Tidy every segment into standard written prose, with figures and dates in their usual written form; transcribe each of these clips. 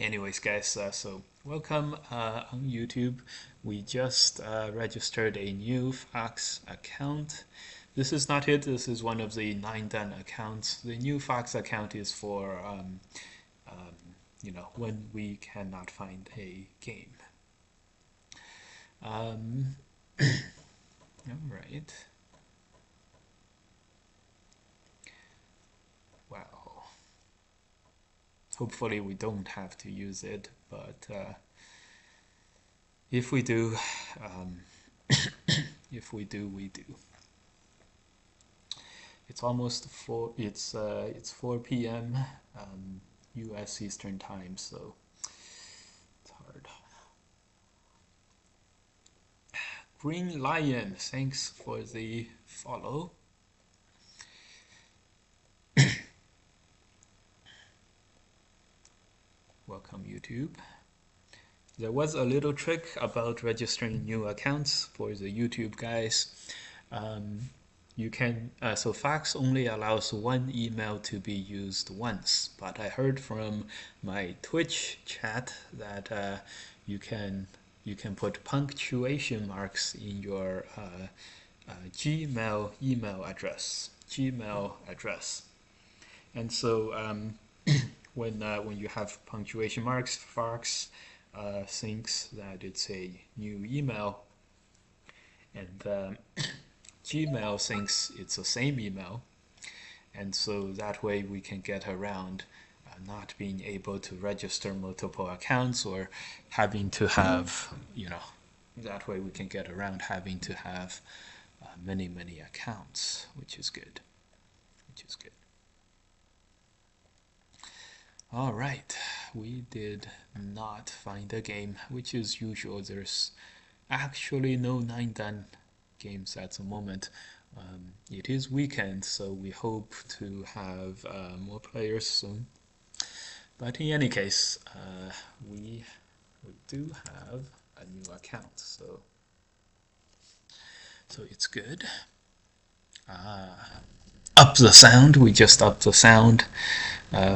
Anyways, guys, so welcome on YouTube. We just registered a new Fox account. This is not it. This is one of the 9 done accounts. The new Fox account is for when we cannot find a game. All right. Well, hopefully we don't have to use it, but if we do, um, if we do, we do. It's almost four. It's 4 p.m. U.S. Eastern Time, so it's hard. Green Lion, thanks for the follow. Welcome, YouTube. There was a little trick about registering new accounts for the YouTube guys. You can so Fox only allows one email to be used once, but I heard from my Twitch chat that you can put punctuation marks in your Gmail email address, and so when you have punctuation marks, Fox thinks that it's a new email, and Gmail thinks it's the same email, and so that way we can get around not being able to register multiple accounts or having to have, that way we can get around having to have many accounts, which is good. All right, we did not find a game, which is usual. There's actually no 9 done games at the moment. It is weekend, so we hope to have more players soon. But in any case, we do have a new account, so it's good. Up the sound. We just upped the sound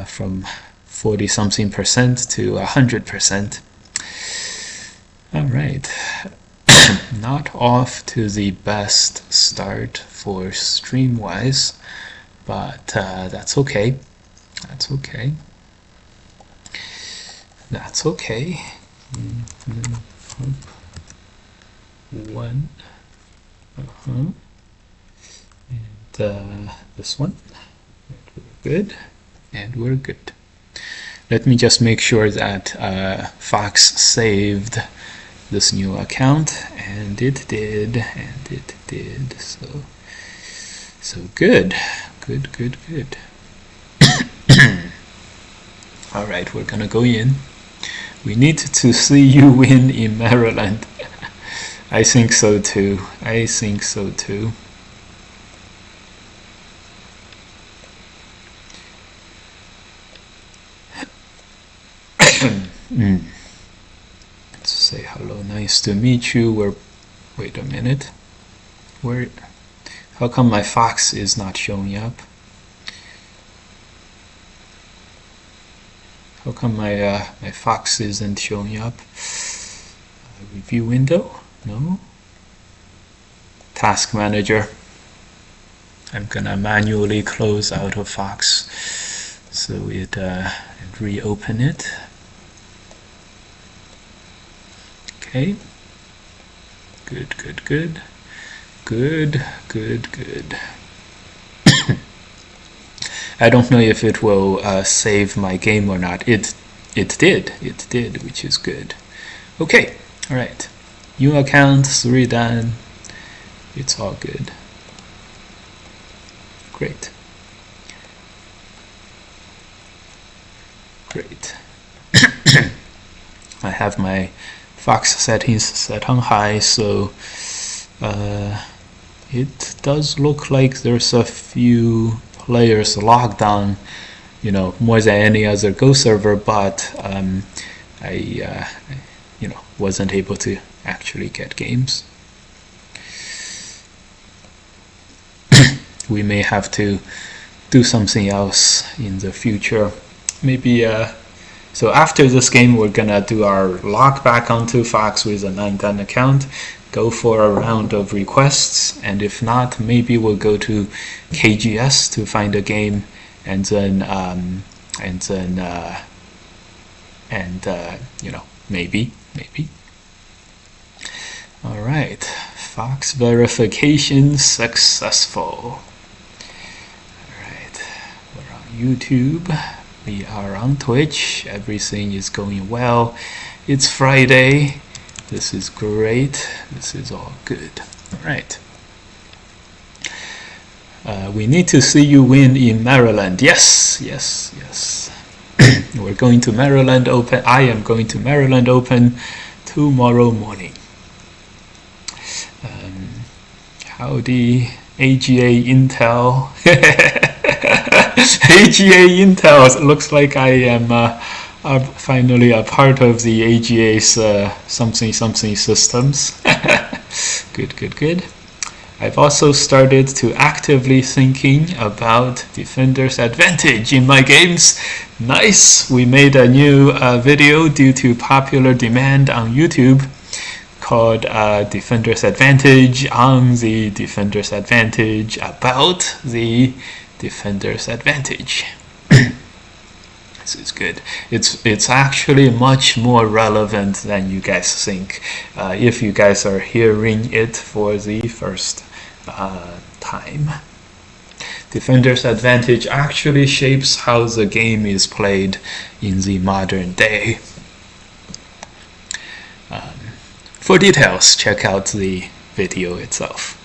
from 40-something% to 100%. All right. Not off to the best start for stream-wise, but that's okay. That's okay. One. And this one. We're good. And we're good. Let me just make sure that Fox saved this new account, and it did, so good. All right, we're gonna go in. We need to see you win in Maryland. I think so too. Let's say hello, nice to meet you. Wait a minute. How come my Fox is not showing up? How come my Fox isn't showing up? Review window? No. Task manager. I'm gonna manually close out of Fox so it reopen it. Okay. Good. I don't know if it will save my game or not. It did, which is good. Okay, all right. New account, 3 done. It's all good. Great. I have my Fox settings set on high, so it does look like there's a few players logged on, more than any other Go server, but I wasn't able to actually get games. We may have to do something else in the future. Maybe So after this game, we're gonna do our log back onto Fox with a 910 account, go for a round of requests, and if not, maybe we'll go to KGS to find a game, and then you know, maybe. All right, Fox verification successful. All right, we're on YouTube. We are on Twitch. Everything is going well. It's Friday. This is great. This is all good. All right. We need to see you win in Maryland. Yes. We're going to Maryland Open. I am going to Maryland Open tomorrow morning. Howdy, AGA Intel. AGA Intel. It looks like I am finally a part of the AGA's something systems. Good. I've also started to actively thinking about Defender's Advantage in my games. Nice! We made a new video due to popular demand on YouTube called Defender's Advantage on the Defender's Advantage about the Defender's Advantage. This is good. It's actually much more relevant than you guys think if you guys are hearing it for the first time. Defender's Advantage actually shapes how the game is played in the modern day. For details, check out the video itself.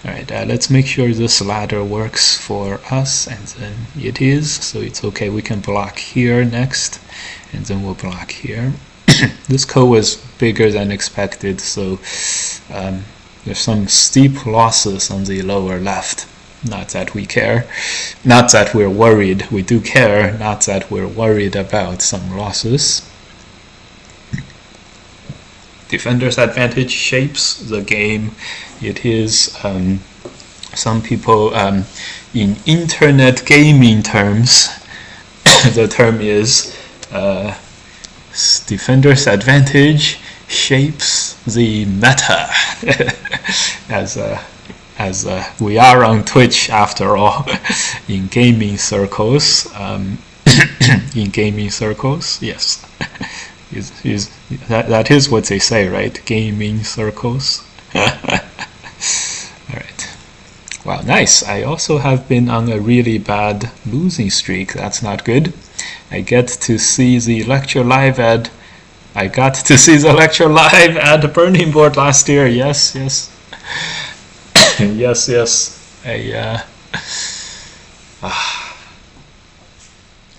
Alright, let's make sure this ladder works for us, and then it is, so it's okay. We can block here next, and then we'll block here. This code was bigger than expected, so there's some steep losses on the lower left. Not that we care, not that we're worried. We do care, not that we're worried about some losses. Defender's Advantage shapes the game. It is, some people, in internet gaming terms, the term is Defender's Advantage shapes the meta. as we are on Twitch after all, in gaming circles. In gaming circles, yes. That is what they say, right? Gaming circles. Alright. Wow, nice. I also have been on a really bad losing streak. That's not good. I got to see the lecture live at Burning Board last year. Yes.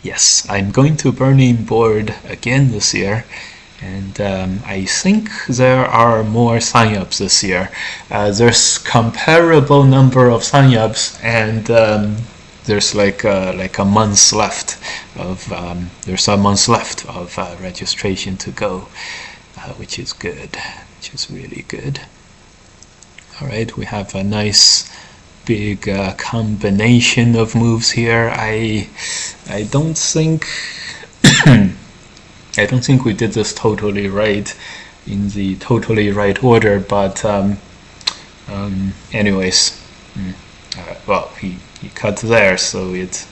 Yes, I'm going to Burning Board again this year, and I think there are more sign-ups this year. There's comparable number of sign-ups, and there's like a month left of registration to go, which is good, which is really good. All right, we have a nice big combination of moves here. I don't think I don't think we did this totally right in the totally right order, but anyways, well, he cut there, so it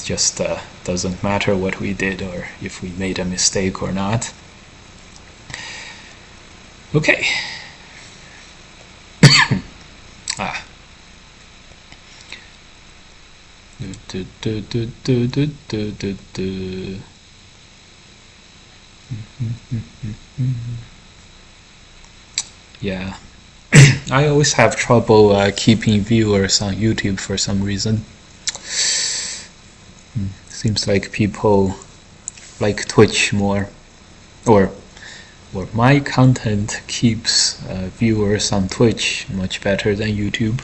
just doesn't matter what we did or if we made a mistake or not. Okay. Yeah, I always have trouble keeping viewers on YouTube for some reason. Seems like people like Twitch more, or my content keeps viewers on Twitch much better than YouTube.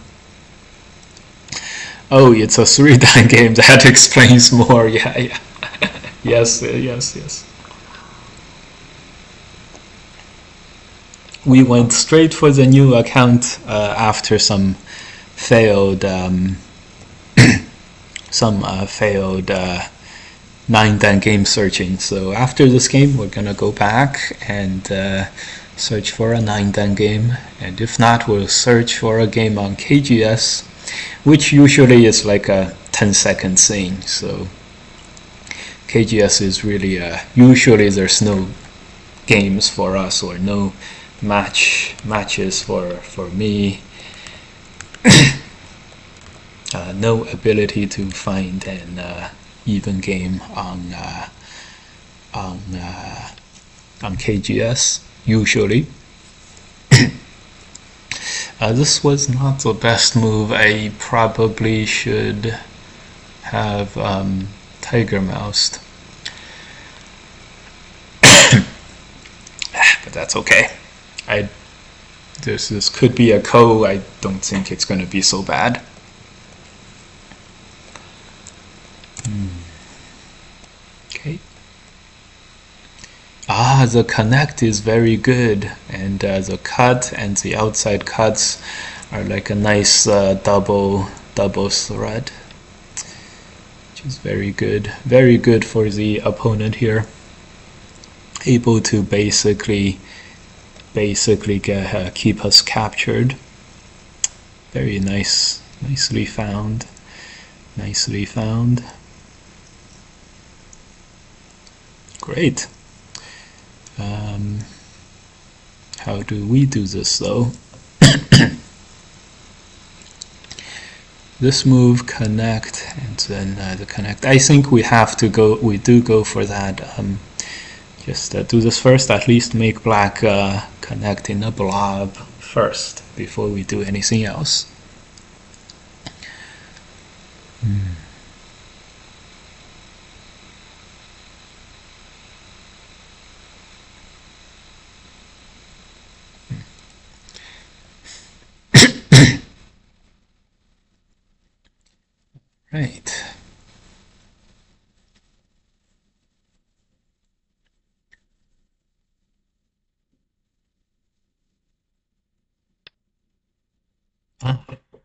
Oh, it's a 3-dan game. That explains more. Yeah. Yes. We went straight for the new account after some failed 9-dan game searching. So after this game, we're gonna go back and search for a 9-dan game, and if not, we'll search for a game on KGS, which usually is like a 10-second thing. So KGS is really usually there's no games for us, or no matches for me. No ability to find an even game on KGS usually. This was not the best move. I probably should have Tiger Moused, but that's okay. This could be a ko. I don't think it's going to be so bad. Okay. The connect is very good, and the cut and the outside cuts are like a nice double thread, which is very good for the opponent here. Able to basically keep us captured. Very nicely found. Great. How do we do this though? This move connect, and then the connect. I think we do go for that. Just do this first. At least make black connect in a blob first before we do anything else. Right.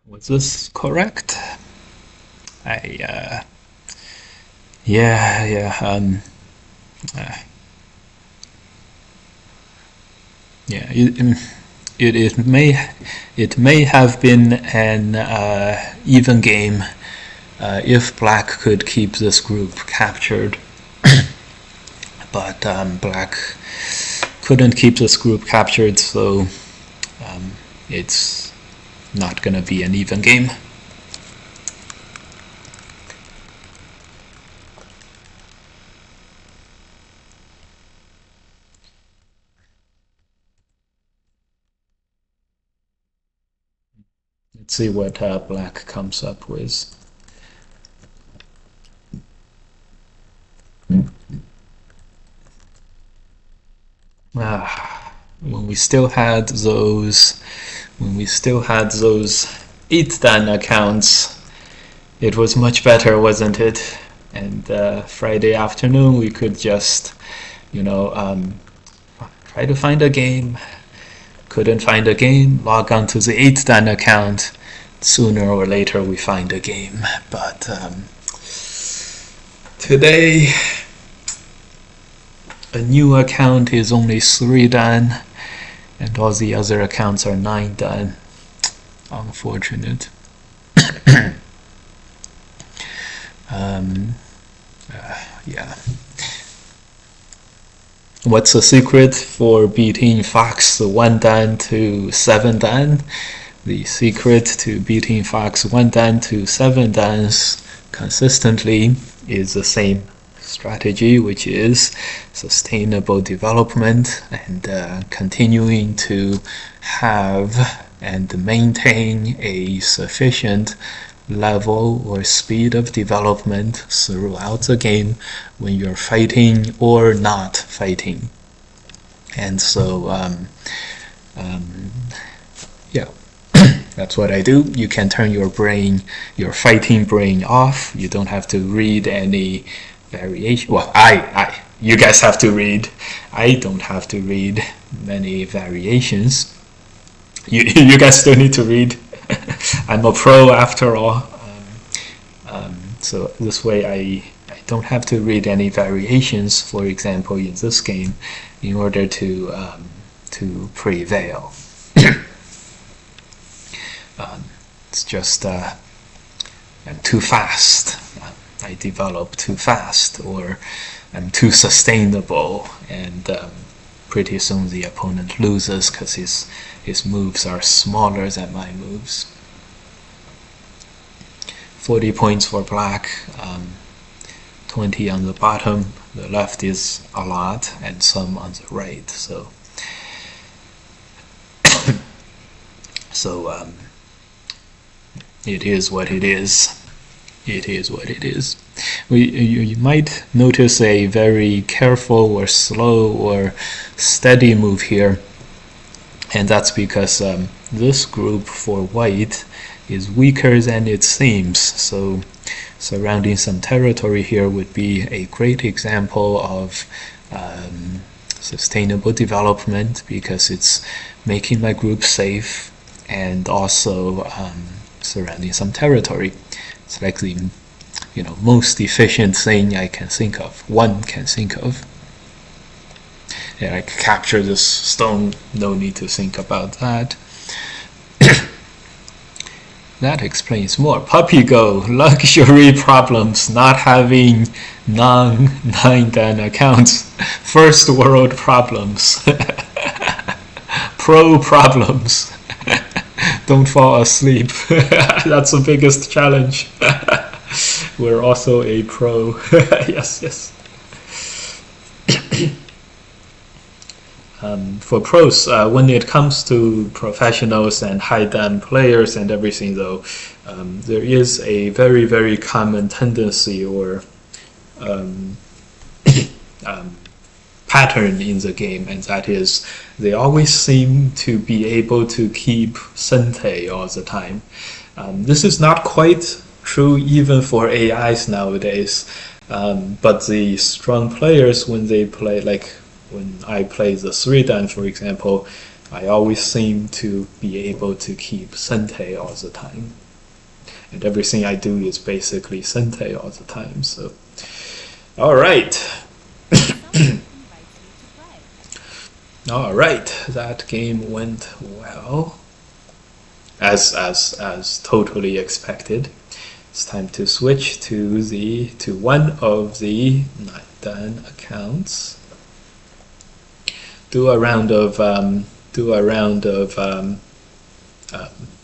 Was this correct? It may have been an even game if black could keep this group captured, but black couldn't keep this group captured, so it's not gonna be an even game. Let's see what black comes up with. When we still had those 8-dan accounts, it was much better, wasn't it? And Friday afternoon we could just, try to find a game. Couldn't find a game, log on to the 8-dan account. Sooner or later we find a game. But today a new account is only 3-dan, and all the other accounts are 9-dan. Unfortunate. Yeah. What's the secret for beating Fox 1-dan to 7-dan? The secret to beating Fox 1-dan to 7-dans consistently is the same strategy, which is sustainable development and continuing to have and maintain a sufficient level or speed of development throughout the game when you're fighting or not fighting. And so yeah, that's what I do. You can turn your fighting brain off. You don't have to read any variation. Well, you guys have to read. I don't have to read many variations. You guys still need to read. I'm a pro after all. So this way I don't have to read any variations, for example, in this game, in order to prevail. It's just I'm too fast. I develop too fast, or I'm too sustainable, and pretty soon the opponent loses because his moves are smaller than my moves. 40 points for black, 20 on the bottom. The left is a lot, and some on the right. So, it is what it is. It is what it is. You might notice a very careful or slow or steady move here, and that's because this group for white is weaker than it seems. So surrounding some territory here would be a great example of sustainable development, because it's making my group safe and also surrounding some territory. It's like the most efficient thing I can think of. One can think of. Yeah, I capture this stone. No need to think about that. That explains more. Puppy Go, luxury problems, not having non-9 accounts. First world problems. Pro problems. Don't fall asleep. That's the biggest challenge. We're also a pro. Yes. For pros, when it comes to professionals and high-dan players and everything, though, there is a very, very common tendency or pattern in the game, and that is they always seem to be able to keep Sente all the time. This is not quite true even for AIs nowadays, but the strong players, when they play, like when I play the 3-dan, for example, I always seem to be able to keep Sente all the time. And everything I do is basically Sente all the time. So, all right. All right, that game went well, as totally expected. It's time to switch to one of the 9-dan accounts. Do a round of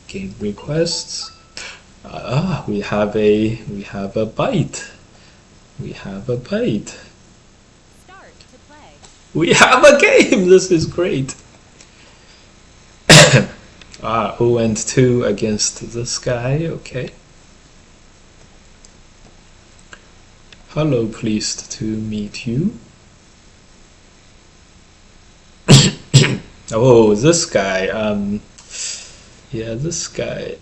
game requests. We have a bite. We have a bite. Start to play. We have a game. This is great. 0-2 against this guy. Okay. Hello, pleased to meet you. Oh, this guy. Yeah, this guy,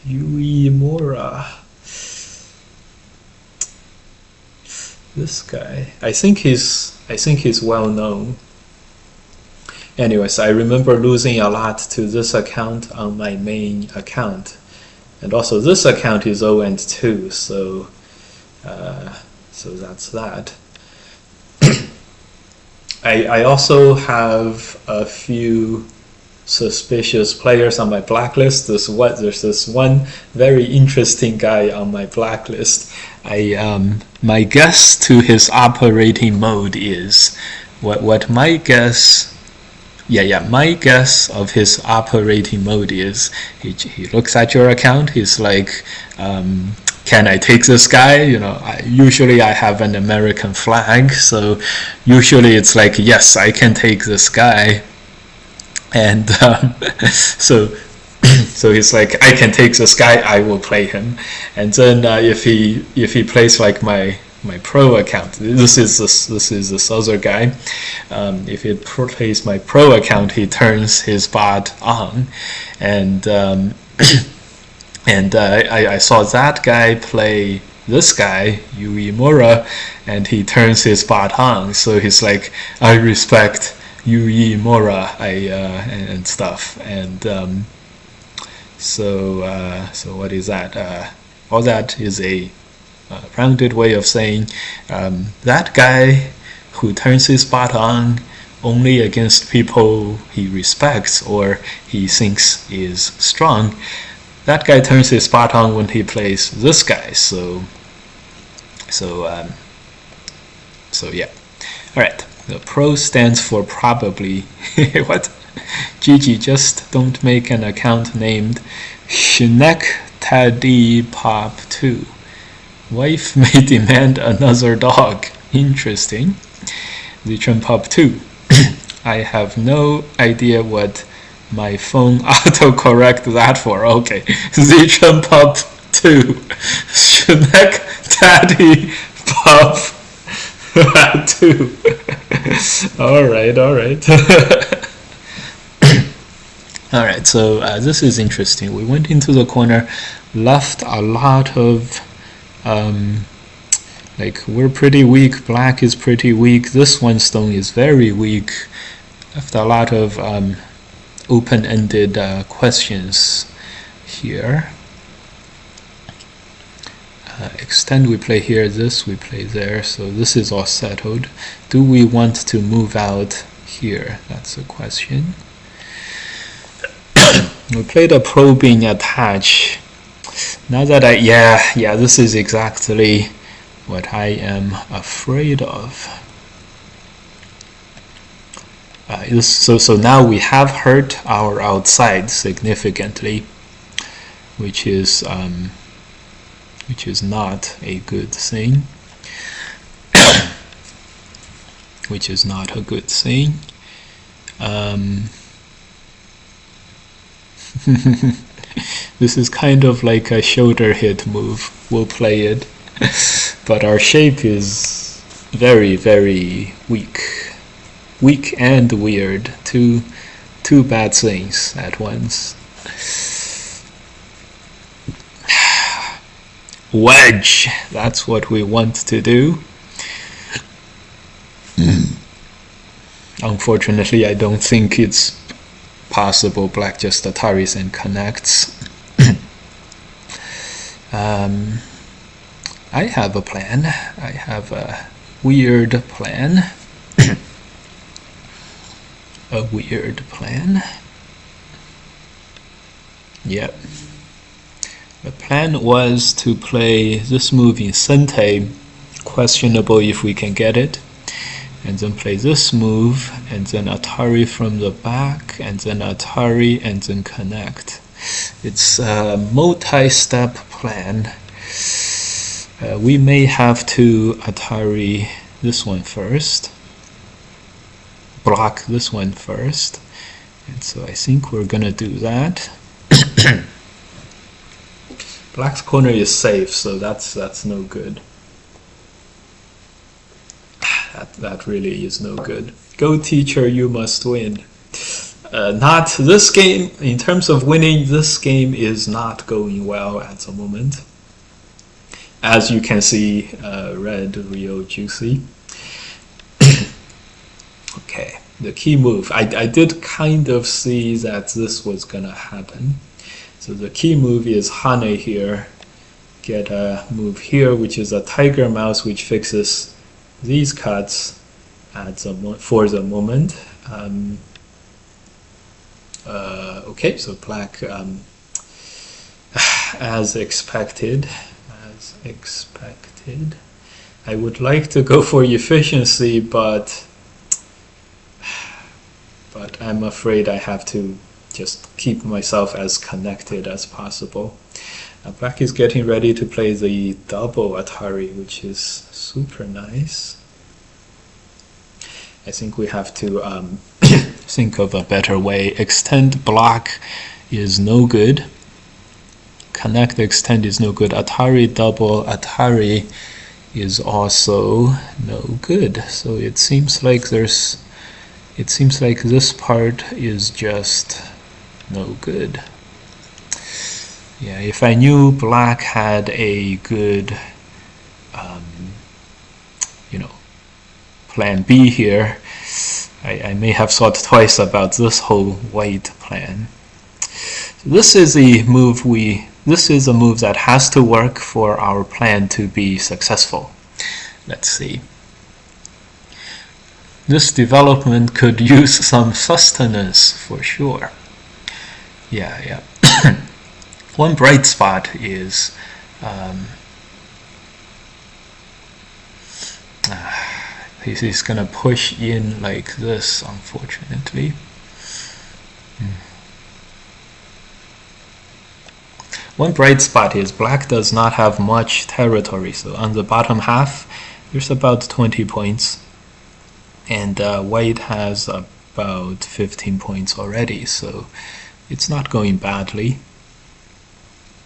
Yui Mora. This guy, I think he's well known. Anyways, I remember losing a lot to this account on my main account, and also this account is 0-2, so that's that. I also have a few suspicious players on my blacklist. There's this one very interesting guy on my blacklist. My guess to his operating mode is what my guess. My guess of his operating mode is he looks at your account. He's like, can I take this guy? Usually I have an American flag, so usually it's like, yes, I can take this guy. And so he's like, I can take this guy, I will play him. And then if he plays like my pro account, this is this other guy. If he plays my pro account, he turns his bot on, and I saw that guy play this guy, Yui Mora, and he turns his bot on. So he's like, I respect Yui Mora, and stuff. And so what is that? All that is a rounded way of saying that guy who turns his bot on only against people he respects or he thinks is strong, that guy turns his bot on when he plays this guy. So yeah. All right. The pro stands for probably. What? Gigi, just don't make an account named Shinek Taddy Pop 2. Wife may demand another dog. Interesting. Zichun Pop 2. I have no idea what my phone autocorrect that for. Okay. Zichun Pop 2. Shinek Taddy Pop 2. All right. All right, so this is interesting. We went into the corner, left a lot of, like, we're pretty weak, black is pretty weak, this one stone is very weak, left a lot of open-ended questions here. Extend we play here, this we play there, so this is all settled. Do we want to move out here? That's the question. We played a probing attach. Now that yeah, this is exactly what I am afraid of. So now we have hurt our outside significantly, which is not a good thing. Which is not a good thing. This is kind of like a shoulder hit move. We'll play it, but our shape is very, very weak and weird. Two bad things at once. Wedge, that's what we want to do. Unfortunately, I don't think it's possible. Black just Ataris and connects. I have a plan. I have a weird plan. A weird plan. Yep. The plan was to play this move in Sente, questionable if we can get it, and then play this move, and then Atari from the back, and then Atari, and then connect. It's a multi-step plan. We may have to Atari this one first, block this one first, and so I think we're gonna do that. Black's corner is safe, so that's no good. That really is no good. Go teacher, you must win. Not this game. In terms of winning, this game is not going well at the moment. As you can see, red real juicy. Okay, the key move. I did kind of see that this was gonna happen. So the key move is Hane here. Get a move here, which is a tiger mouse, which fixes these cuts at for the moment. Okay, so black, as expected. I would like to go for efficiency, but I'm afraid I have to just keep myself as connected as possible. Black is getting ready to play the double Atari, which is super nice. I think we have to think of a better way. Extend block is no good. Connect extend is no good. Atari double Atari is also no good. So it seems like this part is just no good. Yeah, if I knew black had a good plan B here, I may have thought twice about this whole white plan. So this is the move we this is a move that has to work for our plan to be successful. Let's see. This development could use some sustenance for sure. Yeah. One bright spot is he's gonna push in like this, unfortunately. One bright spot is black does not have much territory, so on the bottom half there's about 20 points, and white has about 15 points already, so it's not going badly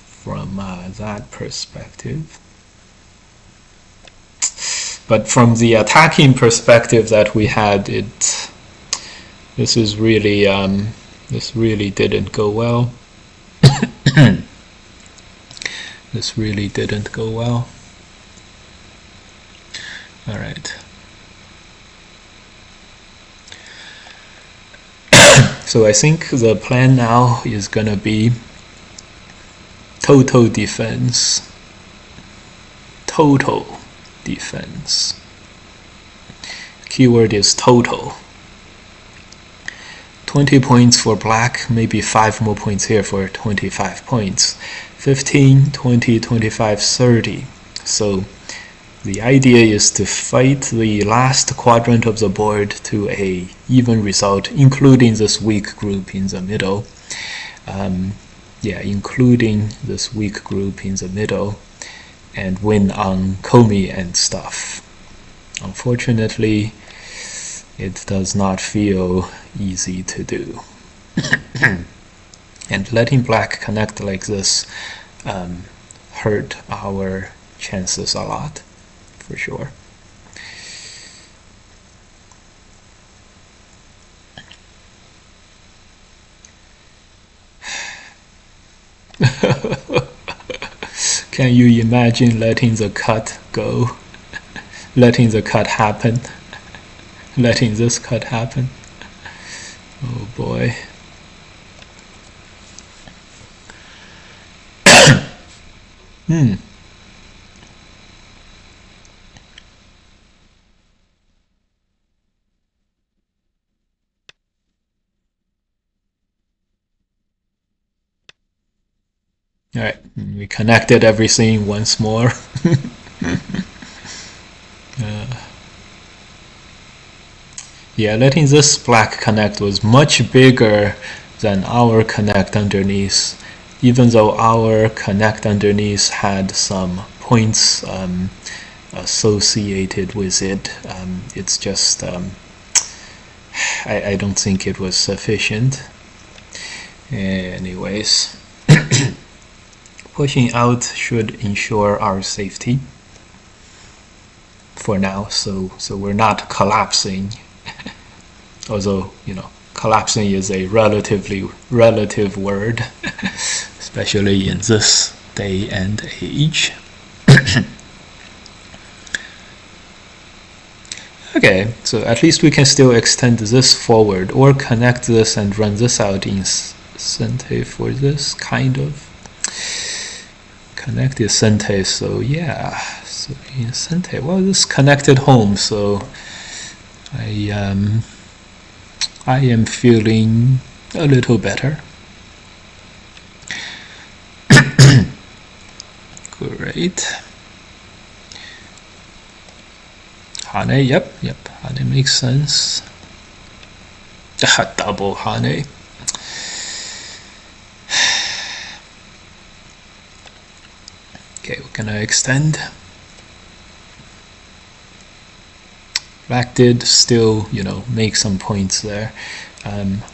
from that perspective. But from the attacking perspective that we had, this really didn't go well. This really didn't go well. All right. So I think the plan now is gonna be total defense. Total defense. Keyword is total. 20 points for black, maybe 5 more points here for 25 points. 15, 20, 25, 30. So the idea is to fight the last quadrant of the board to a even result, including this weak group in the middle. Including this weak group in the middle, and win on Comey and stuff. Unfortunately, it does not feel easy to do. And letting black connect like this hurt our chances a lot, for sure. Can you imagine letting the cut go? Letting the cut happen? Letting this cut happen? Oh boy. All right, we connected everything once more. Yeah, letting this black connect was much bigger than our connect underneath, even though our connect underneath had some points associated with it. It's just, I don't think it was sufficient. Anyways. Pushing out should ensure our safety for now, so we're not collapsing. Although, collapsing is a relative word, especially in this day and age. Okay, so at least we can still extend this forward or connect this and run this out in Sente for this kind of. Connected Sente, so yeah, so in Sente, well, this connected home, so I am feeling a little better. Great. Hane, yep, Hane makes sense. Double Hane. Okay, we're gonna extend. Black did still, make some points there.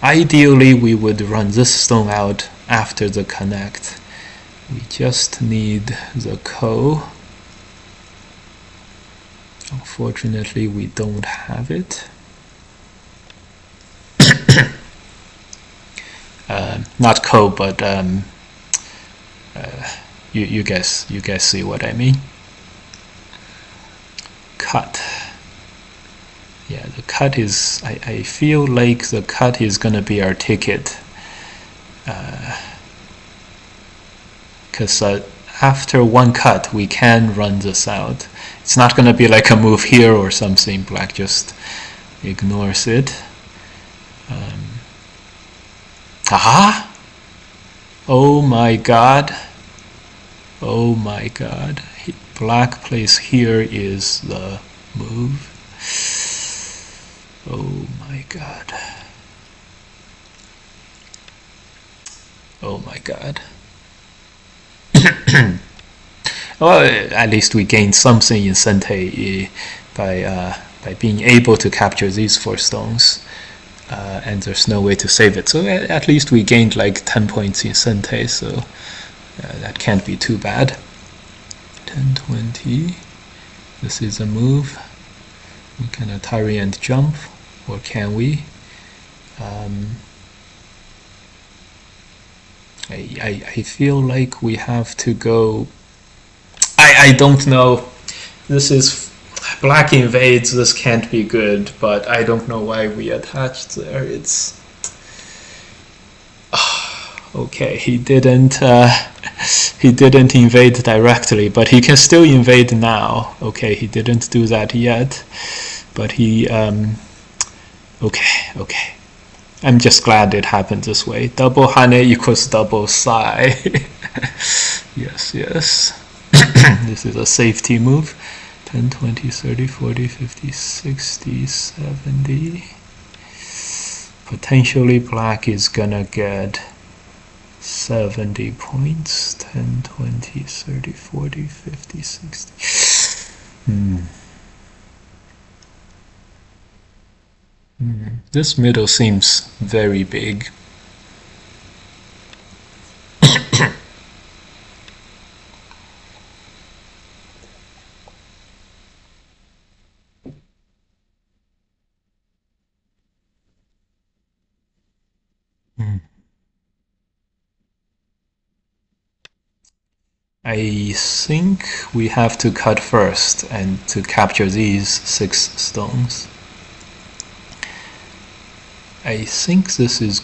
Ideally, we would run this stone out after the connect. We just need the ko. Unfortunately, we don't have it. Not ko, but you guys see what I mean. Cut. Yeah, the cut is, I feel like the cut is gonna be our ticket. because after one cut we can run this out. It's not going to be like a move here or something. Black just ignores it. Aha! Oh my god. Oh my god. Black plays here is the move. Oh my god. Oh my god. Well, at least we gained something in Sente by being able to capture these 4 stones. And there's no way to save it. So at least we gained like 10 points in Sente, so that can't be too bad. 10, 20. This is a move. We can Atari and jump, or can we? I feel like we have to go. I don't know. This is black invades. This can't be good, but I don't know why we attached there. It's okay. He didn't invade directly, but he can still invade now. Okay, he didn't do that yet, but he okay. I'm just glad it happened this way. Double Hane equals double Psi. Yes. This is a safety move. 10, 20, 30, 40, 50, 60, 70. Potentially black is gonna get 70 points. 10, 20, 30, 40, 50, 60. This middle seems very big. I think we have to cut first and to capture these 6 stones. I think this is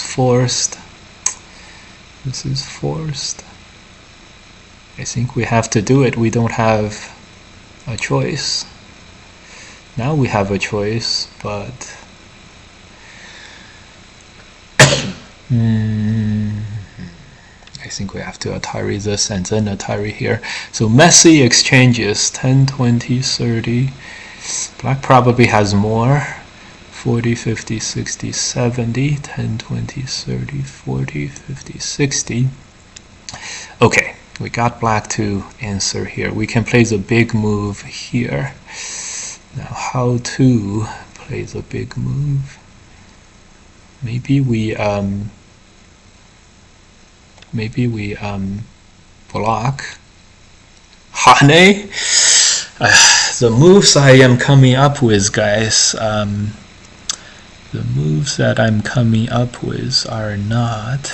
forced. This is forced. I think we have to do it. We don't have a choice. Now we have a choice, but I think we have to Atari this and then Atari here. So messy exchanges, 10, 20, 30. Black probably has more. 40, 50, 60, 70, 10, 20, 30, 40, 50, 60. Okay, we got black to answer here. We can play the big move here. Now how to play the big move? Maybe we block. Hane? The moves I am coming up with, guys, the moves that I'm coming up with are not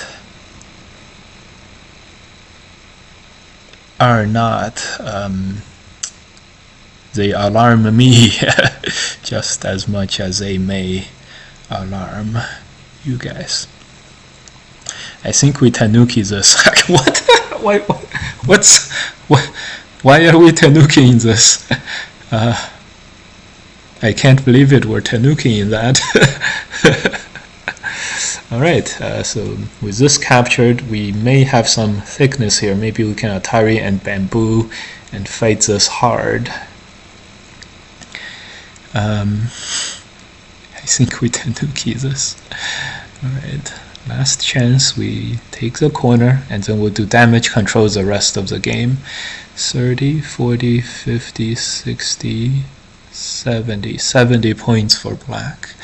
they alarm me just as much as they may alarm you guys. I think we tanuki this. What? Why are we tanukiing this? I can't believe it. We're tanukiing that. Alright, so with this captured, we may have some thickness here. Maybe we can Atari and bamboo and fight this hard. I think we tanuki this. Alright, last chance. We take the corner and then we'll do damage control the rest of the game. 30, 40, 50, 60, 70 points for black.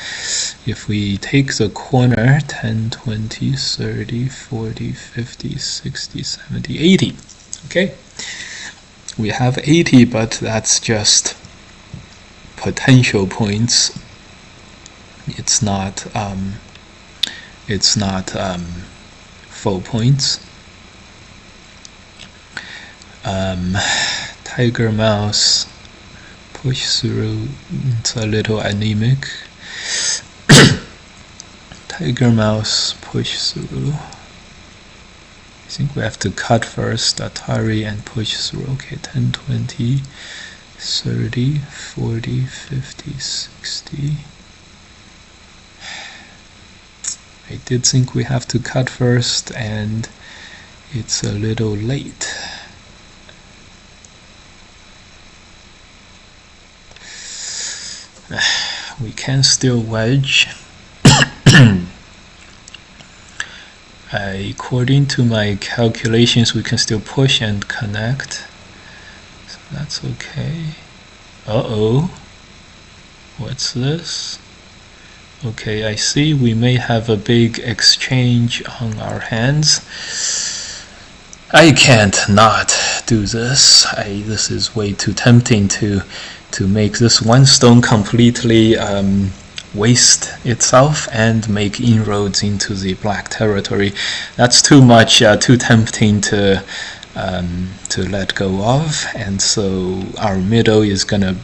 If we take the corner, 10, 20, 30, 40, 50, 60, 70, 80. Okay, we have 80, but that's just potential points. It's not full points. Tiger mouse push through. It's a little anemic. Tiger mouse push through. I think we have to cut first Atari and push through. Okay, 10, 20, 30, 40, 50, 60. I did think we have to cut first, and it's a little late. We can still wedge. According to my calculations, we can still push and connect, so that's okay. Uh-oh, what's this? Okay, I see we may have a big exchange on our hands. I can't not do this. This is way too tempting to make this one stone completely waste itself and make inroads into the black territory. That's too much, too tempting to let go of, and so our middle is gonna...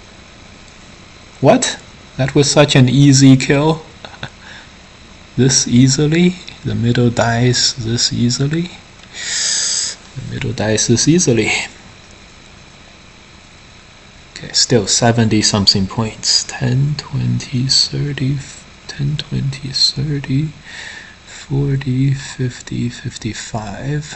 What? That was such an easy kill. This easily? The middle dies this easily? The middle dies this easily. Okay, still 70 something points. 10, 20, 30, 10, 20, 30, 40, 50, 55,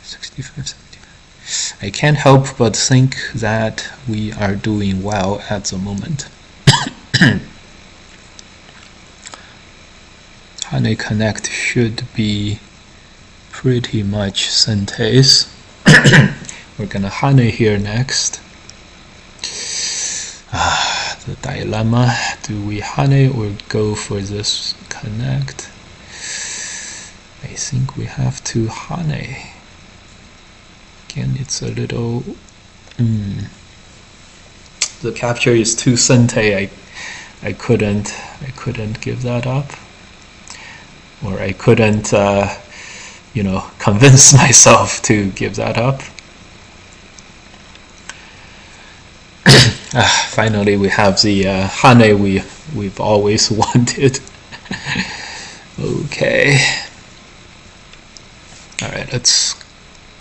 65, 75. I can't help but think that we are doing well at the moment. Hane Connect should be pretty much Sentes. We're gonna Hane here next. The dilemma, do we Hane or go for this Connect? I think we have to Hane. Again, it's a little... The capture is too Sente. I couldn't give that up, or I couldn't convince myself to give that up. Finally we have the Hane we've always wanted. Okay, alright, let's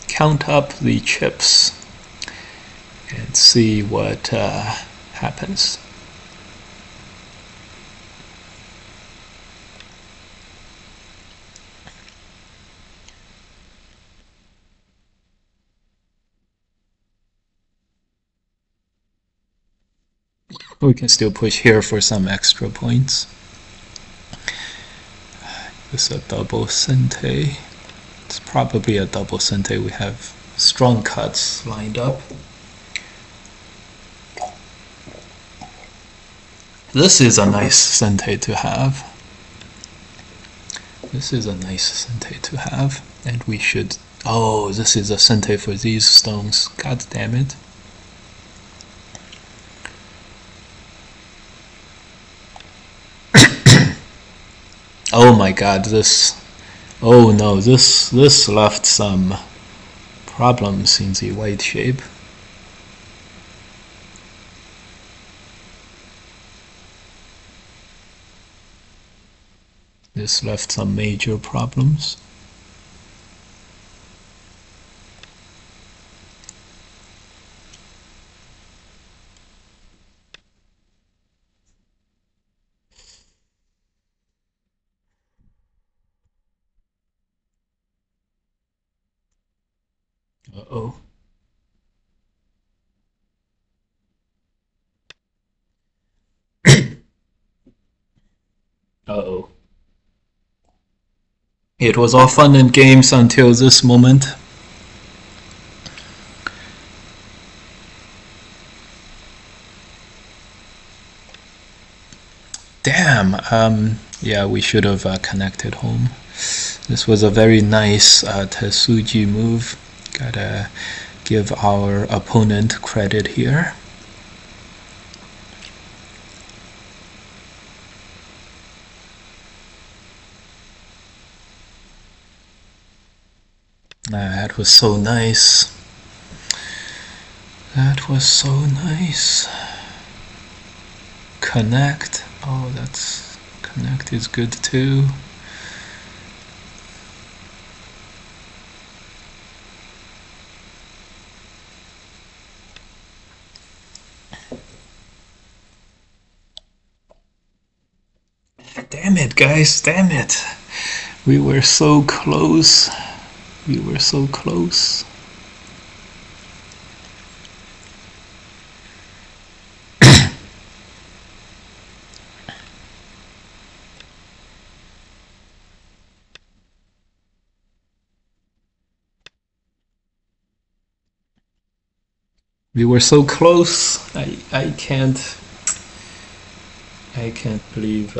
count up the chips and see what happens. We can still push here for some extra points. This is a double Sente. It's probably a double Sente. We have strong cuts lined up. This is a nice Sente to have. This is a nice Sente to have. And we should... Oh, this is a Sente for these stones. God damn it. Oh my god, this... Oh no, this left some problems in the white shape. This left some major problems. Uh-oh. Uh-oh. It was all fun and games until this moment. Damn, yeah, we should have connected home. This was a very nice Tetsuji move. Gotta give our opponent credit here. That was so nice. That was so nice. Connect. Oh, that's... Connect is good too. Damn it, guys, damn it. We were so close. We were so close. We were so close. I can't believe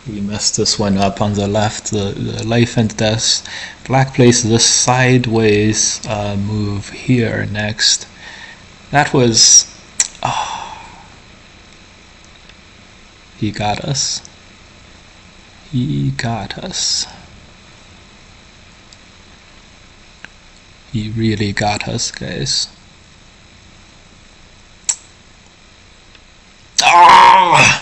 we messed this one up on the left. The life and death. Black plays this sideways move here next. That was. Oh, he got us. He got us. He really got us, guys. Ah!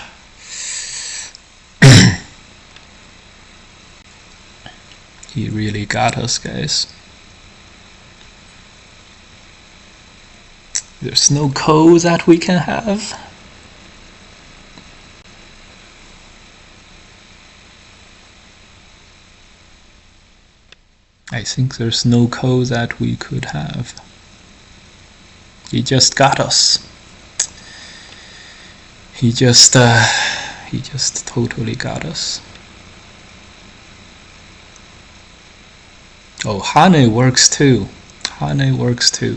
He really got us, guys. There's no code that we can have. I think there's no code that we could have. He just got us. He just totally got us. Oh, Hane works too. Hane works too.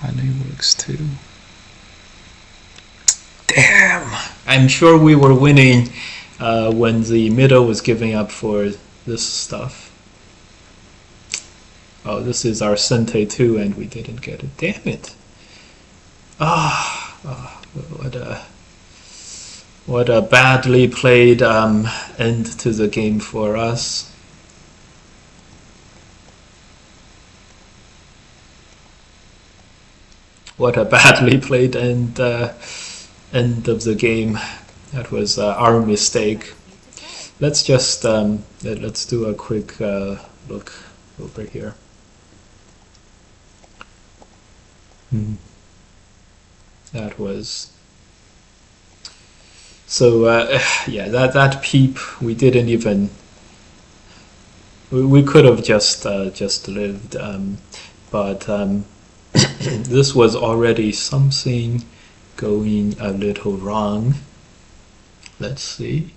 Hane works too. Damn! I'm sure we were winning when the middle was giving up for this stuff. Oh, this is our Sente too, and we didn't get it. Damn it! What a badly played end to the game for us. What a badly played end of the game. That was our mistake. Let's just let's do a quick look over here. That was so yeah, that peep we didn't even we could have just lived, but this was already something going a little wrong. Let's see.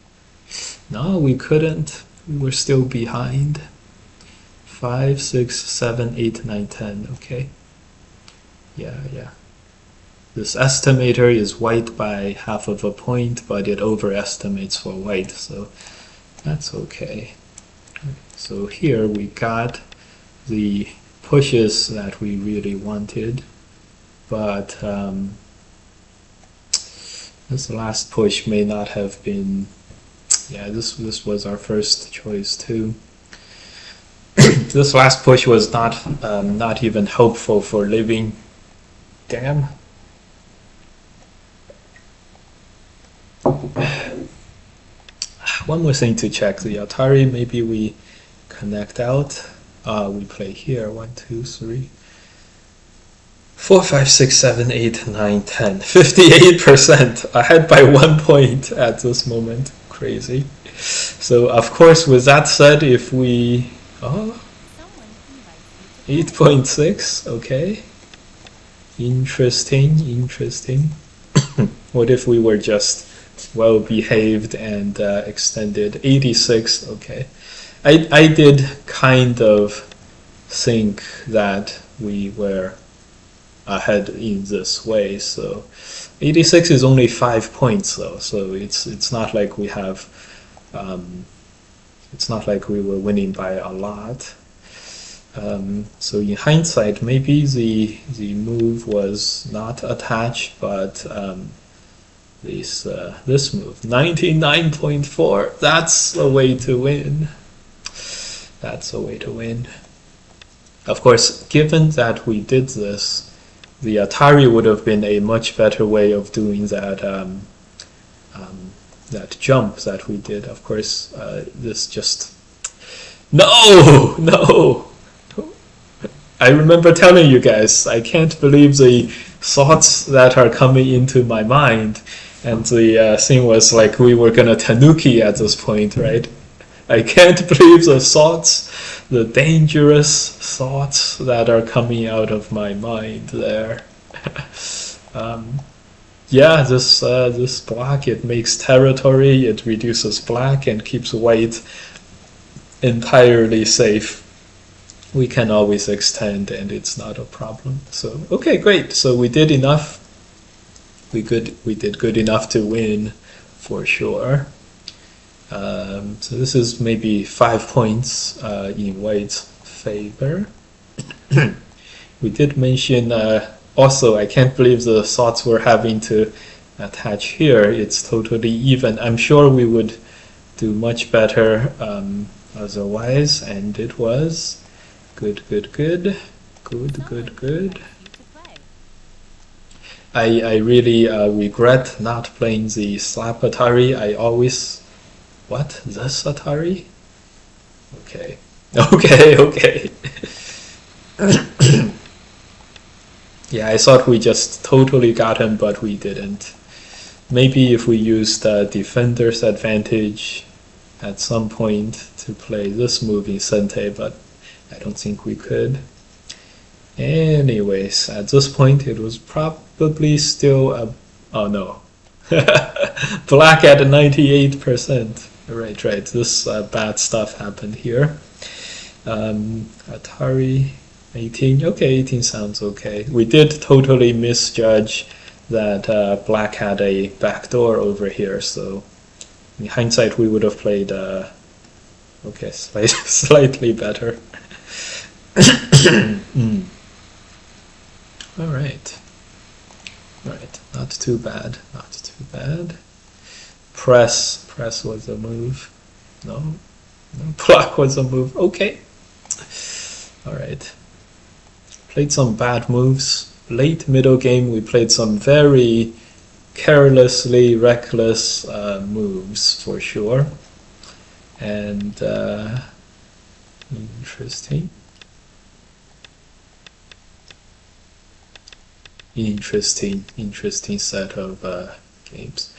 No, we couldn't. We were still behind. 5, 6, 7, 8, 9, 10. Okay. Yeah. This estimator is white by half of a point, but it overestimates for white, so that's okay. So here we got the pushes that we really wanted, but this last push may not have been. Yeah, this was our first choice too. This last push was not even helpful for living. Damn. One more thing to check. The Atari, maybe we connect out. We play here. 1, 2, 3, 4, 5, 6, 7, 8, 9, 10. 58% ahead by 1 point at this moment. Crazy. So of course, with that said, if we 8.6, okay. Interesting. What if we were just well behaved and extended? 86, okay. I did kind of think that we were ahead in this way, so 86 is only 5 points though, so it's not like we have it's not like we were winning by a lot. So in hindsight, maybe the move was not attached, but this move, 99.4, that's a way to win. That's a way to win. Of course, given that we did this, the Atari would have been a much better way of doing that that jump that we did. Of course, this just no. I remember telling you guys, I can't believe the thoughts that are coming into my mind. And the thing was like we were gonna tanuki at this point, right? I can't believe the thoughts, the dangerous thoughts that are coming out of my mind there. Yeah, this block, it makes territory, it reduces black and keeps white entirely safe. We can always extend and it's not a problem. So okay, great. So we did enough. We did good enough to win for sure. So this is maybe 5 points in white's favor. We did mention also, I can't believe the thoughts we're having to attach here. It's totally even. I'm sure we would do much better otherwise, and it was good. I really regret not playing the slap Atari. I always... What? This Atari? Okay. Okay. Yeah, I thought we just totally got him, but we didn't. Maybe if we used Defender's Advantage at some point to play this move in Sente, but I don't think we could. Anyways, at this point it was probably still a... Oh no. Black at 98%. Right. This bad stuff happened here. Atari 18. Okay, 18 sounds okay. We did totally misjudge that black had a backdoor over here, so in hindsight we would have played okay, slightly better. All right, not too bad. Press was a move. No, block was a move. Okay. All right. Played some bad moves. Late middle game, we played some very carelessly reckless moves for sure. And interesting set of games.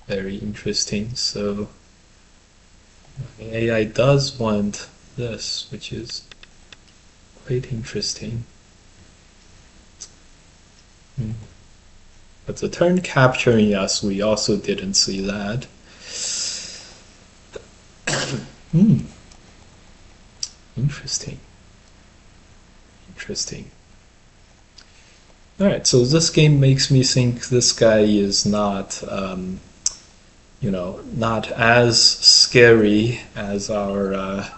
Very interesting. So AI does want this, which is quite interesting. But the turn capturing us, we also didn't see that. Interesting. Alright, so this game makes me think this guy is not, not as scary as our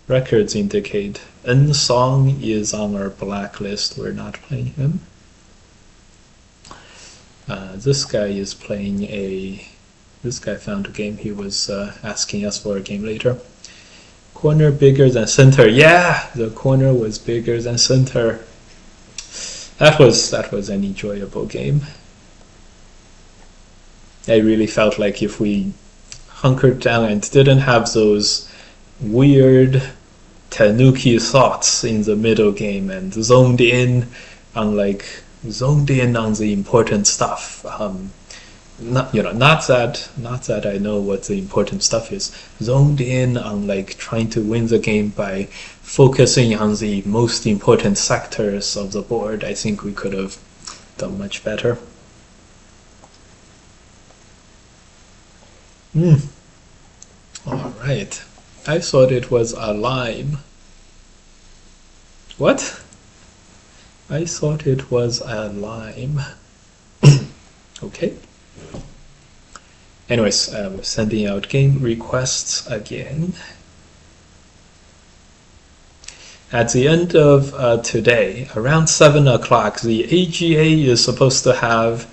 records indicate. N-Song is on our blacklist, we're not playing him. This guy is playing this guy found a game, he was asking us for a game later. Corner bigger than center. Yeah, the corner was bigger than center. That was an enjoyable game. I really felt like if we hunkered down and didn't have those weird tanuki thoughts in the middle game and zoned in on the important stuff. Not that I know what the important stuff is. Zoned in on like trying to win the game by focusing on the most important sectors of the board. I think we could have done much better. All right. I thought it was a lime. What? I thought it was a lime. Okay. Anyways, sending out game requests again. At the end of today, around 7 o'clock, the AGA is supposed to have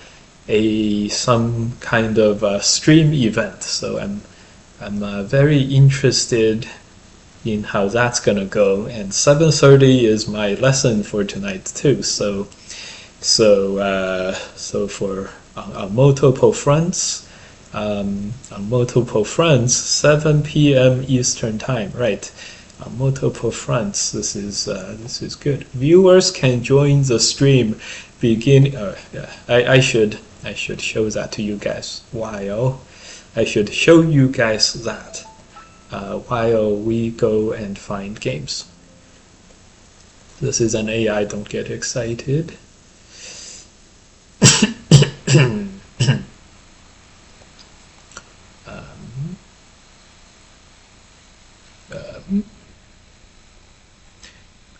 some kind of stream event. So I'm very interested in how that's gonna go. And 7:30 is my lesson for tonight too. So for multiple fronts, on multiple fronts, 7 p.m. Eastern time, right? On multiple fronts, this is good. Viewers can join the stream beginning. Yeah, I should show that to you guys. While I should show you guys that while we go and find games. This is an AI. Don't get excited.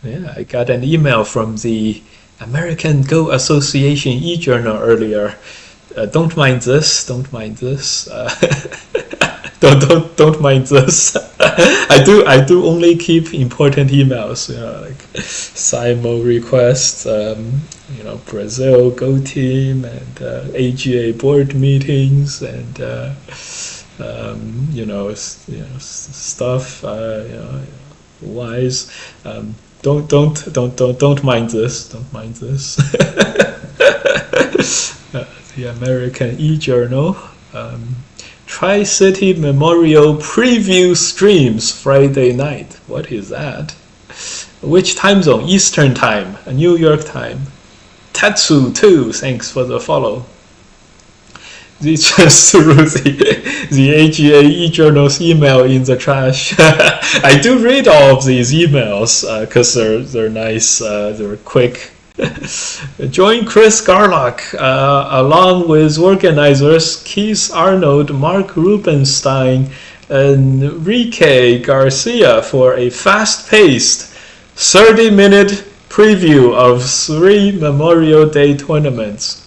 Yeah, I got an email from the American Go Association e-journal earlier. Don't mind this. Don't mind this. Don't mind this. I do only keep important emails. You know, like SIMO requests. You know, Brazil Go team and AGA board meetings and you know stuff. You know, wise. Don't mind this. Don't mind this. The American e-journal. Tri-City Memorial preview streams Friday night. What is that? Which time zone? Eastern time. New York time. Tetsu 2. Thanks for the follow. They just threw the AGA e-journal's email in the trash. I do read all of these emails because they're nice, they're quick. Join Chris Garlock along with organizers Keith Arnold, Mark Rubenstein, and Enrique Garcia for a fast-paced 30-minute preview of 3 Memorial Day tournaments.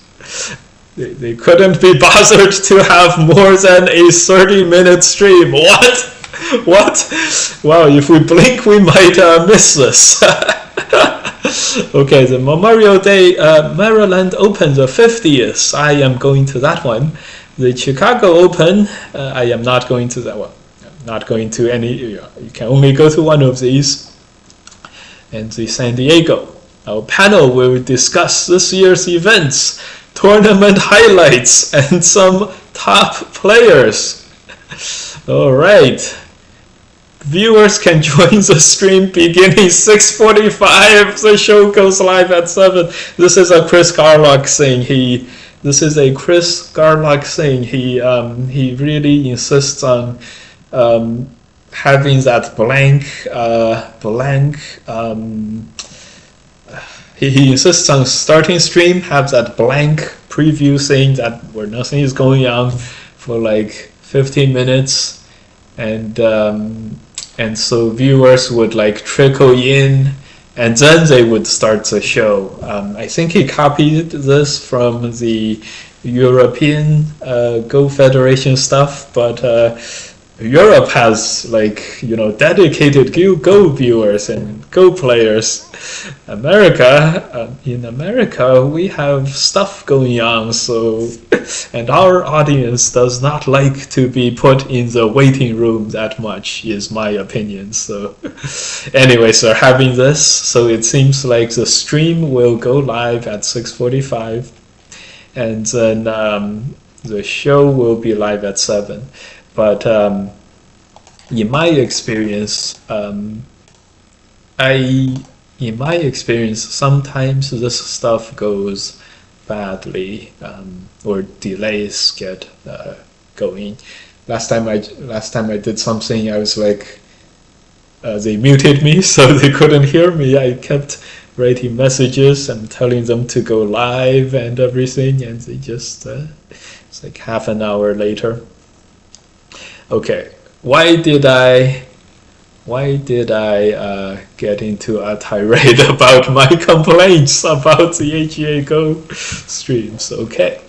They couldn't be bothered to have more than a 30-minute stream. What? What? Wow, if we blink, we might miss this. Okay, the Memorial Day Maryland Open, the 50th. I am going to that one. The Chicago Open, I am not going to that one. I'm not going to any. You can only go to one of these. And the San Diego. Our panel will discuss this year's events, tournament highlights, and some top players. All right. Viewers can join the stream beginning 6:45. The show goes live at 7. This is a Chris Garlock thing. He really insists on having that he insists on starting stream, have that blank preview saying that where nothing is going on for like 15 minutes, and so viewers would like trickle in, and then they would start the show. I think he copied this from the European Go Federation stuff, but Europe has like, you know, dedicated Go viewers and Go players. In America, we have stuff going on, so, and our audience does not like to be put in the waiting room that much, is my opinion. So anyways, they're having this, so it seems like the stream will go live at 6:45, and then the show will be live at 7. But in my experience, sometimes this stuff goes badly, or delays get going. Last time I did something, I was like, they muted me, so they couldn't hear me. I kept writing messages and telling them to go live and everything, and they just it's like half an hour later. Okay, why did I get into a tirade about my complaints about the AGA Go streams? Okay.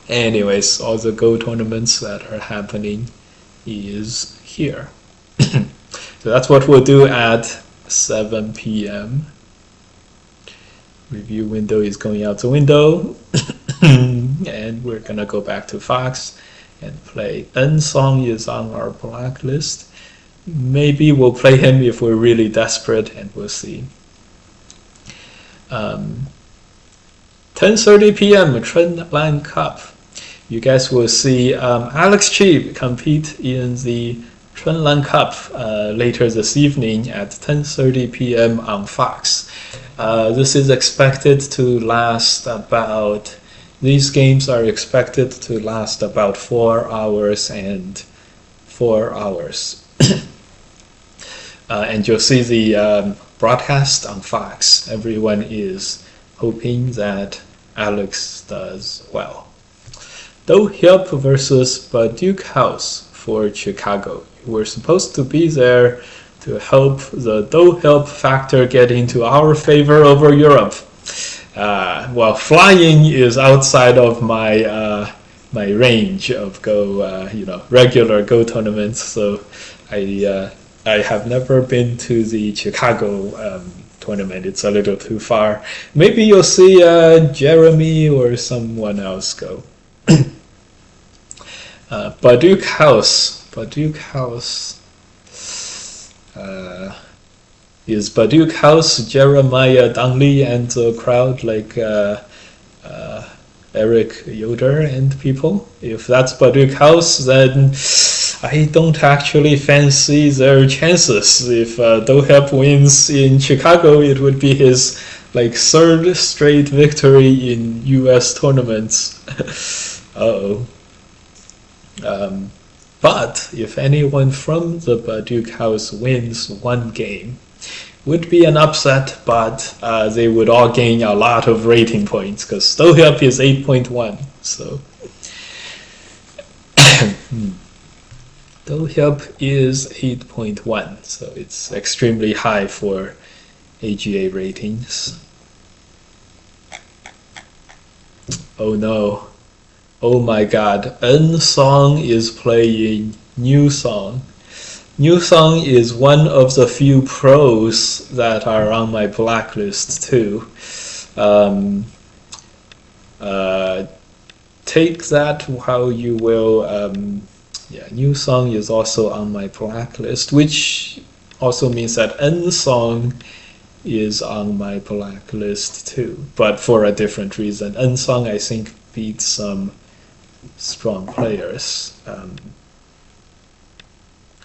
Anyways, all the Go tournaments that are happening is here. So that's what we'll do at 7 p.m. Review window is going out the window. And we're gonna go back to Fox and play N-Song is on our blacklist. Maybe we'll play him if we're really desperate, and we'll see. 10:30 p.m. Chunlan Cup. you guys will see Alex Cheap compete in the Chunlan Cup later this evening at 10:30 p.m. on Fox. This is expected to last about. These games are expected to last about 4 hours and 4 hours. And you'll see the broadcast on Fox. Everyone is hoping that Alex does well. Do Hyup versus Baduk House for Chicago. We're supposed to be there to help the Do Hyup factor get into our favor over Europe. Well, flying is outside of my my range of Go, regular Go tournaments. So I have never been to the Chicago tournament. It's a little too far. Maybe you'll see Jeremy or someone else go. Baduk House. Is Baduk House Jeremiah Donnelly and the crowd like Eric Yoder and people? If that's Baduk House, then I don't actually fancy their chances. If Do Hyup wins in Chicago, it would be his like third straight victory in U.S. tournaments. Uh-oh. But if anyone from the Baduk House wins one game, would be an upset, but they would all gain a lot of rating points because Do Hyup is 8.1. So Do Hyup is 8.1, so it's extremely high for AGA ratings. Oh no. Oh my god, N Song is playing New Song. New Song is one of the few pros that are on my blacklist too. Take that how you will. New Song is also on my blacklist, which also means that N Song is on my blacklist too, but for a different reason. N Song, I think, beats some strong players.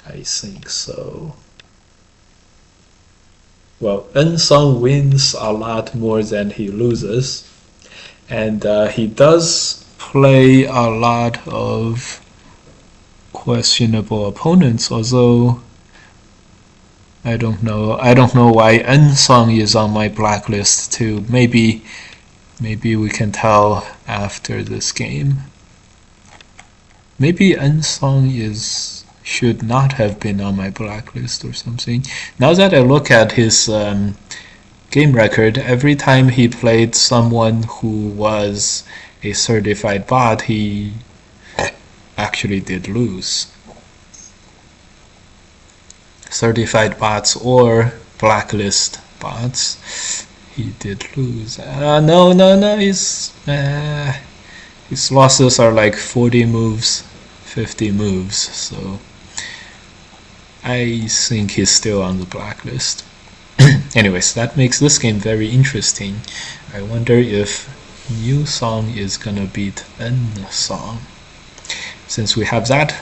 I think so. Well, N Song wins a lot more than he loses, and he does play a lot of questionable opponents, although I don't know why N Song is on my blacklist too. Maybe we can tell after this game. Maybe N Song should not have been on my blacklist or something. Now that I look at his game record, every time he played someone who was a certified bot, he actually did lose. Certified bots or blacklist bots, he did lose. No, his losses are like 40 moves, 50 moves, so I think he's still on the blacklist. Anyways, that makes this game very interesting. I wonder if New Song is gonna beat N Song. Since we have that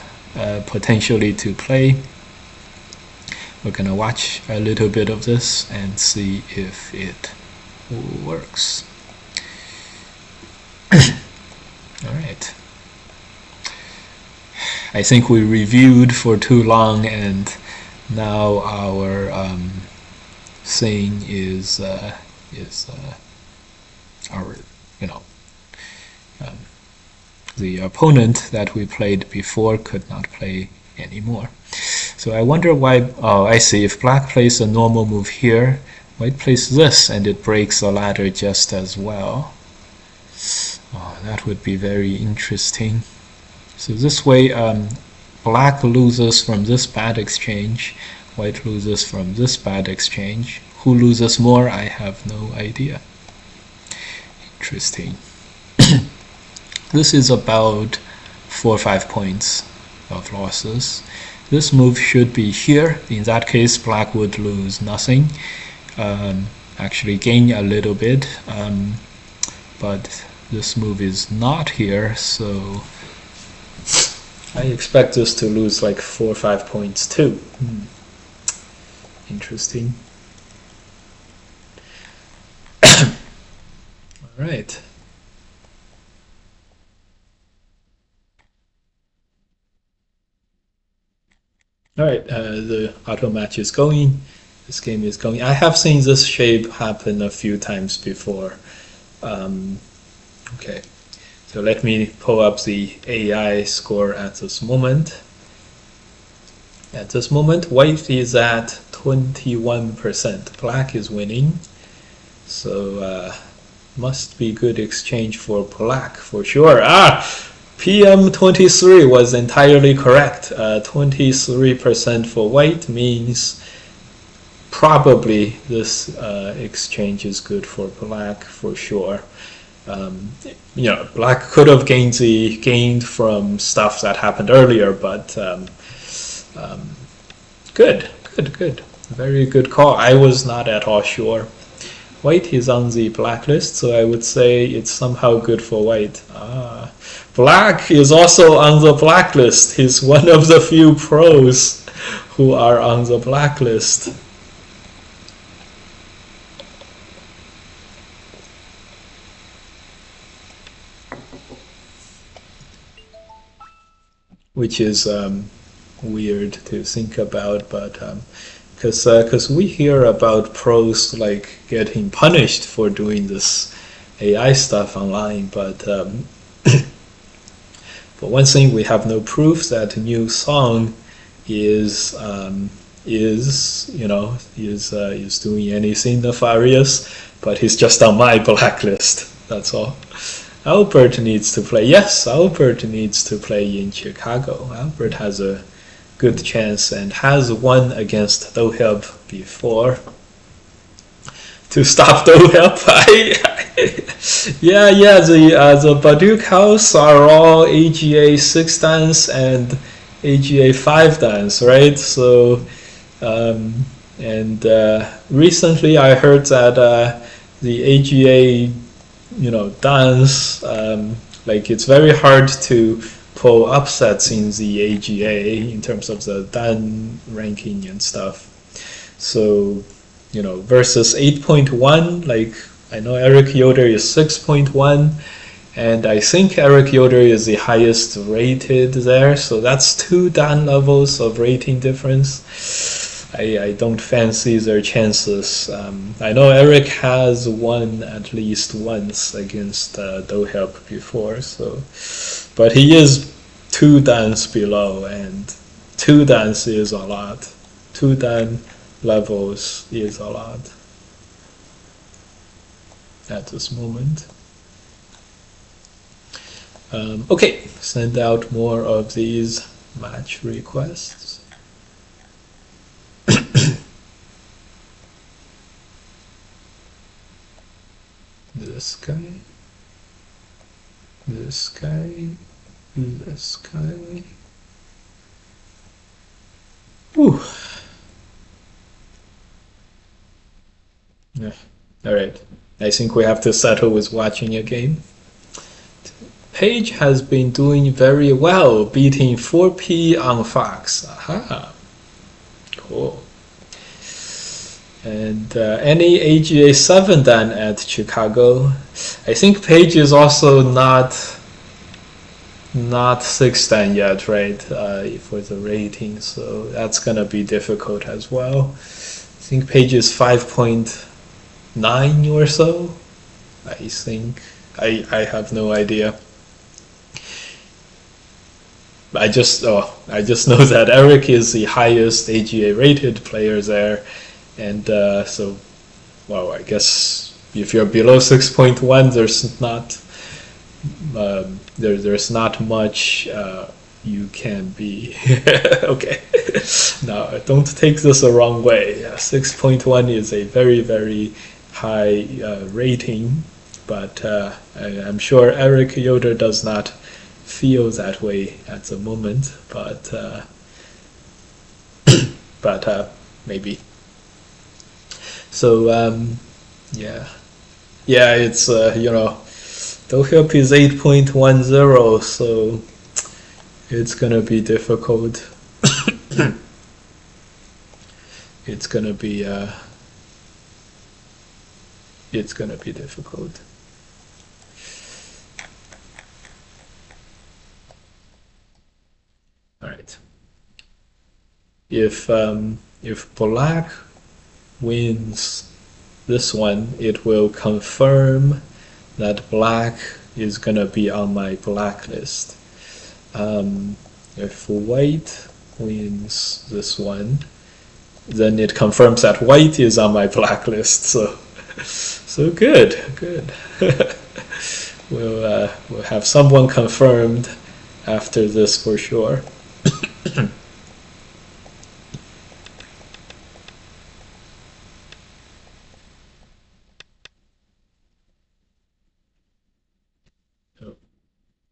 potentially to play, we're gonna watch a little bit of this and see if it works. Alright. I think we reviewed for too long, and now our thing is our, the opponent that we played before could not play anymore. So I wonder why. Oh, I see. If black plays a normal move here, white plays this, and it breaks the ladder just as well. Oh, that would be very interesting. So this way, black loses from this bad exchange, white loses from this bad exchange. Who loses more? I have no idea. Interesting. This is about 4 or 5 points of losses. This move should be here. In that case, black would lose nothing. Actually gain a little bit, but this move is not here, so I expect us to lose like 4 or 5 points too. Interesting. All right. All right, the auto match is going. This game is going. I have seen this shape happen a few times before. Okay, so let me pull up the AI score at this moment. At this moment, white is at 21%. Black is winning. So must be good exchange for black for sure. PM23 was entirely correct. 23% for white means probably this exchange is good for black for sure. Black could have gained from stuff that happened earlier, but good. Very good call. I was not at all sure. White is on the blacklist, so I would say it's somehow good for white. Black is also on the blacklist. He's one of the few pros who are on the blacklist. Which is weird to think about, but because we hear about pros like getting punished for doing this AI stuff online, but but one thing we have no proof that a new song is doing anything nefarious, but he's just on my blacklist. That's all. Albert needs to play. Yes, Albert needs to play in Chicago. Albert has a good chance and has won against Doheb before. To stop Doheb, the Baduk house are all AGA 6 dance and AGA 5 dance, right? So, recently I heard that the AGA dance, like it's very hard to pull upsets in the AGA in terms of the Dan ranking and stuff. So, versus 8.1, like I know Eric Yoder is 6.1, and I think Eric Yoder is the highest rated there, so that's 2 Dan levels of rating difference. I don't fancy their chances. I know Eric has won at least once against Doheb before, so, but he is 2 dans below, and 2 dans is a lot. 2 dan levels is a lot at this moment. Okay, send out more of these match requests. This guy, this guy, this guy. Whew. Yeah. All right. I think we have to settle with watching a game. Paige has been doing very well, beating 4P on Fox. Aha. Cool. And any AGA 7 dan at Chicago. I think Paige is also not 6 dan yet, right? For the rating, so that's gonna be difficult as well. I think Paige is 5.9 or so. I think I have no idea. I just know that Eric is the highest AGA rated player there. And so, well, I guess if you're below 6.1, there's not much you can be. Okay, now don't take this the wrong way. 6.1 is a very, very high rating, but I'm sure Eric Yoder does not feel that way at the moment, but maybe. So yeah, it's Dohelp is 8.10, so it's gonna be difficult. It's gonna be difficult. All right. If black wins this one, it will confirm that black is gonna be on my blacklist. If white wins this one, then it confirms that white is on my blacklist. So good. We'll have someone confirmed after this for sure.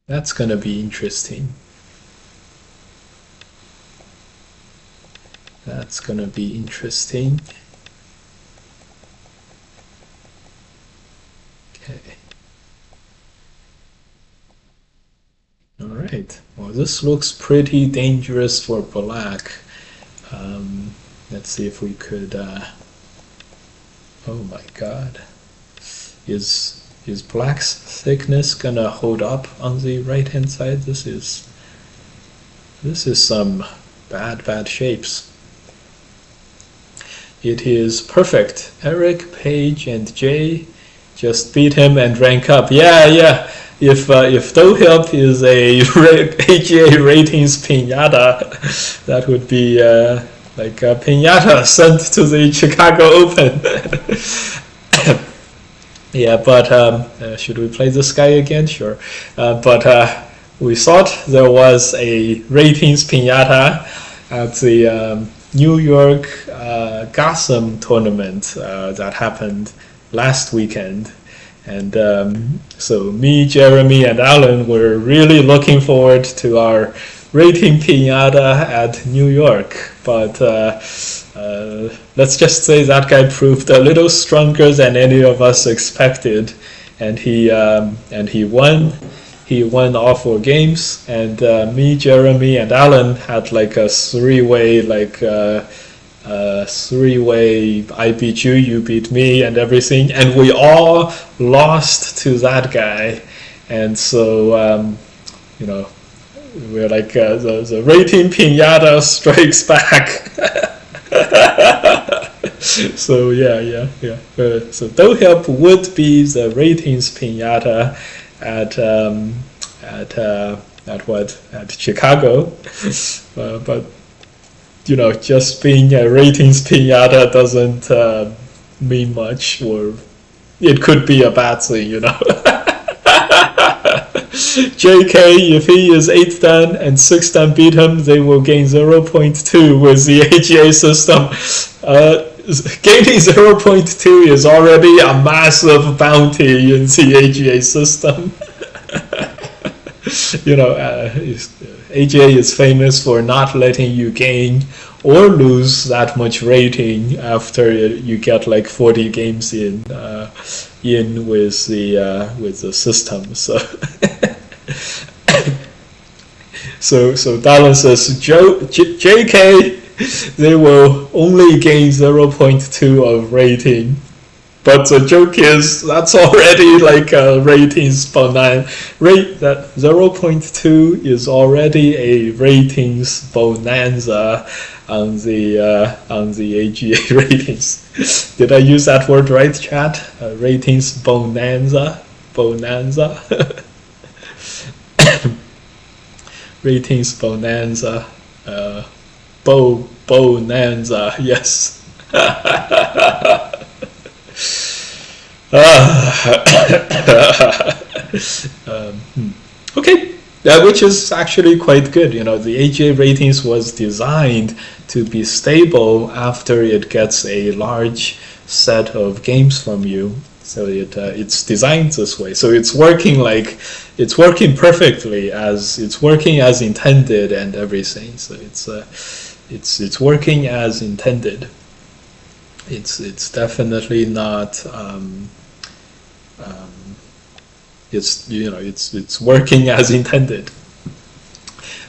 That's gonna be interesting. That's gonna be interesting. Okay. All right. Well, this looks pretty dangerous for black. Let's see if we could. Oh my God. Is black's thickness gonna hold up on the right hand side? This is some bad shapes. It is perfect. Eric, Paige, and Jay just beat him and rank up. Yeah. If Dohelp is a AGA ratings pinata, that would be like a pinata sent to the Chicago Open. Yeah, but should we play this guy again? Sure. But we thought there was a ratings pinata at the New York Gotham tournament that happened last weekend. And so me, Jeremy, and Alan were really looking forward to our rating pinata at New York. But let's just say that guy proved a little stronger than any of us expected, and he won. He won all 4 games, and me, Jeremy, and Alan had like a three-way I beat you, you beat me, and everything, and we all lost to that guy, and so we're like the rating pinata strikes back. So yeah. So Dohelp would be the ratings pinata at Chicago, but just being a ratings pinata doesn't mean much, or it could be a bad thing, JK, if he is 8th dan and 6th dan beat him, they will gain 0.2 with the AGA system. Gaining 0.2 is already a massive bounty in the AGA system. AGA is famous for not letting you gain or lose that much rating after you get like 40 games in with the system. So Dallin says JK, they will only gain 0.2 of rating. But the joke is that's already like a ratings bonanza. That 0.2 is already a ratings bonanza on the AGA ratings. Did I use that word right, chat? Ratings bonanza. Ratings bonanza. Bonanza. Yes. Okay, which is actually quite good. The AGA ratings was designed to be stable after it gets a large set of games from you. So it's designed this way. So it's working perfectly, it's working as intended and everything. So it's working as intended. It's definitely not it's working as intended.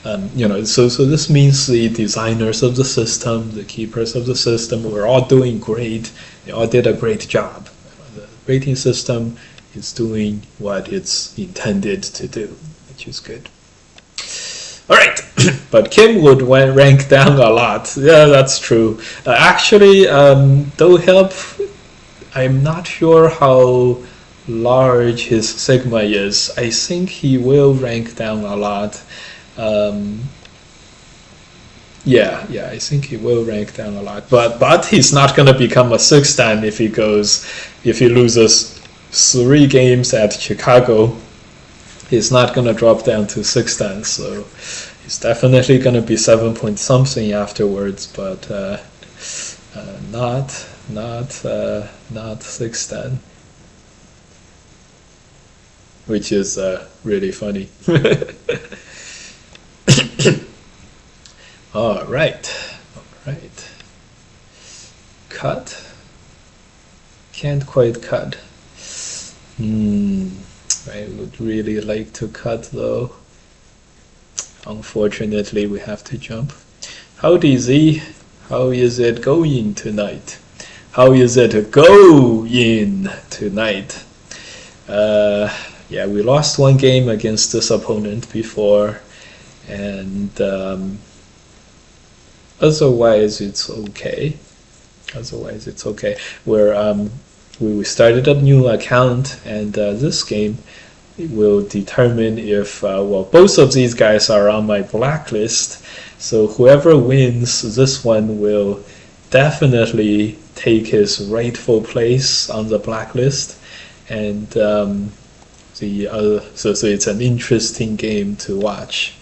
So this means the designers of the system, the keepers of the system, were all doing great. They all did a great job. The rating system is doing what it's intended to do, which is good. All right, but Kim would rank down a lot. Yeah, that's true. Actually, though help, I'm not sure how large his sigma is. I think he will rank down a lot. Yeah, I think he will rank down a lot. But he's not gonna become a 6-dan if he loses 3 games at Chicago. He's not gonna drop down to 6-dan, so he's definitely gonna be 7 point something afterwards, but not 6-dan, which is really funny. All right. Cut. Can't quite cut. I would really like to cut though. Unfortunately, we have to jump. Howdy Z. How is it going tonight? How is it going tonight? Yeah, we lost 1 game against this opponent before, and otherwise it's okay. We started a new account, and this game will determine if both of these guys are on my blacklist, so whoever wins this one will definitely take his rightful place on the blacklist, and so it's an interesting game to watch.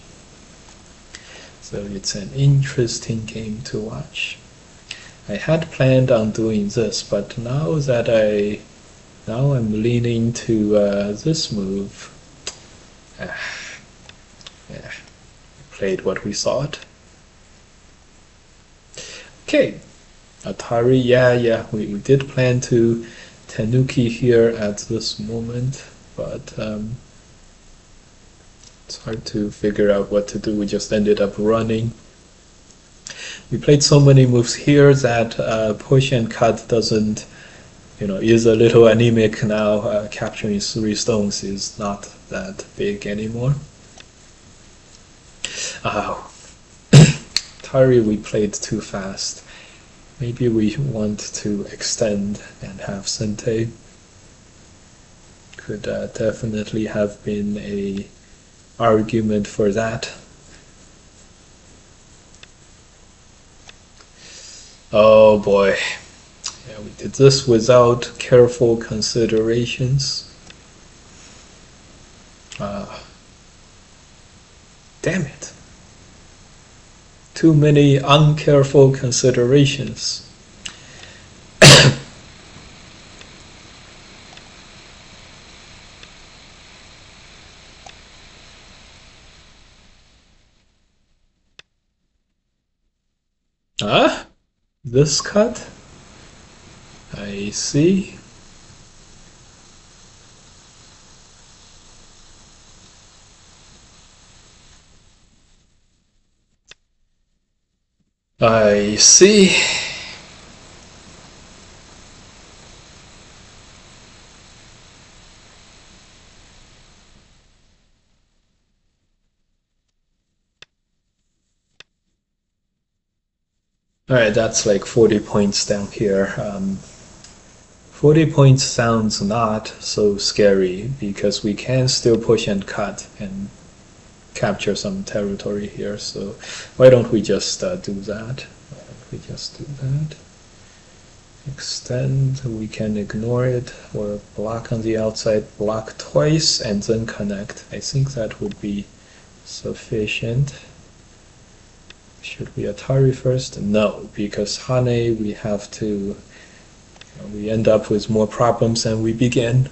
I had planned on doing this, but now I'm leaning to this move. Yeah, played what we thought. Okay, Atari. Yeah. We did plan to Tanuki here at this moment, but it's hard to figure out what to do. We just ended up running. We played so many moves here that push and cut doesn't, is a little anemic now. Capturing 3 stones is not that big anymore. Atari, we played too fast. Maybe we want to extend and have Sente. Could definitely have been a argument for that. Oh boy. Yeah, we did this without careful considerations. Damn it. Too many uncareful considerations. This cut? I see. I see. Alright, that's like 40 points down here. 40 points sounds not so scary because we can still push and cut and capture some territory here. So why don't we just do that? Extend, we can ignore it, or block on the outside, block twice, and then connect. I think that would be sufficient. Should we Atari first? No, because Hane, we have to, we end up with more problems than we begin.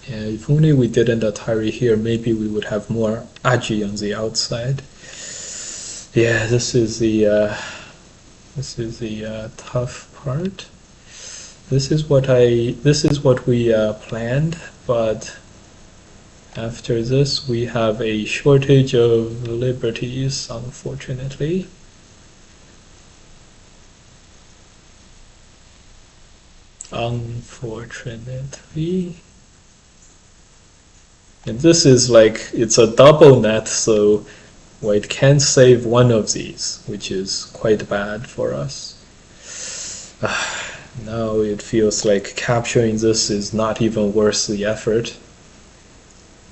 Yeah, if only we didn't Atari here, maybe we would have more Aji on the outside. Yeah, this is the tough part. This is what we planned, but after this we have a shortage of liberties, unfortunately. Unfortunately. And this is like, it's a double net, so white can't save one of these, which is quite bad for us. Now it feels like capturing this is not even worth the effort.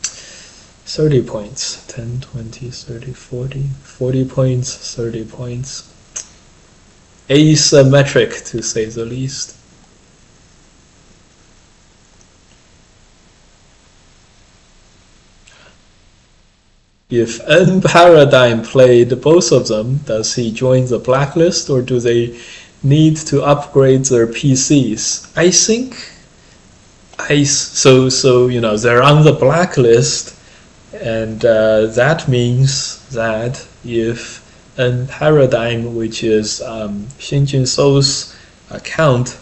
30 points, 10, 20, 30, 40, 40 points, 30 points. Asymmetric, to say the least. If N Paradigm played both of them, does he join the blacklist, or do they need to upgrade their PCs? I think so you know, they're on the blacklist, and that means that if N Paradigm, which is Shinjin Sou's account,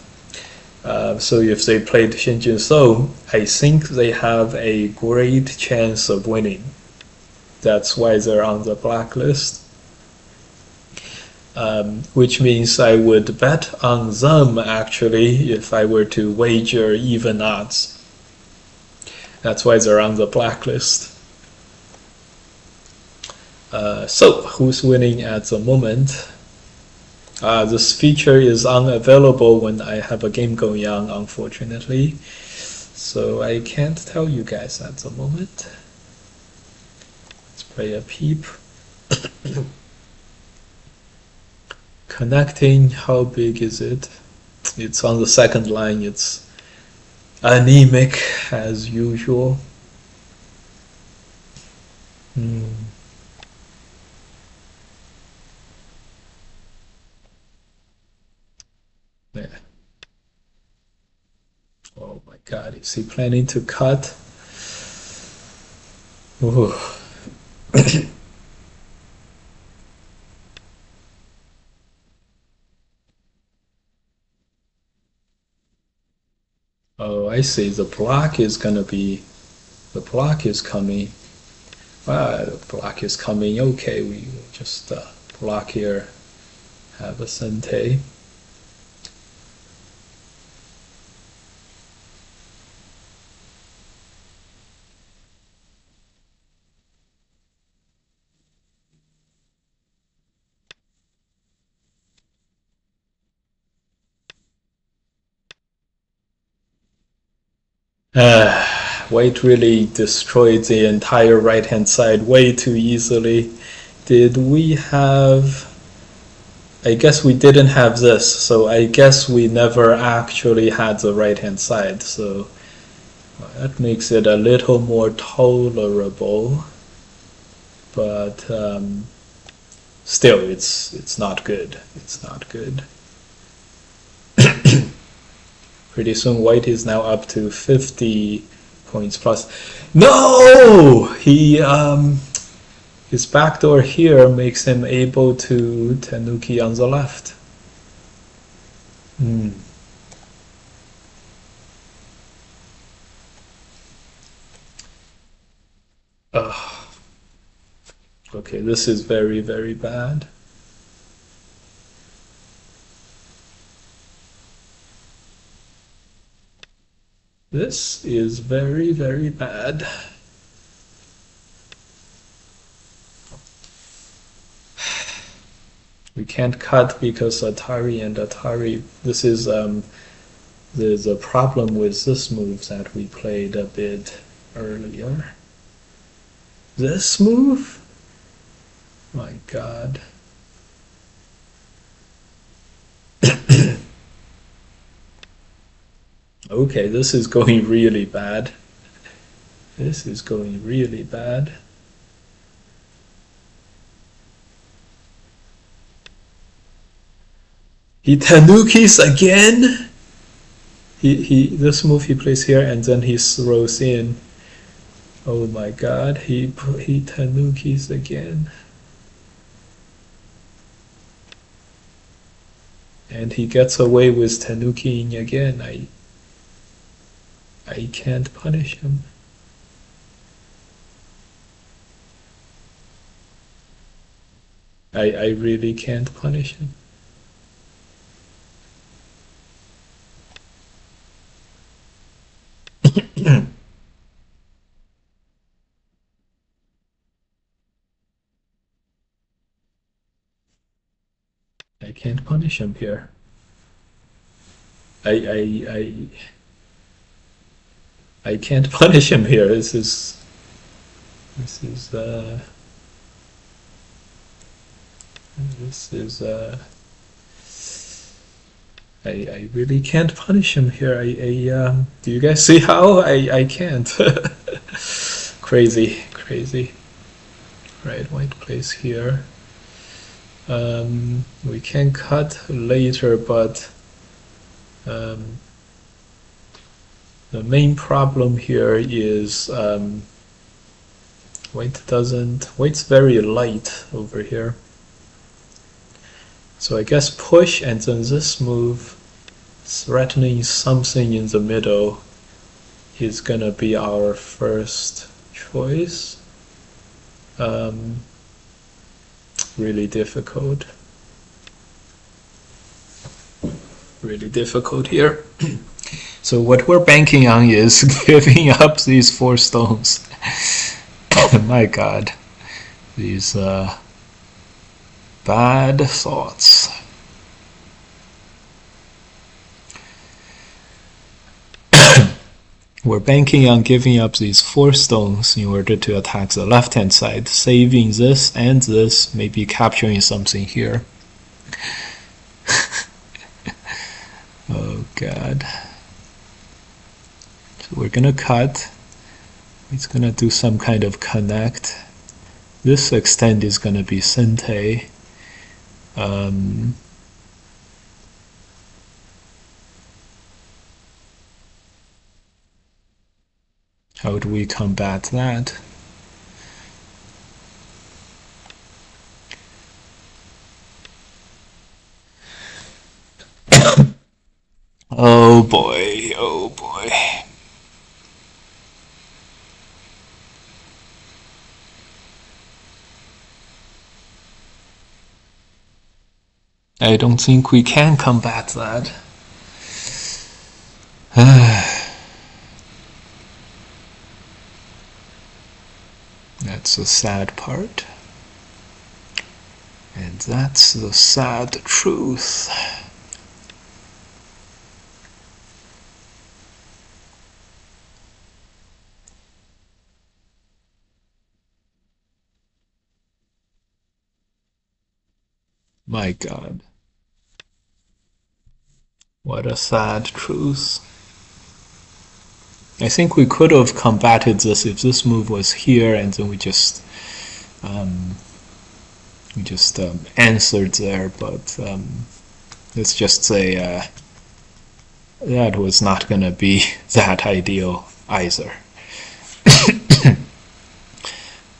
so if they played Shinjin Sou, I think they have a great chance of winning. That's why they're on the blacklist. Which means I would bet on them, actually, if I were to wager even odds. That's why they're on the blacklist. So, who's winning at the moment? This feature is unavailable when I have a game going on, unfortunately. So I can't tell you guys at the moment. Play a peep. Connecting, how big is it? It's on the second line. It's anemic as usual. Yeah. Oh my god, is he planning to cut? Ooh. Oh, I see. The block is coming. The block is coming. Okay, we just block here. Have a Sente. White really destroyed the entire right-hand side way too easily. Did we have... I guess we didn't have this, so I guess we never actually had the right-hand side, so that makes it a little more tolerable, but still, it's not good. It's not good. Pretty soon white is now up to 50 points plus. No! His backdoor here makes him able to Tanuki on the left. Okay, this is very, very bad. This is very, very bad. We can't cut because Atari and Atari, this is there's a problem with this move that we played a bit earlier. This move? My god. Okay, this is going really bad. This is going really bad. He Tanukis again? This move he plays here and then he throws in. Oh my god, he Tanukis again. and he gets away with tenukiing again. I can't punish him. I really can't punish him. I can't punish him here. I can't punish him here. This is I really can't punish him here. Do you guys see how I can't? Crazy, crazy. Right, white plays here. We can cut later, but the main problem here is white's very light over here. So I guess push and then this move threatening something in the middle is gonna be our first choice. Really difficult. Really difficult here. So what we're banking on is giving up these 4 stones. My God, these bad thoughts. We're banking on giving up these 4 stones in order to attack the left-hand side, saving this and this, maybe capturing something here. Oh God. So we're gonna cut. It's gonna do some kind of connect. This extend is gonna be Sente. How do we combat that? Oh boy, oh boy. I don't think we can combat that. That's the sad part. And that's the sad truth. My God. What a sad truth. I think we could have combated this if this move was here and then we just answered there, but let's just say that was not going to be that ideal either.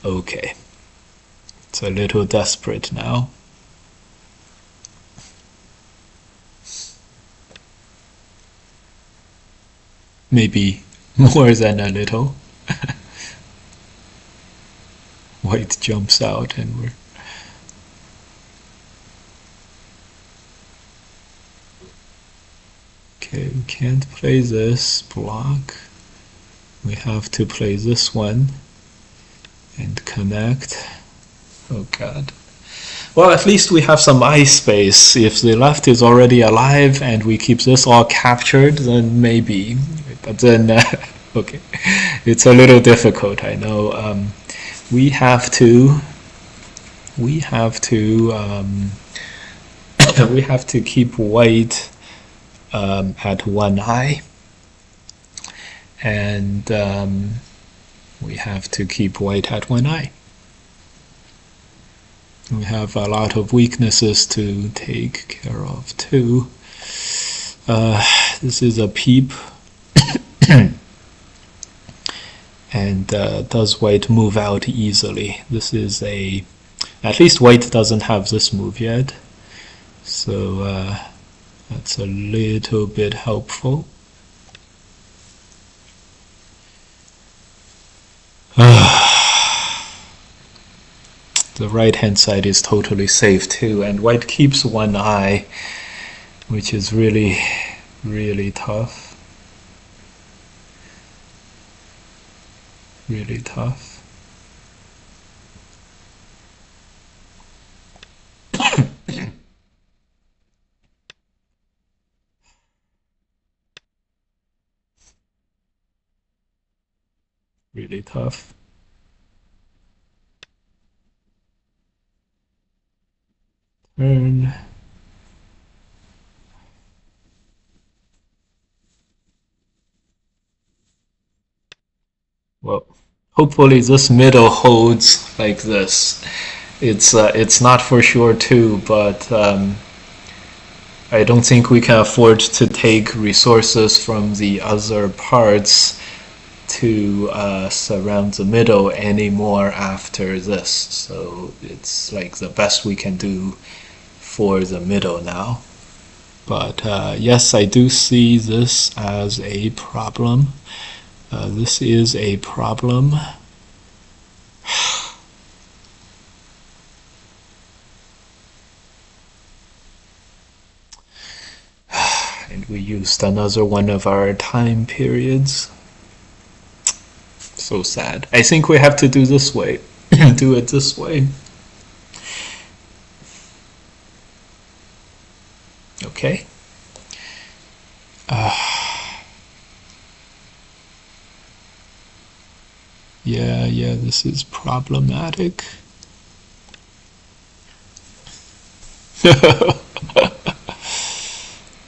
Okay, it's a little desperate now. Maybe more than a little. White jumps out and we're... Okay, we can't play this block. We have to play this one and connect. Oh God. Well, at least we have some ice space. If the left is already alive and we keep this all captured, then maybe. But then, okay, it's a little difficult, I know. We have to keep white at one eye, and we have to keep white at one eye. We have a lot of weaknesses to take care of too. This is a peep. And does white move out easily? This is at least white doesn't have this move yet. So That's a little bit helpful. The right hand side is totally safe too, and white keeps one eye, which is really, really tough. Really tough. Really tough. Turn. Well, hopefully this middle holds like this. It's not for sure too, but I don't think we can afford to take resources from the other parts to surround the middle anymore after this. So it's like the best we can do for the middle now. But yes, I do see this as a problem. This is a problem. And we used another one of our time periods. So sad. I think we have to do this way. Do it this way. Okay. Yeah, this is problematic.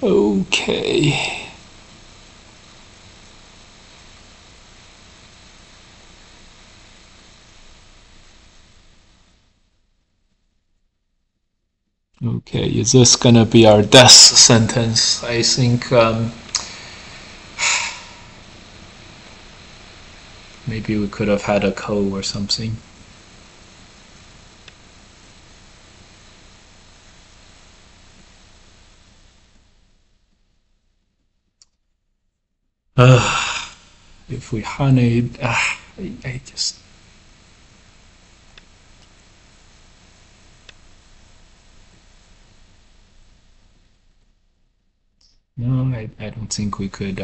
Okay. Okay, is this gonna be our death sentence? I think maybe we could have had a ko or something. If we honeyed, I just. No, I don't think we could.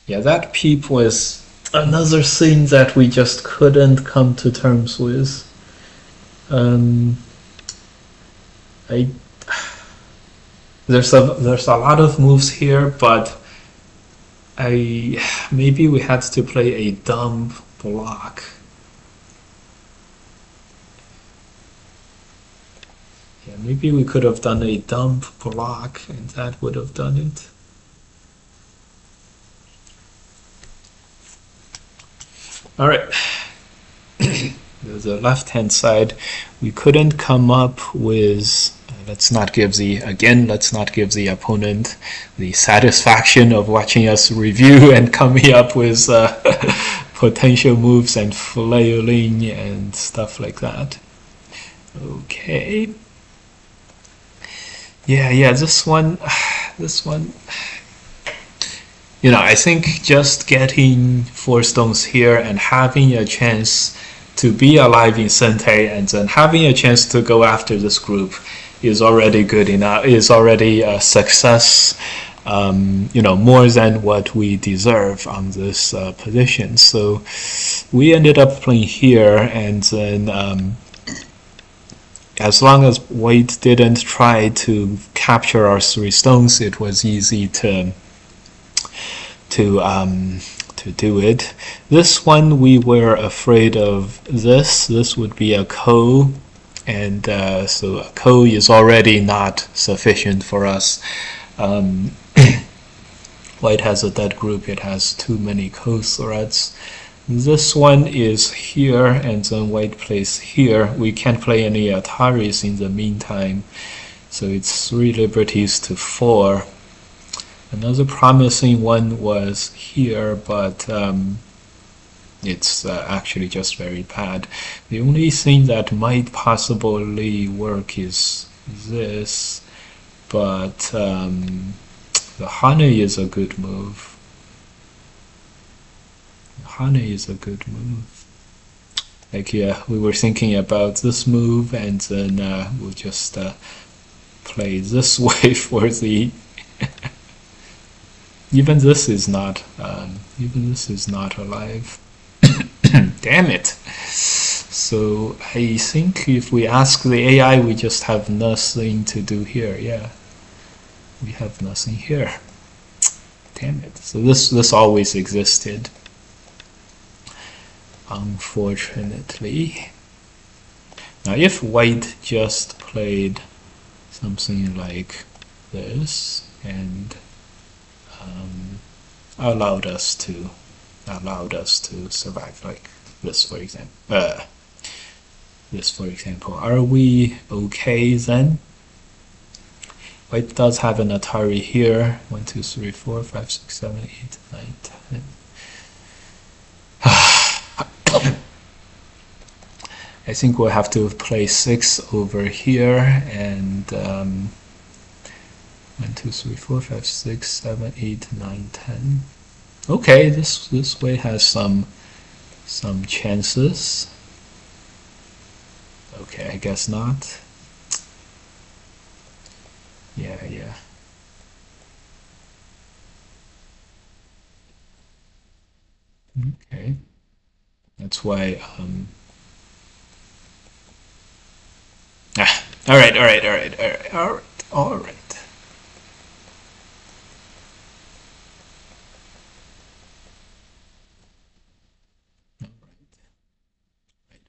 Yeah, that peep was another thing that we just couldn't come to terms with. I there's a lot of moves here, but maybe we had to play a dumb block. Yeah, maybe we could have done a dump block and that would have done it. All right. The left hand side, we couldn't come up with, let's not give the opponent the satisfaction of watching us review and coming up with potential moves and flailing and stuff like that. Okay. Yeah, this one, I think just getting 4 stones here and having a chance to be alive in Sente and then having a chance to go after this group is already good enough, is already a success, more than what we deserve on this position. So we ended up playing here, and then as long as white didn't try to capture our 3 stones, it was easy to do it. This one we were afraid of this. This would be a ko, and so a ko is already not sufficient for us. White has a dead group. It has too many ko threats. This one is here, and then white plays here. We can't play any Ataris in the meantime, so it's 3 liberties to 4. Another promising one was here, but it's actually just very bad. The only thing that might possibly work is this, but the honey is a good move. Honey is a good move. Like, yeah, we were thinking about this move, and then we'll just play this way for the. Even this is not. Even this is not alive. Damn it! So I think if we ask the AI, we just have nothing to do here. Yeah, we have nothing here. Damn it! So this always existed. Unfortunately. Now if white just played something like this and allowed us to survive, like this for example, are we okay then? White does have an Atari here. 1, 2, 3, 4, 5, 6, 7, 8, 9, 10. I think we'll have to play 6 over here, and 1, 2, 3, 4, 5, 6, 7, 8, 9, 10. Okay, this way has some chances. Okay, I guess not. Yeah. Okay. That's why all right.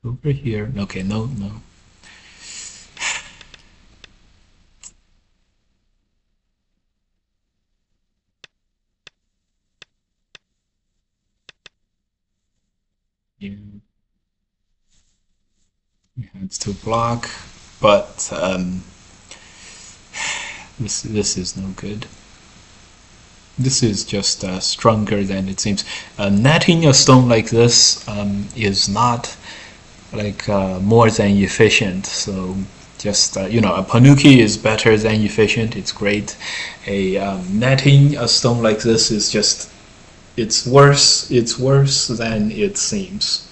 Over here. Okay, no. You had to block, but this is no good. This is just stronger than it seems. Netting a stone like this is not like more than efficient. So just a panuki is better than efficient. It's great. Netting a stone like this is just it's worse than it seems.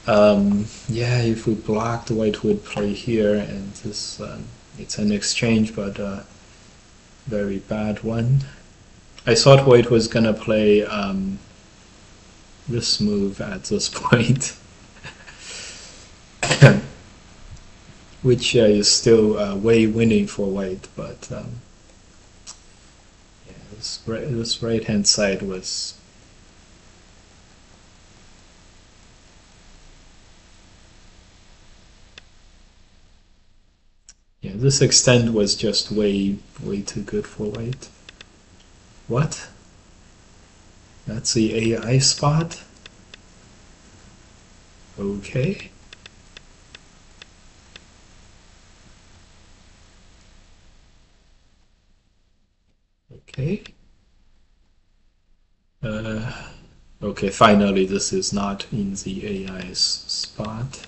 Yeah, if we blocked, white would play here, and this it's an exchange, but very bad one. I thought white was gonna play this move at this point, which is still way winning for white, but yeah, this right hand side was. Yeah, this extend was just way too good for white. What? That's the AI spot? Okay. Okay. Okay, finally this is not in the AI's spot.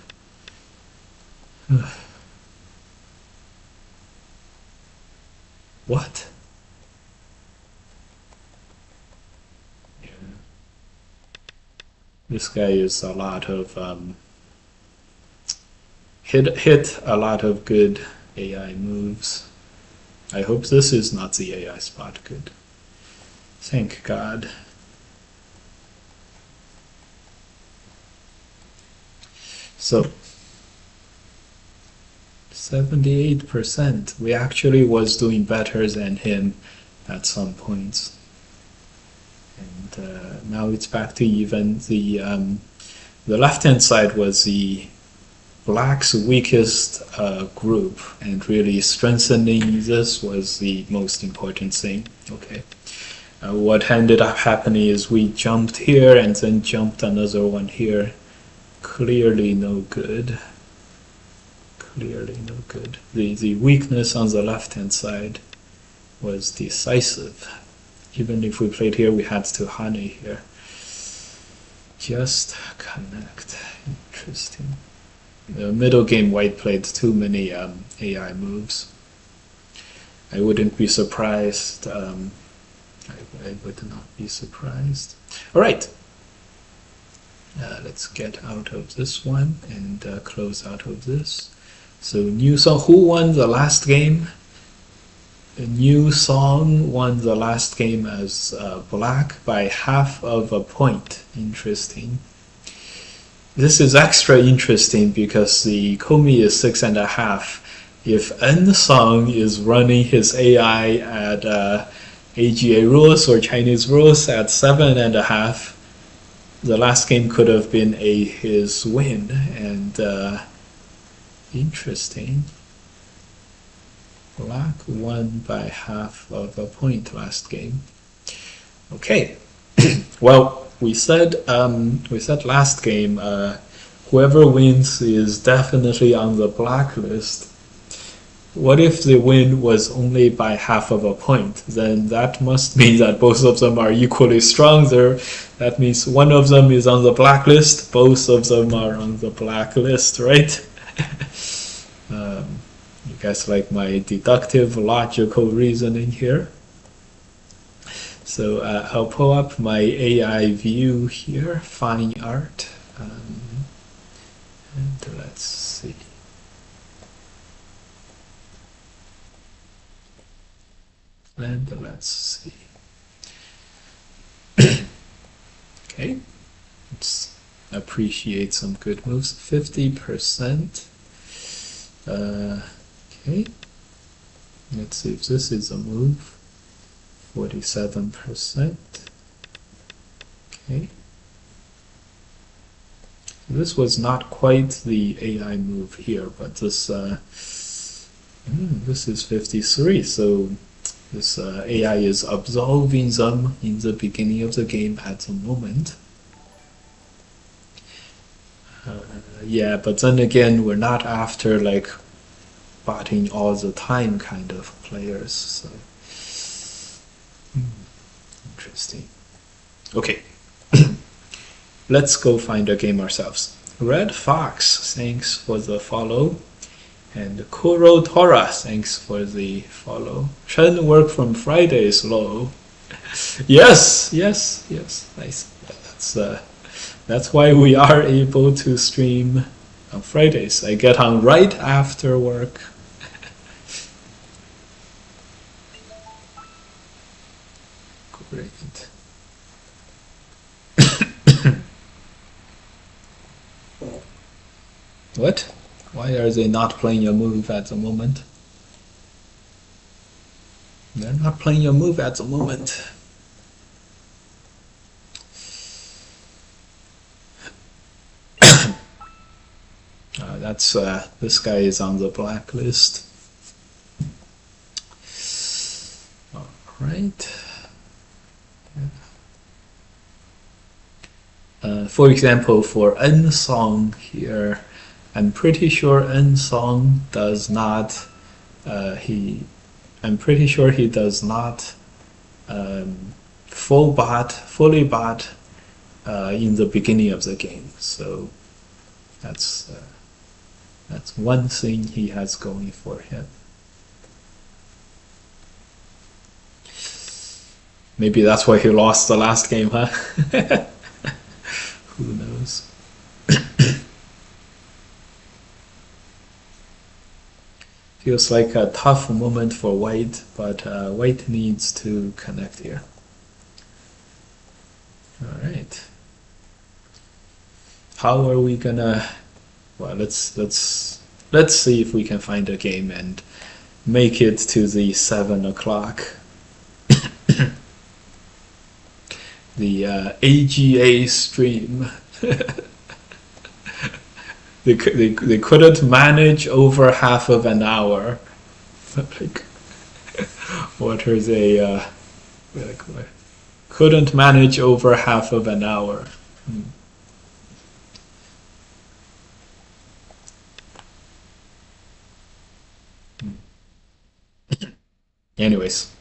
What? Yeah. This guy is a lot of hit a lot of good AI moves. I hope this is not the AI spot. Good. Thank God. So 78%. We actually was doing better than him at some points, and now it's back to even. The left-hand side was the black's weakest group, and really strengthening this was the most important thing. Okay. What ended up happening is we jumped here and then jumped another one here. Clearly no good. Clearly no good. The weakness on the left hand side was decisive. Even if we played here, we had to honey here. Just connect. Interesting. The middle game, white played too many AI moves. I wouldn't be surprised. I would not be surprised. All right. Let's get out of this one and close out of this. So new song. Who won the last game? A new song won the last game as black by half of a point. Interesting. This is extra interesting because the Komi is 6.5. If N Song is running his AI at AGA rules or Chinese rules at 7.5, the last game could have been his win. And interesting. Black won by half of a point last game. Okay. Well, we said last game, whoever wins is definitely on the blacklist. What if the win was only by half of a point? Then that must mean that both of them are equally strong there. That means one of them is on the blacklist, both of them are on the blacklist, right? You guys like my deductive, logical reasoning here? So I'll pull up my AI view here, fine art, and let's see. And let's see. Okay, let's appreciate some good moves. 50%. Okay, let's see if this is a move. 47%. Okay. This was not quite the AI move here, but this is 53. So this AI is absolving them in the beginning of the game at the moment. Yeah, but then again, we're not after like botting all the time kind of players. So. Interesting. Okay. Let's go find a game ourselves. Red Fox, thanks for the follow. And Kuro Tora, thanks for the follow. Chen work from Friday is low. Yes. Nice. That's why we are able to stream on Fridays. I get on right after work. Great. What? Why are they not playing a move at the moment? They're not playing a move at the moment. This guy is on the blacklist. All right. For example, for N Song here, I'm pretty sure N Song does not. I'm pretty sure he does not fully bot in the beginning of the game. So that's one thing he has going for him. Maybe that's why he lost the last game, huh? Who knows? Feels like a tough moment for white, but white needs to connect here. All right. How are we gonna? Well, let's see if we can find a game and make it to the 7 o'clock. The AGA stream. They couldn't manage over half of an hour. Like, what are they? Like, couldn't manage over half of an hour. Anyways,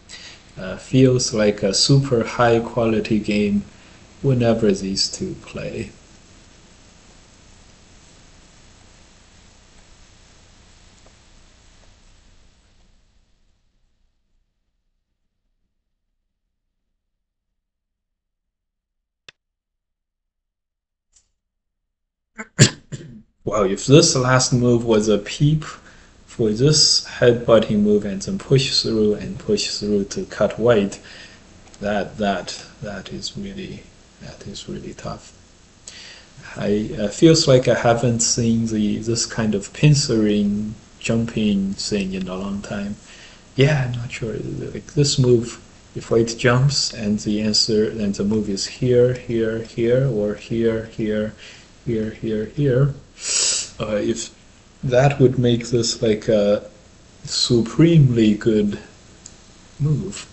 feels like a super high quality game whenever these two play. Wow, if this last move was a peep for this headbutting move and then push through to cut white, that is really tough. I feels like I haven't seen this kind of pincering jumping thing in a long time. Yeah, I'm not sure. Like this move, if white jumps and the move is here, here, here, or here, here, here, here, here. If that would make this like a supremely good move.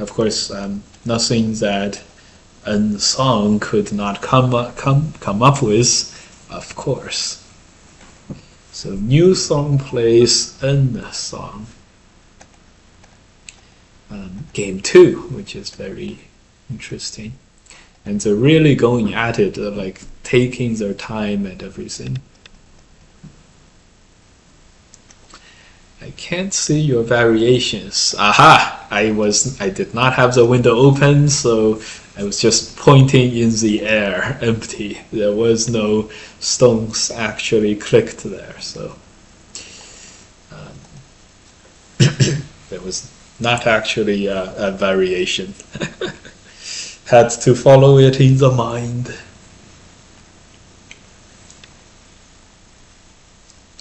Of course, nothing that a song could not come up with, of course. So new song plays N song. Game 2, which is very interesting. And they're really going at it, like taking their time and everything. I can't see your variations. Aha! I did not have the window open, so I was just pointing in the air, empty. There was no stones actually clicked there, so there was not actually a variation. Had to follow it in the mind.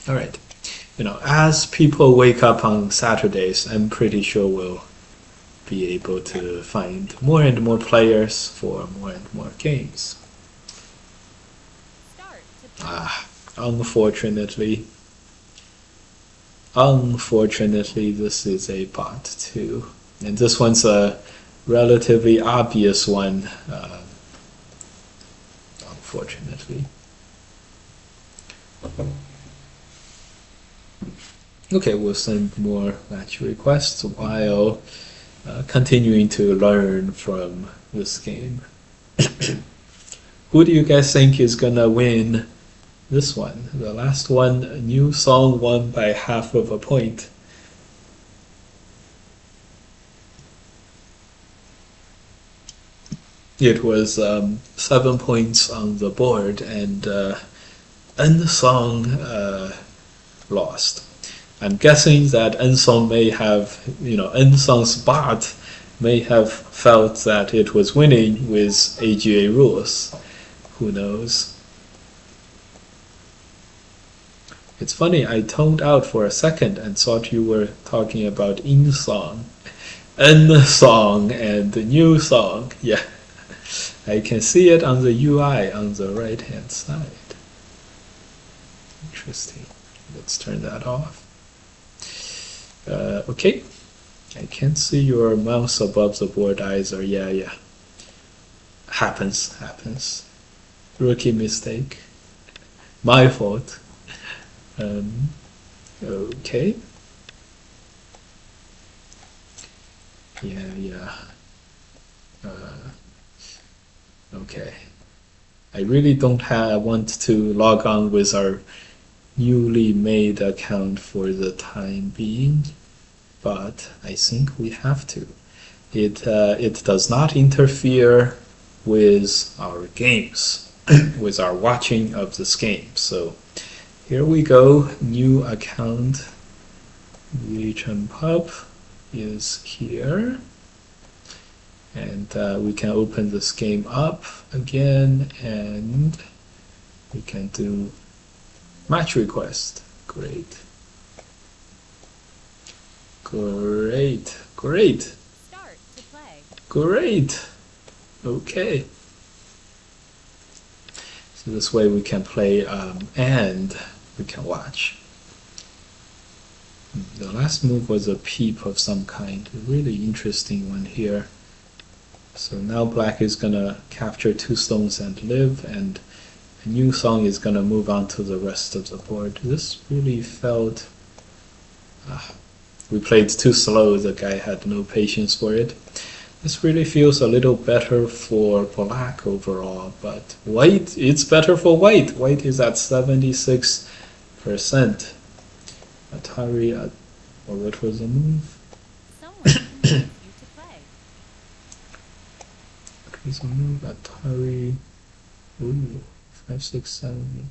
All right. As people wake up on Saturdays, I'm pretty sure we'll be able to find more and more players for more and more games. Unfortunately, this is a bot too. And this one's a relatively obvious one, unfortunately. Okay, we'll send more match requests while continuing to learn from this game. Who do you guys think is gonna win this one? The last one, a new song won by half of a point. It was 7 points on the board, and N song lost. I'm guessing that Nsong may have, Nsong's bot may have felt that it was winning with AGA rules. Who knows? It's funny, I toned out for a second and thought you were talking about Nsong. Nsong and new song. Yeah, I can see it on the UI on the right hand side. Interesting. Let's turn that off. Okay, I can't see your mouse above the board either. Yeah. Happens. Rookie mistake. My fault. Okay. Yeah. Okay. I really don't want to log on with our newly made account for the time being, but I think we have to. It does not interfere with our games, with our watching of this game. So here we go, new account. VHMPub is here, and we can open this game up again, and we can do match request. Great. Start to play. Great. Okay. So this way we can play and we can watch. The last move was a peep of some kind. A really interesting one here. So now black is gonna capture 2 stones and live, and a new song is gonna move on to the rest of the board. This really felt... we played too slow, the guy had no patience for it. This really feels a little better for black overall, but white, it's better for white. White is at 76%. Atari, or what was the move? Someone invites you to play. What was the move? Atari, ooh, 5, 6, 7.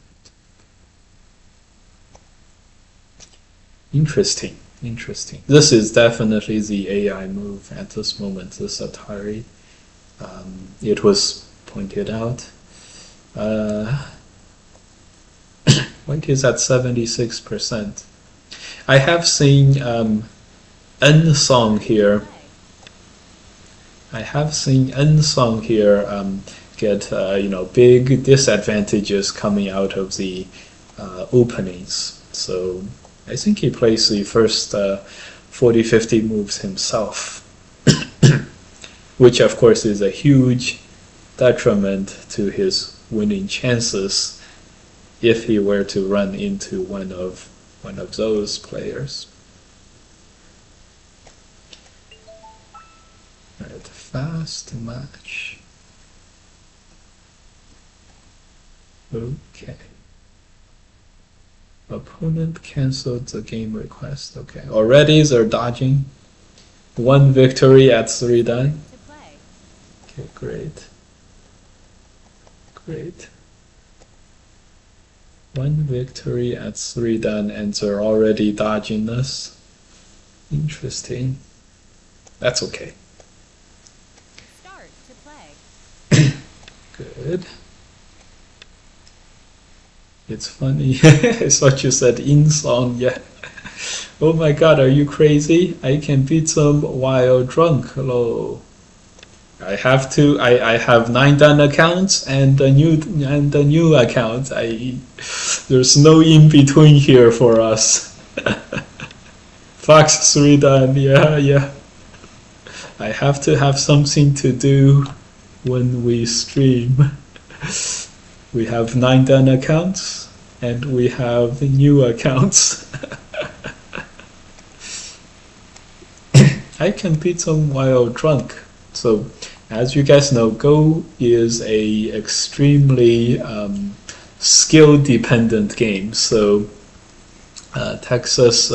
Interesting, interesting. This is definitely the AI move at this moment, this Atari. It was pointed out. White is at 76%. I have seen N Song here. Play. I have seen N Song here get big disadvantages coming out of the openings. So I think he plays the first 40-50 moves himself, which of course is a huge detriment to his winning chances if he were to run into one of those players. Alright, fast match. Okay. Opponent cancelled the game request. Okay. Already they're dodging. One victory at 3 done. To play. Okay, great. Great. One victory at 3 done, and they're already dodging us. Interesting. That's okay. Start to play. Good. It's funny. I thought you said in song, yeah. Oh my god, are you crazy? I can beat them while drunk. Hello. I have 9 done accounts and a new account. There's no in between here for us. Fox 3 done, yeah. I have to have something to do when we stream. We have 9 done accounts and we have new accounts. I can beat them while drunk. So, as you guys know, Go is a extremely skill-dependent game. So, Texas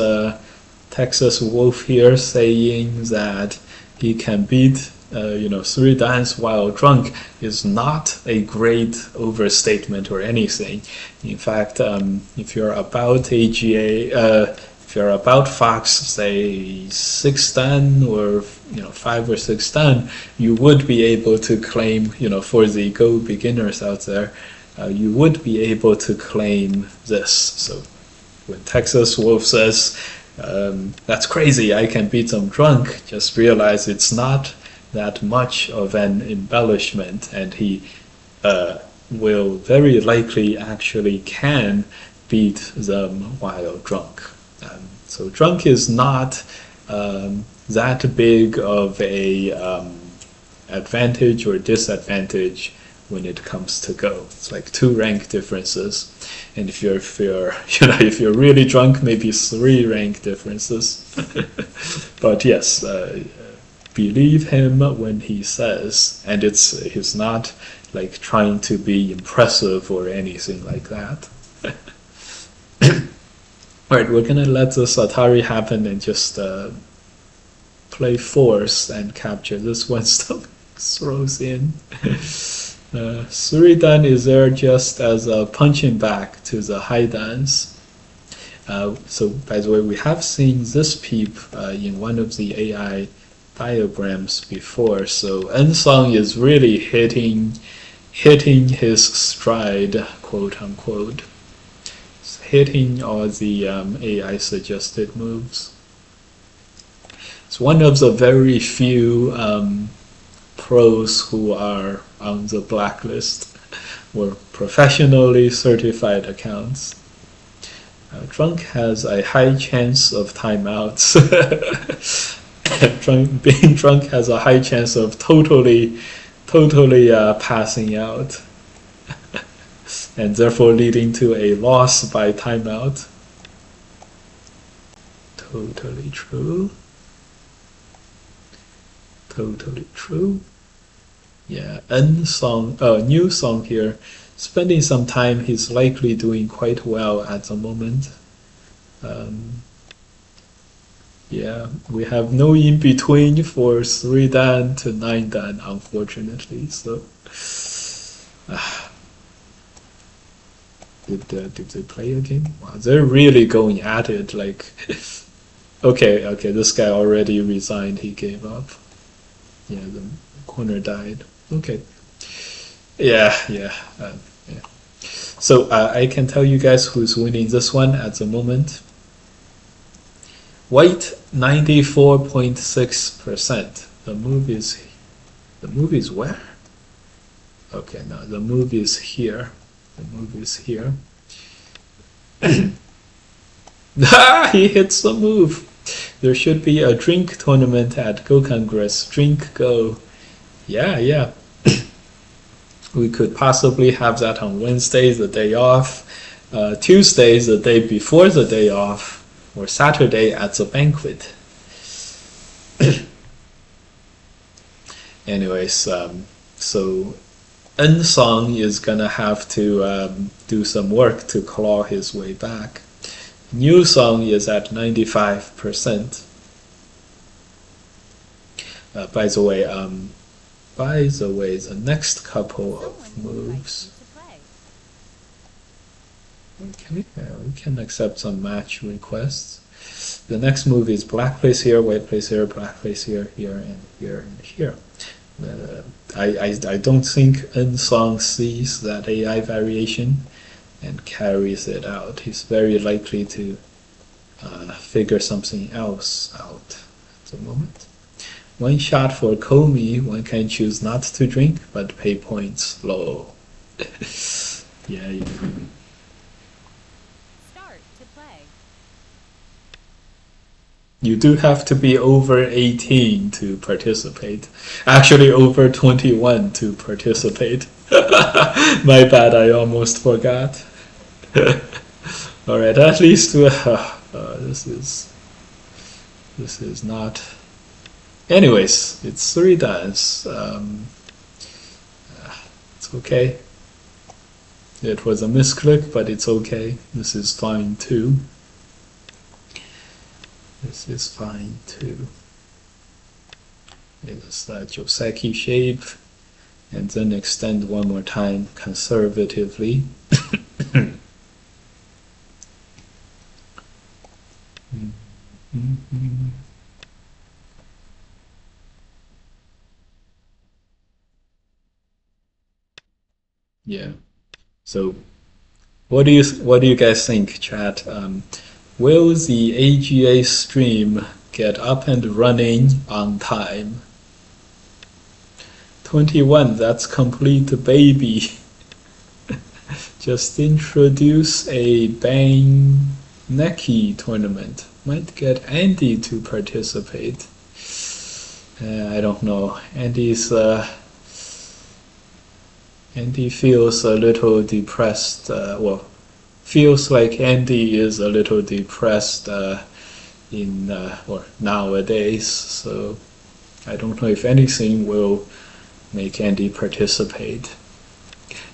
Wolf here saying that he can beat 3 dance while drunk is not a great overstatement or anything. In fact, if you're about AGA, if you're about Fox, say 6 dan or 5 or 6 dan, you would be able to claim, for the Go beginners out there, you would be able to claim this. So when Texas Wolf says, that's crazy, I can beat them drunk, just realize it's not that much of an embellishment, and he will very likely actually can beat them while drunk. So drunk is not that big of a advantage or disadvantage when it comes to Go. It's like 2 rank differences, and if you're if you're really drunk, maybe 3 rank differences. But yes, believe him when he says, and he's not like trying to be impressive or anything like that. Alright, we're gonna let this Atari happen and just play force and capture this one. Stomach throws in. 3 dan is there just as a punching back to the high dans. So by the way, we have seen this peep in one of the AI diagrams before. So N-Song is really hitting his stride, quote unquote. It's hitting all the AI suggested moves. It's one of the very few pros who are on the blacklist or professionally certified accounts. Drunk has a high chance of timeouts. Being drunk has a high chance of totally passing out, and therefore leading to a loss by timeout. Totally true. totally true. Yeah, N song, new song here. Spending some time, he's likely doing quite well at the moment. Um, yeah, we have no in between for 3 dan to 9 dan, unfortunately. So, did they play again? Wow, they're really going at it. Like, okay, this guy already resigned. He gave up. Yeah, the corner died. Okay. Yeah. Yeah. So I can tell you guys who's winning this one at the moment. White 94.6%. The move is where? Okay, no, the move is here. The move is here. Ah, he hits the move. There should be a drink tournament at Go Congress. Drink Go. Yeah. We could possibly have that on Wednesday, the day off. Tuesday, the day before the day off. Or Saturday at the banquet. Anyways, so N Song is gonna have to do some work to claw his way back. New Song is at 95%. By the way, the next couple of moves. Okay, we can accept some match requests. The next move is black plays here, white plays here, black plays here, here, and here, and here. I don't think N Song sees that AI variation and carries it out. He's very likely to figure something else out at the moment. One shot for Comey, one can choose not to drink but pay points low. Yeah. You do have to be over 18 to participate. Actually, over 21 to participate. My bad, I almost forgot. All right, at least this is not. Anyways, it's 3 dans. It's okay. It was a misclick, but it's okay. This is fine too. This is fine too. It's that Joseki shape, and then extend one more time conservatively. Yeah. So, what do you guys think, chat? Will the AGA stream get up and running on time? 21, that's complete baby. Just introduce a Baneki tournament. Might get Andy to participate. I don't know. Andy feels a little depressed. Feels like Andy is a little depressed nowadays. So I don't know if anything will make Andy participate.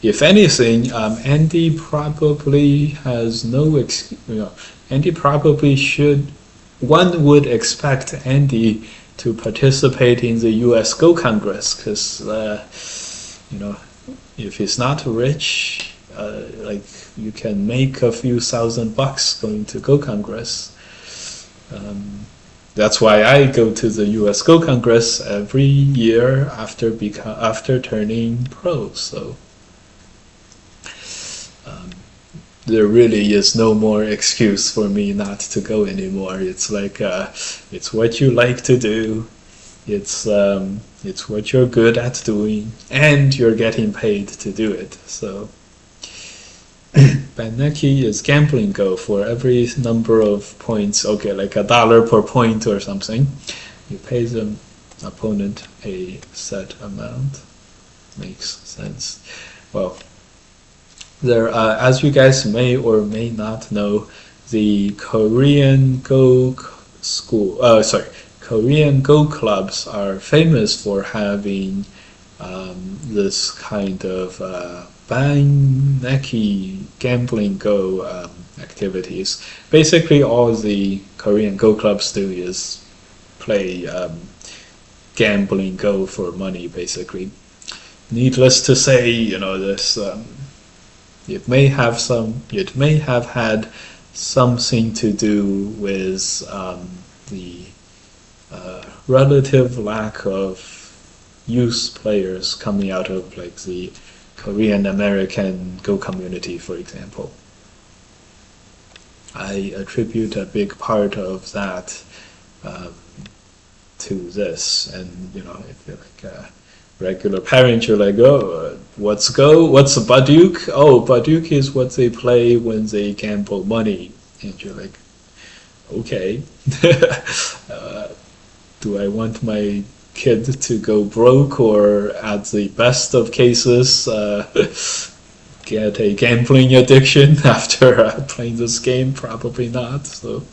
If anything, Andy probably has no excuse. Andy probably should. One would expect Andy to participate in the U.S. Go Congress because, if he's not rich, you can make a few $1,000 going to Go Congress. That's why I go to the U.S. Go Congress every year after turning pro. So there really is no more excuse for me not to go anymore. It's like it's what you like to do. It's what you're good at doing, and you're getting paid to do it. So Baneki is gambling go for every number of points. Okay, like $1 per point or something. You pay the opponent a set amount. Makes sense. Well, there, as you guys may or may not know, the Korean Go Korean Go clubs are famous for having this kind of ban-necky gambling Go activities. Basically, all the Korean Go clubs do is play gambling Go for money, basically. Needless to say, this it may have had something to do with the relative lack of youth players coming out of like the Korean American Go community, for example. I attribute a big part of that to this, and if you're like a regular parent, you're like, oh, what's Go? What's a Baduk? Oh, Baduk is what they play when they gamble money, and you're like, okay. Do I want my kid to go broke, or at the best of cases get a gambling addiction after playing this game? Probably not. So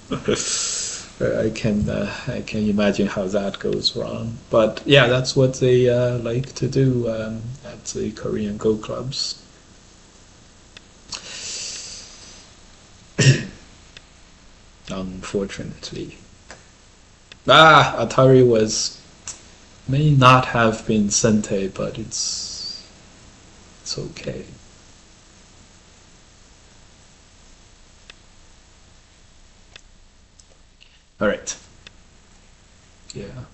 I can imagine how that goes wrong. But yeah, that's what they like to do at the Korean Go clubs. Unfortunately. Atari may not have been Sente, but it's okay. All right. Yeah.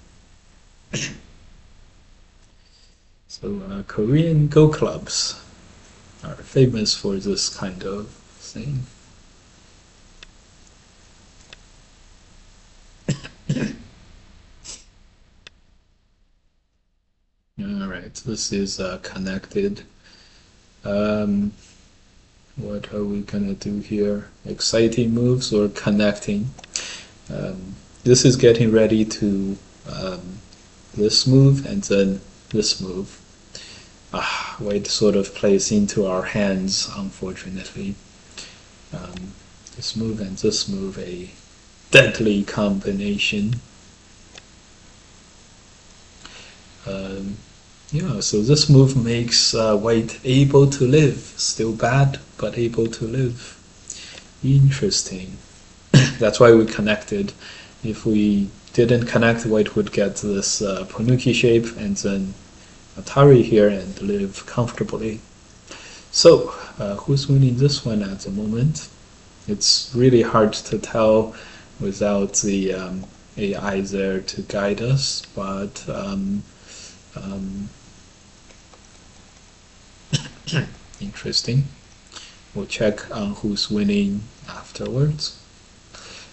So Korean Go clubs are famous for this kind of thing. All right, this is connected. What are we gonna do here? Exciting moves or connecting? This is getting ready to this move and then this move. White sort of plays into our hands, unfortunately. This move and this move, a deadly combination. Yeah, so this move makes white able to live. Still bad, but able to live. Interesting. That's why we connected. If we didn't connect, white would get this Ponuki shape and then Atari here and live comfortably. So, who's winning this one at the moment? It's really hard to tell without the AI there to guide us, but interesting. We'll check on who's winning afterwards.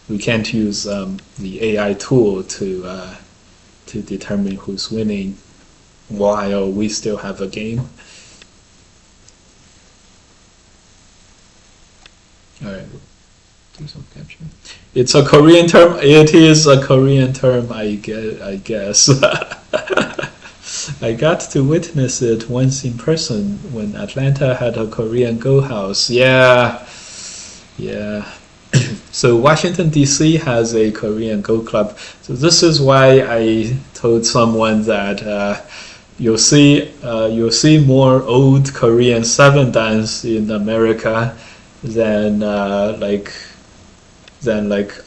We can't use the AI tool to determine who's winning while we still have a game. All right, do some capture. It's a Korean term. It is a Korean term, I guess. I got to witness it once in person when Atlanta had a Korean Go house. Yeah. So Washington D.C. has a Korean Go club. So this is why I told someone that you'll see more old Korean 7 dance in America than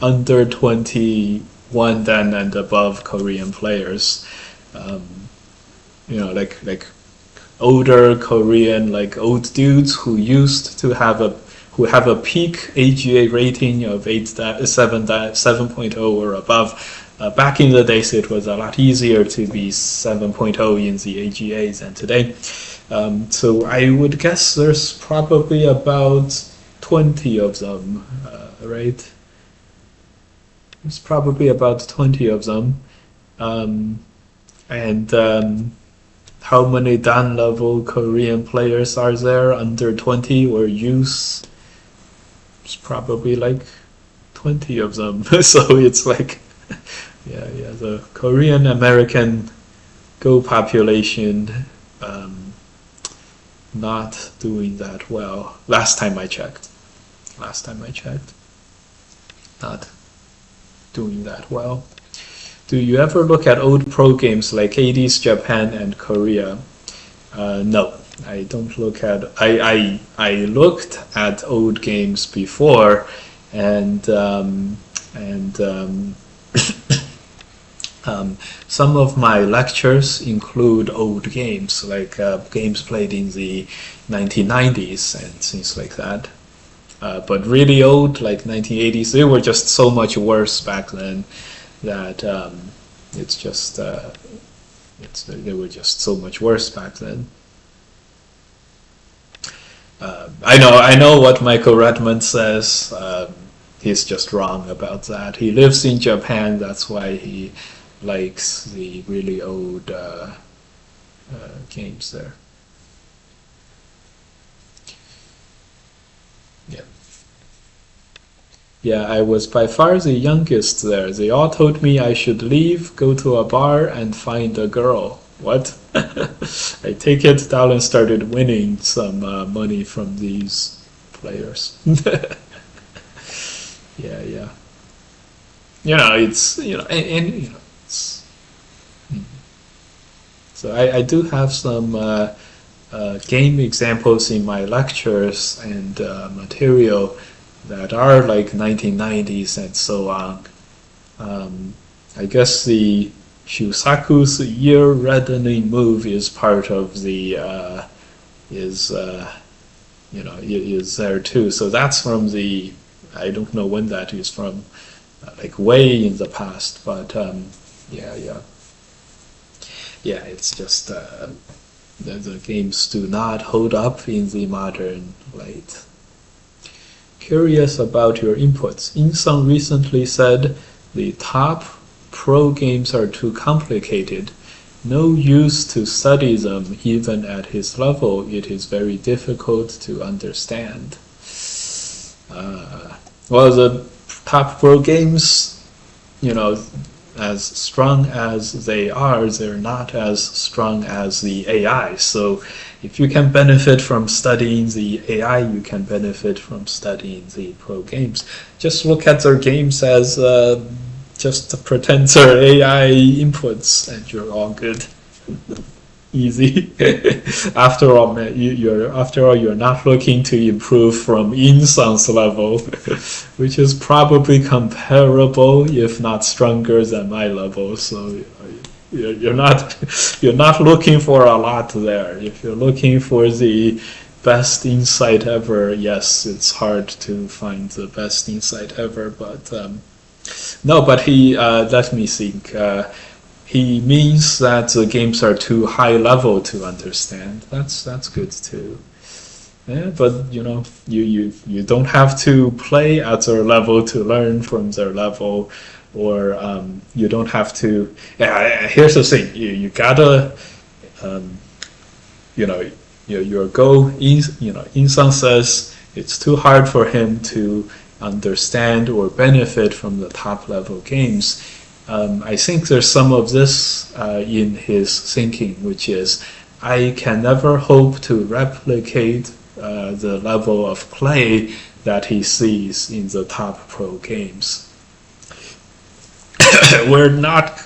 under 21 dan and above Korean players. Like older Korean, like old dudes who have a peak AGA rating of 7.0 or above. Back in the days, it was a lot easier to be 7.0 in the AGAs than today. So I would guess there's probably about 20 of them, right? There's probably about 20 of them. How many Dan level Korean players are there under 20 or youth? It's probably like 20 of them. So it's like, the Korean American Go population not doing that well. Last time I checked, not doing that well. Do you ever look at old pro games like 80s Japan and Korea? No, I don't look at. I looked at old games before, and and some of my lectures include old games, like games played in the 1990s and things like that. But really old, like 1980s, they were just so much worse back then that it's just they were just so much worse back then. I know what Michael Redmond says. He's just wrong about that. He lives in Japan, that's why he likes the really old games there. Yeah. Yeah, I was by far the youngest there. They all told me I should leave, go to a bar, and find a girl. What? I take it Dallin started winning some money from these players. Yeah, yeah. It's it's. So I do have some game examples in my lectures and material that are like 1990s and so on. I guess the Shusaku's ear reddening move is part of the is is there too. So that's from the I don't know when that is from, like way in the past. But yeah, yeah, yeah. It's just the games do not hold up in the modern light. Curious about your inputs. Insung recently said the top pro games are too complicated. No use to study them even at his level. It is very difficult to understand. Well, the top pro games, as strong as they are, they're not as strong as the AI. So if you can benefit from studying the AI, you can benefit from studying the pro games. Just look at their games as just pretend they're AI inputs, and you're all good. Easy. After all, you're not looking to improve from Insung's level, which is probably comparable, if not stronger, than my level. So you're not looking for a lot there. If you're looking for the best insight ever, yes, it's hard to find the best insight ever. But no, but he let me think. He means that the games are too high level to understand. That's good too. Yeah, but you don't have to play at their level to learn from their level, or you don't have to. Yeah, here's the thing: you gotta, your goal. Insung says it's too hard for him to understand or benefit from the top level games. I think there's some of this in his thinking, which is I can never hope to replicate the level of play that he sees in the top pro games. we're not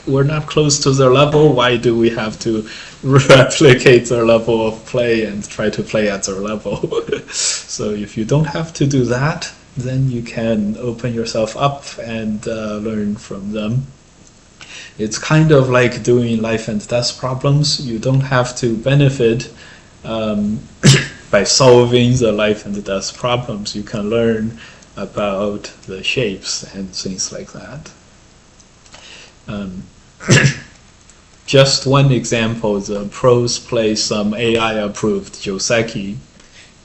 close to their level. Why do we have to replicate their level of play and try to play at their level? So if you don't have to do that, then you can open yourself up and learn from them. It's kind of like doing life and death problems. You don't have to benefit by solving the life and death problems. You can learn about the shapes and things like that. Just one example, the pros play some AI-approved Joseki.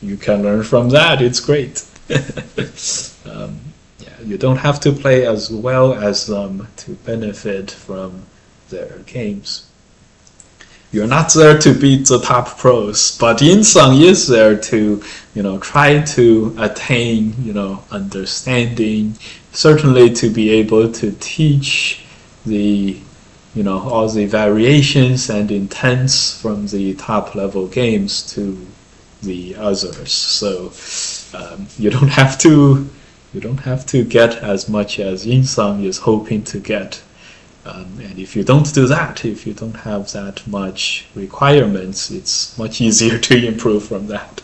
You can learn from that. It's great. You don't have to play as well as them to benefit from their games. You're not there to beat the top pros, but Insung is there to, try to attain, understanding, certainly to be able to teach the, all the variations and intents from the top level games to the others. So you don't have to get as much as Insung is hoping to get. And if you don't do that, if you don't have that much requirements, it's much easier to improve from that.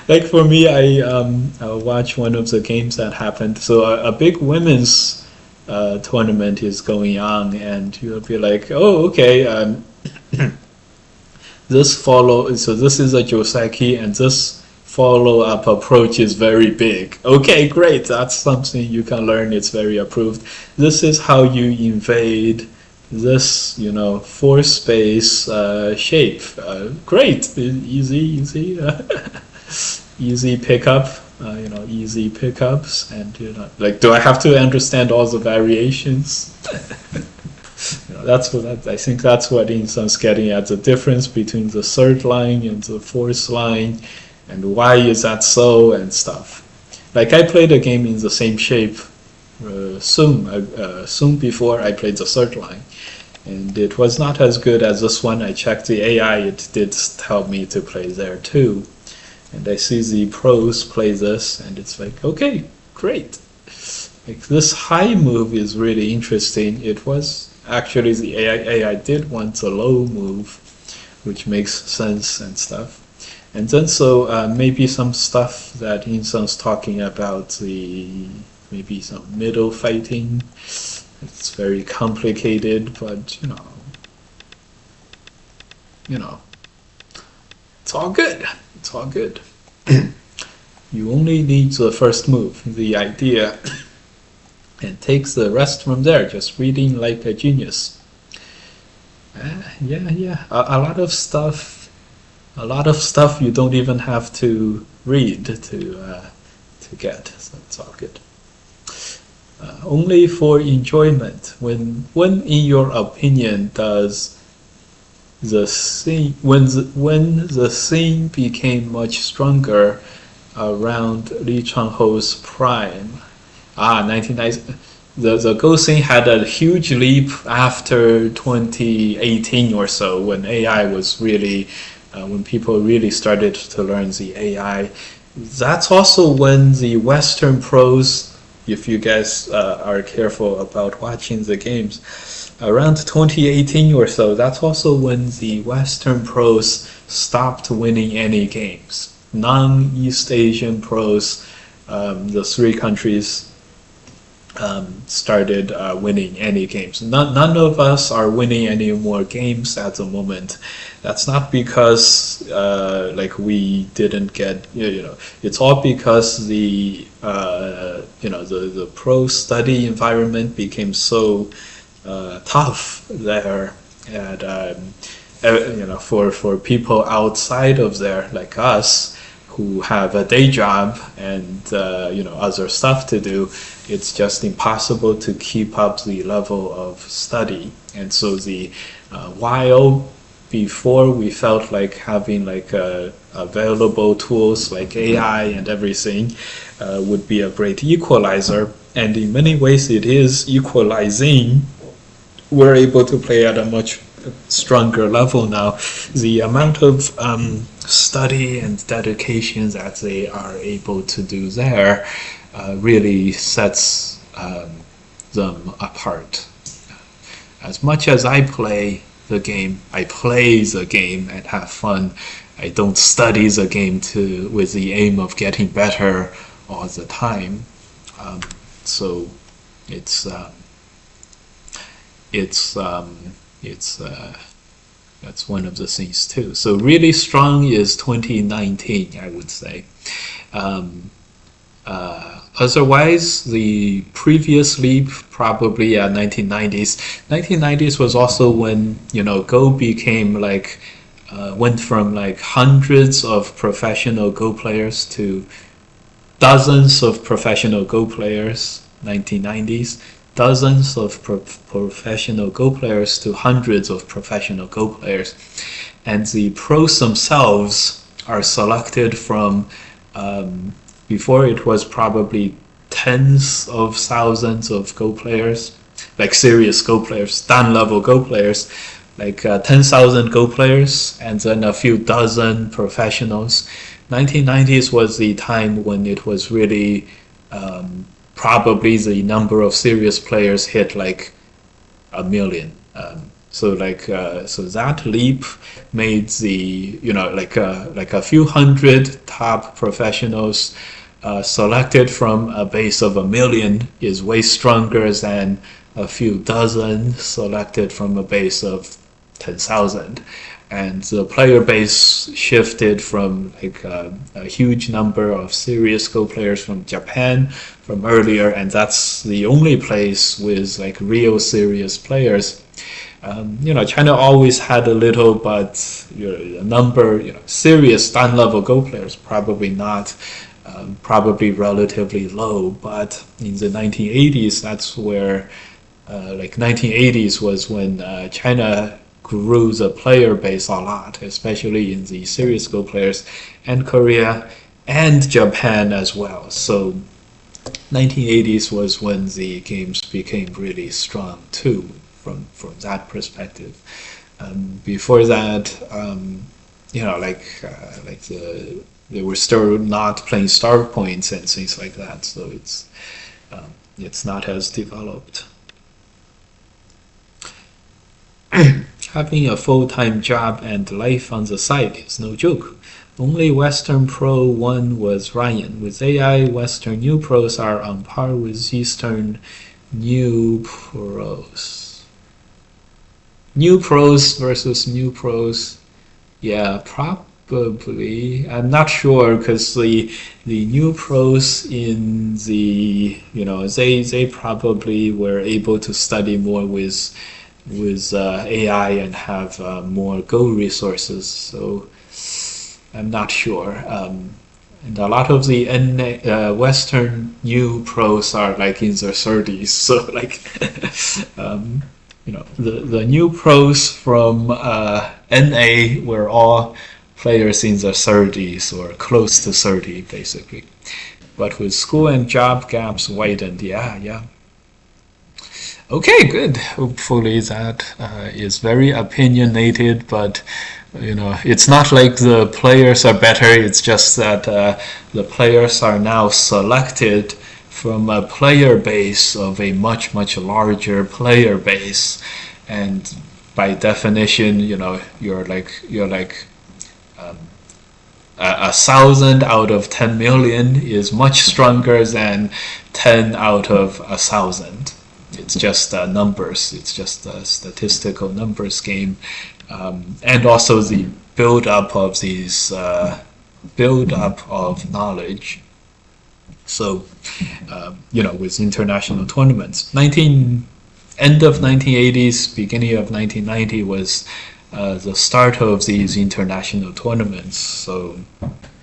Like for me, I'll watch one of the games that happened. So a big women's tournament is going on, and you'll be like, oh, okay, this is a Joseki, and this follow-up approach is very big. Okay, great, that's something you can learn, it's very approved. This is how you invade this, four space shape. Great, easy, easy pickup, easy pickups, and like, do I have to understand all the variations? I think that's what Inson's getting at, the difference between the third line and the fourth line, and why is that so, and stuff. Like I played a game in the same shape soon before I played the third line, and it was not as good as this one. I checked the AI, it did tell me to play there too, and I see the pros play this, and it's like, okay, great. Like this high move is really interesting. It was actually the AI did want a low move, which makes sense and stuff. And then so maybe some stuff that Inson's talking about, maybe some middle fighting. It's very complicated, but it's all good. It's all good. You only need the first move, the idea, and takes the rest from there, just reading like a genius. Yeah. A lot of stuff you don't even have to read to get, so it's all good. Only for enjoyment. When in your opinion does the scene, when the scene became much stronger around Li Changho's prime? 1990. The Go scene had a huge leap after 2018 or so, when AI was really, when people really started to learn the AI. That's also when the Western pros, if you guys are careful about watching the games, around 2018 or so, that's also when the Western pros stopped winning any games. Non-East Asian pros, the three countries, started winning any games. None of us are winning any more games at the moment. That's not because like we didn't get, it's all because the the pro study environment became so tough there, and for people outside of there like us, who have a day job and other stuff to do, it's just impossible to keep up the level of study. And so the while before we felt like having like available tools like AI and everything would be a great equalizer, and in many ways it is equalizing. We're able to play at a much stronger level now. The amount of study and dedication that they are able to do there really sets them apart. As much as I play the game and have fun. I don't study the game with the aim of getting better all the time. So it's that's one of the things too. So really strong is 2019, I would say. Otherwise, the previous leap probably 1990s. 1990s was also when Go became like went from like hundreds of professional Go players to dozens of professional Go players. 1990s. Dozens of professional Go players to hundreds of professional Go players, and the pros themselves are selected from. Before it was probably tens of thousands of Go players, like serious Go players, Dan level Go players, like 10,000 Go players, and then a few dozen professionals. 1990s was the time when it was really probably the number of serious players hit like a million. So that leap made the like a few hundred top professionals selected from a base of a million is way stronger than a few dozen selected from a base of 10,000. And the player base shifted from like a huge number of serious Go players from Japan from earlier, and that's the only place with like real serious players. China always had a little, but a number, serious Dan-level Go players, probably not, probably relatively low. But in the 1980s, that's where, 1980s was when China grew the player base a lot, especially in the serious Go players, and Korea and Japan as well. So 1980s was when the games became really strong too, from that perspective. Before that, they were still not playing star points and things like that, so it's not as developed. Having a full-time job and life on the side is no joke. Only Western Pro 1 was Ryan. With AI, Western new pros are on par with Eastern new pros. New pros versus new pros, yeah, probably. I'm not sure because the new pros in the they probably were able to study more with AI and have more Go resources. So I'm not sure. And a lot of the Western new pros are like in their 30s. So like, the new pros from NA were all players in their 30s or close to 30, basically. But with school and job gaps widened, yeah. Okay, good. Hopefully that is very opinionated, but it's not like the players are better. It's just that the players are now selected from a player base of a much larger player base, and by definition, you're like 1,000 out of 10 million is much stronger than 10 out of 1,000. It's just numbers. It's just a statistical numbers game, and also the build-up of these build-up of knowledge. So, with international tournaments, end of 1980s, beginning of 1990 was the start of these international tournaments. So,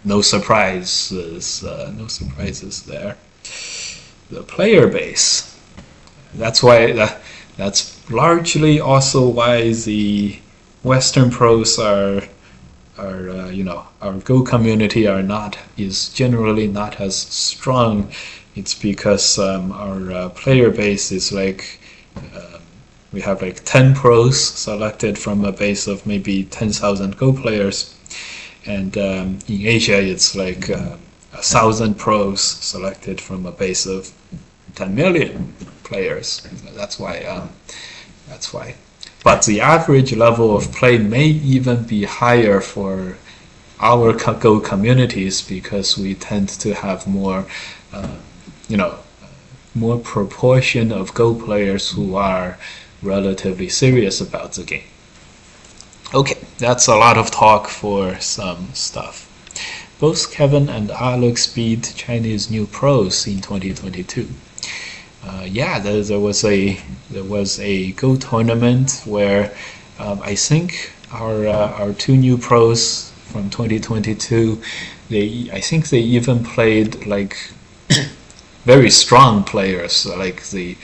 no surprises there. The player base. That's why that's largely also why the Western pros our Go community is generally not as strong. It's because our player base is like we have like 10 pros selected from a base of maybe 10,000 Go players, and in Asia it's like 1,000 pros selected from a base of 10 million players. That's why. But the average level of play may even be higher for our Go communities because we tend to have more, more proportion of Go players who are relatively serious about the game. Okay, that's a lot of talk for some stuff. Both Kevin and Alex beat Chinese new pros in 2022. There was a Go tournament where I think our two new pros from 2022, I think they even played like very strong players. Like they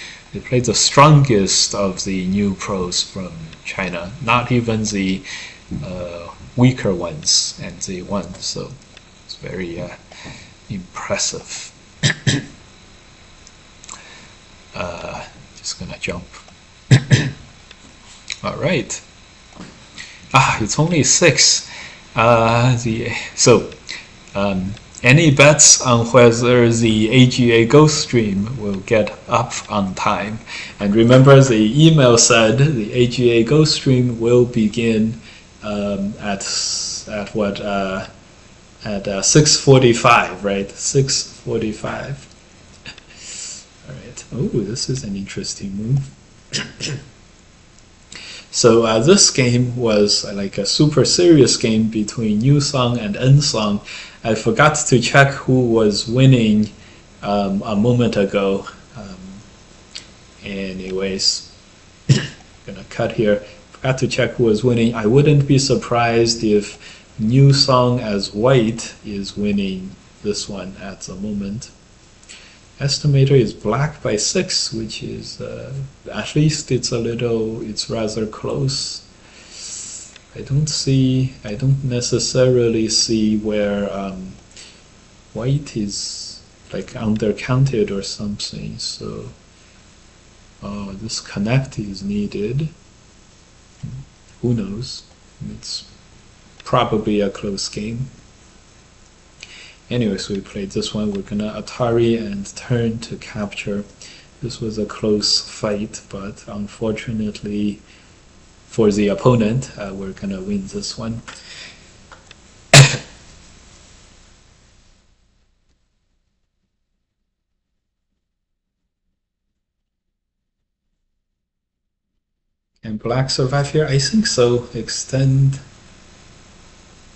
played the strongest of the new pros from China, not even the weaker ones, and they won. So it's very impressive. Just gonna jump. All right. It's only 6. Any bets on whether the AGA Ghost stream will get up on time? And remember, the email said the AGA Ghost stream will begin at what at 6:45, right? 6:45. All right. Oh, this is an interesting move. So this game was like a super serious game between Yu Song and N Song. I forgot to check who was winning a moment ago. Anyways, gonna cut here. Forgot to check who was winning. I wouldn't be surprised if New Song as white is winning this one at the moment. Estimator is black by 6, which is at least it's rather close. I don't necessarily see where white is like undercounted or something. So this connect is needed. Who knows? It's probably a close game. Anyway, so we played this one. We're gonna Atari and turn to capture. This was a close fight, but unfortunately for the opponent, we're gonna win this one. Can black survive here? I think so. Extend.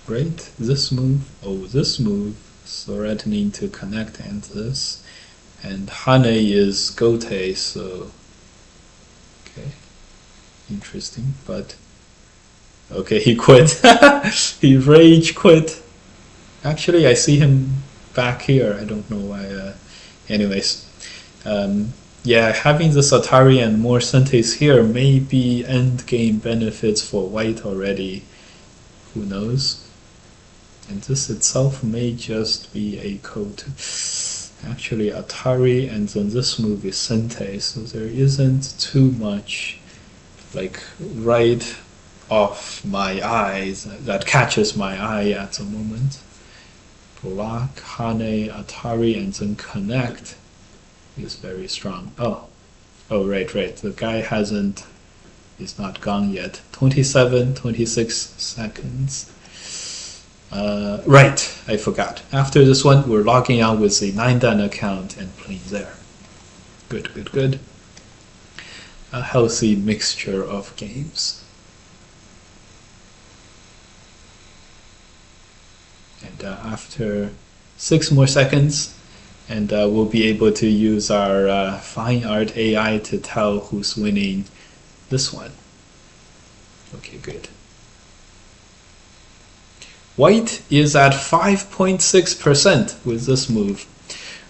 Right? This move. Oh, this move. Threatening to connect and this. And Hane is Gote, so. Okay. Interesting, but. Okay, he quit. He rage quit. Actually, I see him back here. I don't know why. Anyways. Yeah, having this Atari and more Sentes here may be end game benefits for white already. Who knows? And this itself may just be a code. Actually, Atari and then this move is Sente, so there isn't too much like right off my eyes that catches my eye at the moment. Block, Hane, Atari, and then connect is very strong. Oh, right. The guy is not gone yet. 27, 26 seconds. Right, I forgot. After this one, we're logging out with the 9dan account and playing there. Good. A healthy mixture of games. And after 6 more seconds, and we'll be able to use our fine art AI to tell who's winning this one. Okay, good. White is at 5.6% with this move.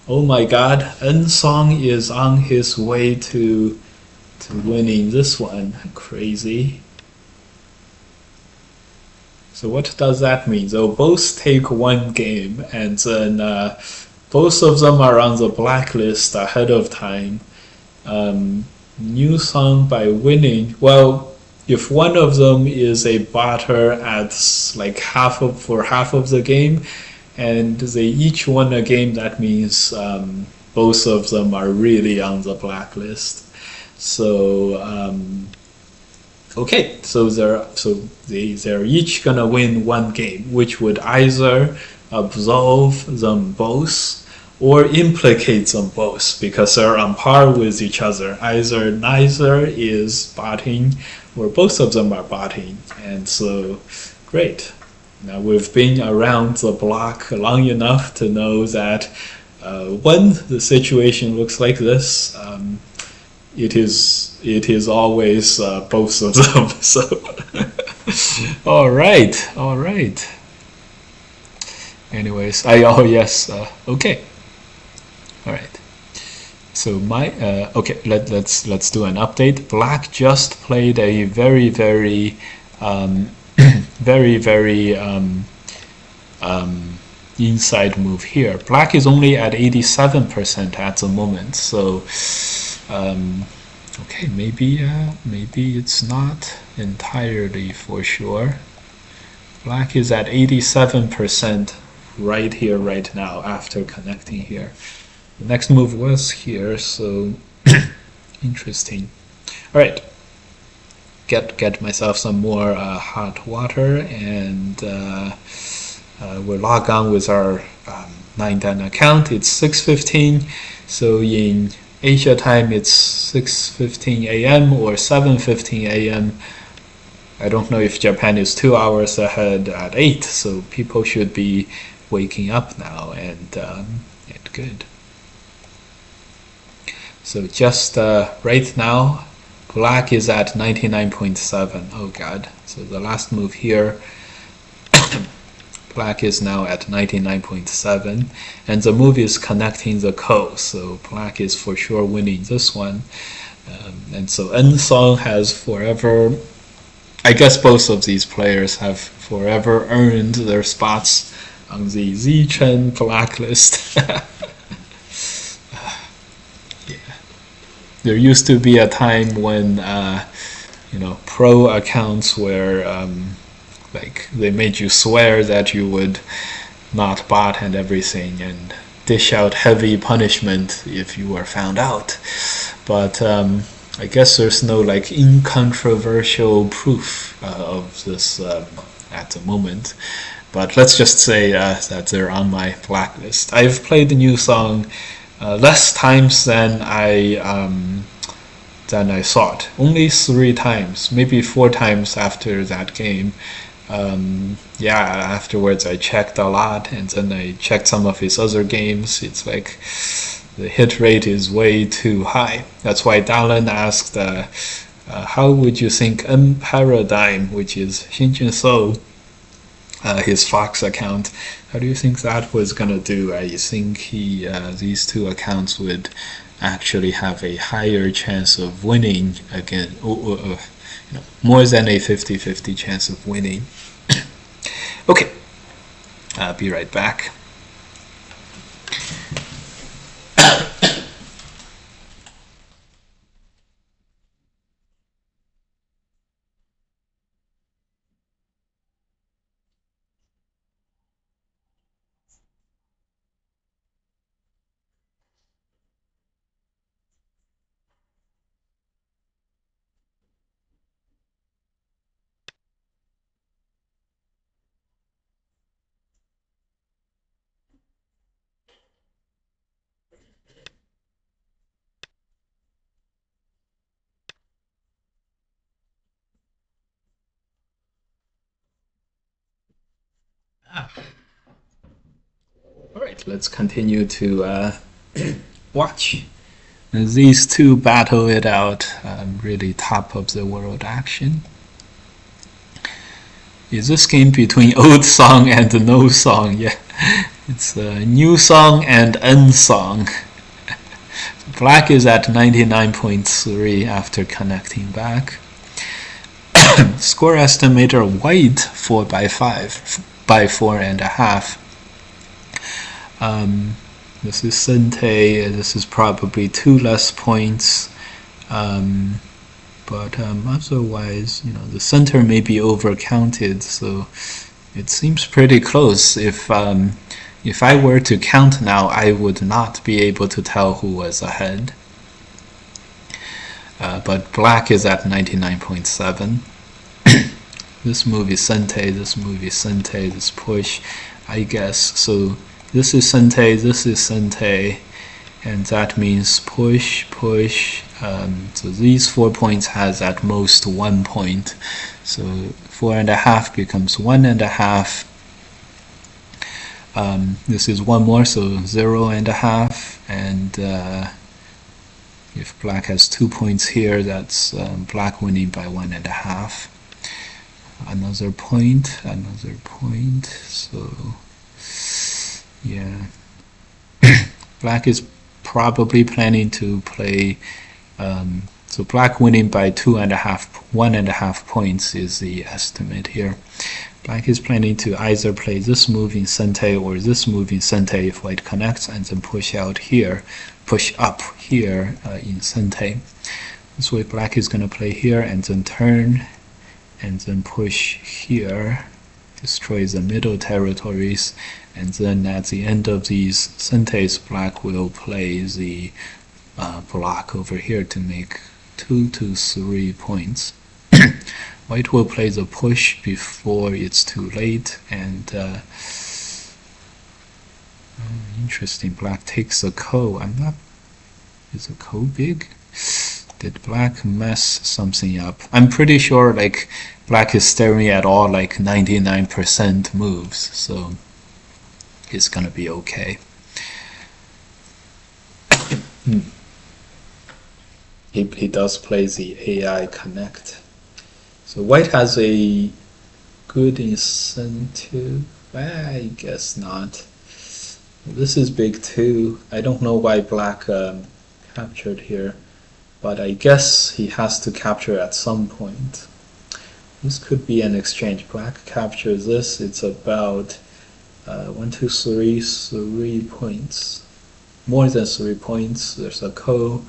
Oh my god, N Song is on his way to winning this one. Crazy. So what does that mean? They'll both take one game, and then both of them are on the blacklist ahead of time. New Song by winning, well, if one of them is a botter at like half of the game, and they each won a game, that means both of them are really on the blacklist. So okay, so they're each gonna win one game, which would either absolve them both or implicate them both, because they're on par with each other. Either neither is botting or both of them are botting. And so great, now we've been around the block long enough to know that when the situation looks like this, it is always both of them. So all right. Anyways, yes, okay. All right. So okay, let's do an update. Black just played a very inside move here. Black is only at 87% at the moment. So okay, maybe it's not entirely for sure. Black is at 87% right here, right now, after connecting here. The next move was here, so interesting. All right, get myself some more hot water, and we'll log on with our 9Dan account. It's 6:15, so in Asia time it's 6:15 a.m. or 7:15 a.m. I don't know if Japan is 2 hours ahead at 8, so people should be waking up now, and good. So just right now, black is at 99.7. Oh god. So the last move here, black is now at 99.7, and the move is connecting the ko, so black is for sure winning this one. And so N Song has forever, I guess both of these players have forever earned their spots on the Z-Chen blacklist. There used to be a time when pro accounts were like they made you swear that you would not bot and everything, and dish out heavy punishment if you were found out. But I guess there's no like incontroversial proof of this at the moment. But let's just say that they're on my blacklist. I've played the new song less times than I thought. Only 3 times, maybe 4 times after that game. Afterwards I checked a lot, and then I checked some of his other games. It's like the hit rate is way too high. That's why Dallin asked, how would you think M Paradigm, which is Xinjun So, his Fox account, how do you think that was gonna do? I think these 2 accounts would actually have a higher chance of winning again, more than a 50-50 chance of winning. Okay, I'll be right back. All right, let's continue to watch these 2 battle it out. Really top of the world action. Is this game between old song and no song? Yeah, it's a new song and N song. Black is at 99.3 after connecting back. Score estimator white 4 by 5 by 4.5. This is Sente. This is probably 2 less points. But otherwise, the center may be overcounted, so it seems pretty close. If I were to count now, I would not be able to tell who was ahead. But black is at 99.7. This move is Sente, this move is Sente, this push, I guess. So this is Sente, this is Sente, and that means push, push. So these 4 points has at most 1 point. So 4.5 becomes 1.5. This is 1 more, so 0.5. And if black has 2 points here, that's black winning by 1.5. Another point. So yeah, black is probably planning to play. So black winning by 1.5 points is the estimate here. Black is planning to either play this move in Sente or this move in Sente if white connects, and then push out here, push up here in Sente. This way black is going to play here and then turn and then push here. destroys the middle territories, and then at the end of these centes, black will play the block over here to make 2 to 3 points. White will play the push before it's too late, and interesting, black takes a ko. Is a ko big? Did black mess something up? I'm pretty sure like black is staring at all like 99% moves, so it's gonna be okay. He does play the AI connect. So white has a good incentive. I guess not. This is big too. I don't know why black captured here, but I guess he has to capture at some point. This could be an exchange. Black captures this. It's about 1, 2, 3 points. More than 3 points. There's a ko.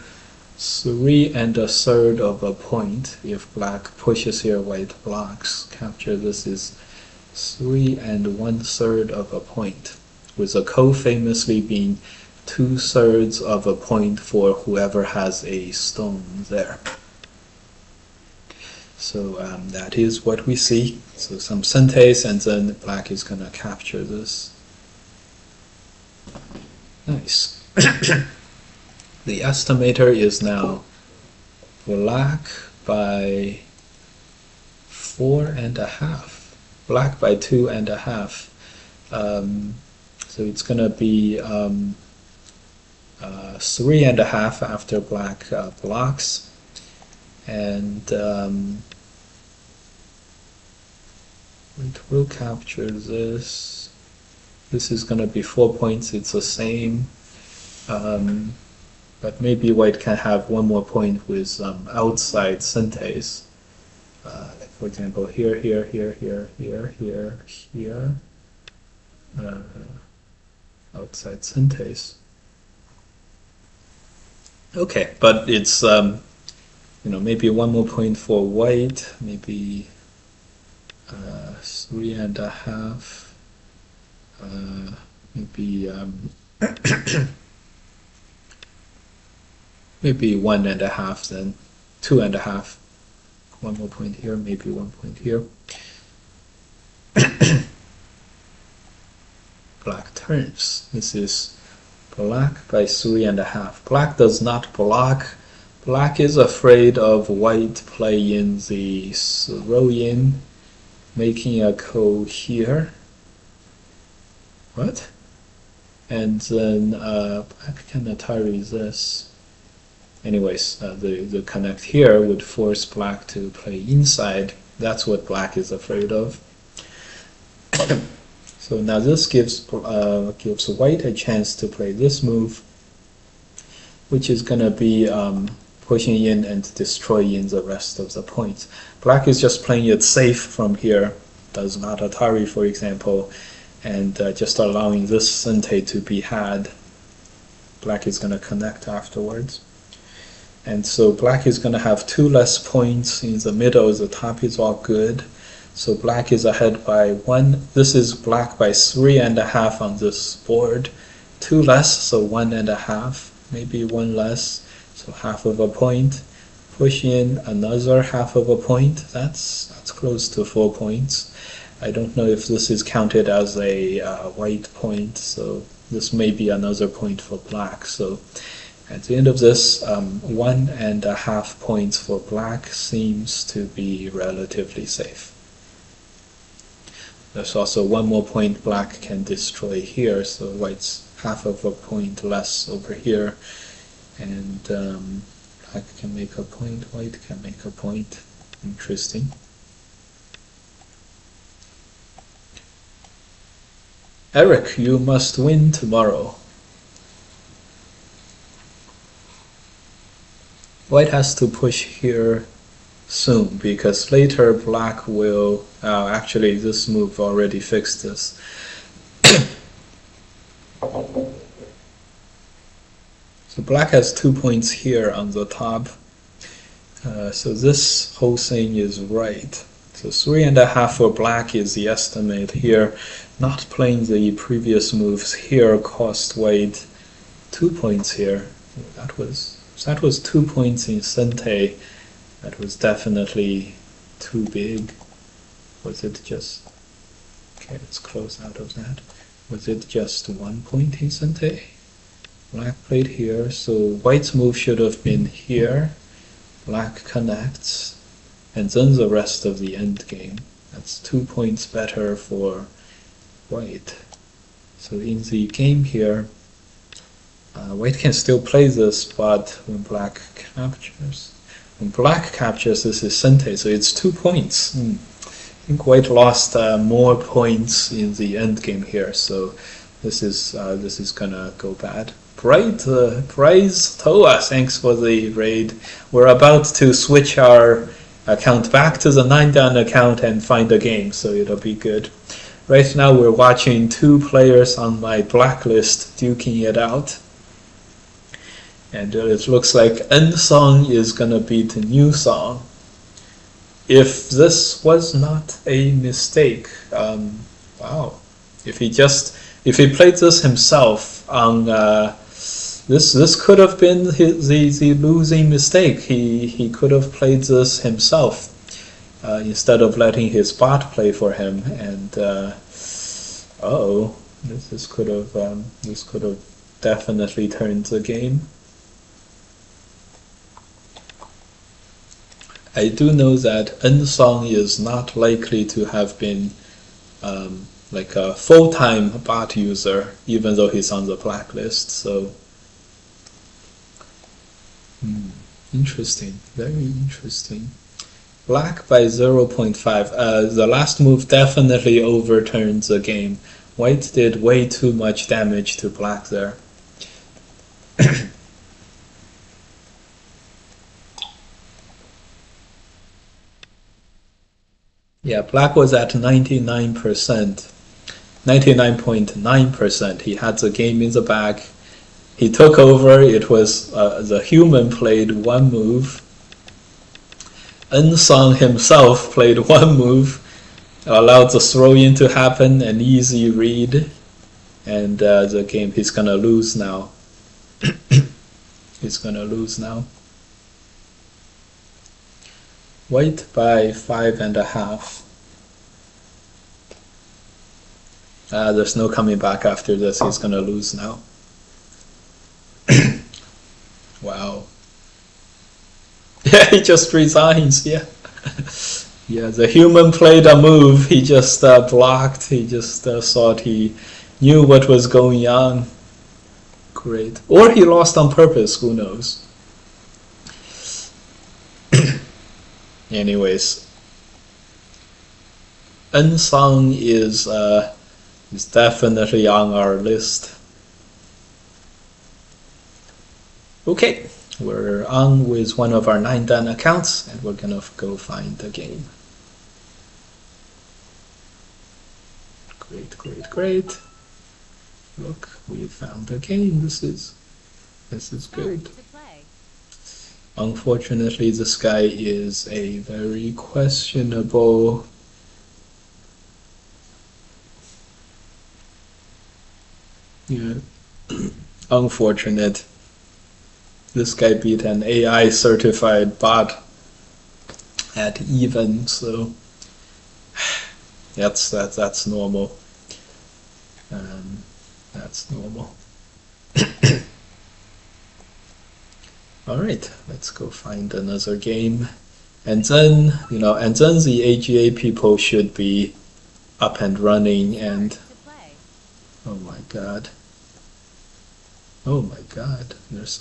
3 1/3 of a point. If black pushes here, white blocks. Capture this is 3 1/3 of a point, with a ko famously being 2/3 of a point for whoever has a stone there. So that is what we see. So some centes, and then black is going to capture this. Nice. The estimator is now black by 4.5, black by 2.5. So it's going to be 3.5 after black blocks, and it will capture this. This is going to be 4 points. It's the same. But maybe white can have one more point with outside centes. Like for example, here, here, here, here, here, here, here. Outside centes. Okay, but it's maybe one more point for white, maybe 3.5. Maybe maybe 1.5, then 2.5. One more point here, maybe 1 point here. Black turns. This is black by 3.5. Black does not block. Black is afraid of white playing the throw-in, making a ko here. What? And then black can Atari this. Anyways, the connect here would force black to play inside. That's what black is afraid of. So now this gives white a chance to play this move, which is going to be pushing in and destroying the rest of the points. Black is just playing it safe from here, does not Atari, for example, and just allowing this cente to be had. Black is going to connect afterwards. And so black is going to have 2 less points in the middle. The top is all good. So black is ahead by 1. This is black by 3.5 on this board. 2 less, so 1.5. Maybe 1 less, so half of a point. Push in another half of a point. That's close to 4 points. I don't know if this is counted as a white point, so this may be another point for black. So at the end of this, 1.5 points for black seems to be relatively safe. There's also 1 more point black can destroy here, so white's half of a point less over here, and black can make a point, white can make a point. Interesting. Eric, you must win tomorrow. White has to push here soon, because later black will actually this move already fixed this. So black has 2 points here on the top, so this whole thing is right. So 3.5 for black is the estimate here. Not playing the previous moves here cost white 2 points here. That was 2 points in Sente. That was definitely too big. Was it just... Okay, let's close out of that. Was it just 1 point in Sente? Black played here, so white's move should have been here. Black connects, and then the rest of the end game. That's 2 points better for white. So in the game here, white can still play this, but when black captures, this is Sente, so it's 2 points. I think white lost more points in the end game here, so this is gonna go bad. Praise Toa, thanks for the raid. We're about to switch our account back to the 9dan account and find a game, so it'll be good. Right now we're watching 2 players on my blacklist duking it out. And it looks like N Song is gonna beat New Song. If this was not a mistake, wow. If he played this himself on this could have been the losing mistake. He could have played this himself instead of letting his bot play for him. And this could have definitely turned the game. I do know that N Song is not likely to have been like a full-time bot user, even though he's on the blacklist. So interesting, very interesting. Black by 0.5. The last move definitely overturned the game. White did way too much damage to black there. Yeah, black was at 99%, 99.9%. He had the game in the bag. He took over. It was the human played 1 move. N Song himself played 1 move, allowed the throw-in to happen, an easy read, and the game, he's gonna lose now. He's gonna lose now. White by 5.5. There's no coming back after this. He's gonna lose now. Wow. Yeah, he just resigns. Yeah. Yeah, the human played a move. He just blocked. He just thought he knew what was going on. Great. Or he lost on purpose. Who knows? Anyways, N Song is definitely on our list. Okay, we're on with one of our 9dan accounts, and we're gonna go find the game. Great, great, great. Look, we found a game. This is good. Unfortunately, this guy is a very questionable. Yeah, unfortunate. This guy beat an AI certified bot at even, so that's normal. That's normal. All right, let's go find another game, and then the AGA people should be up and running. And oh my god, there's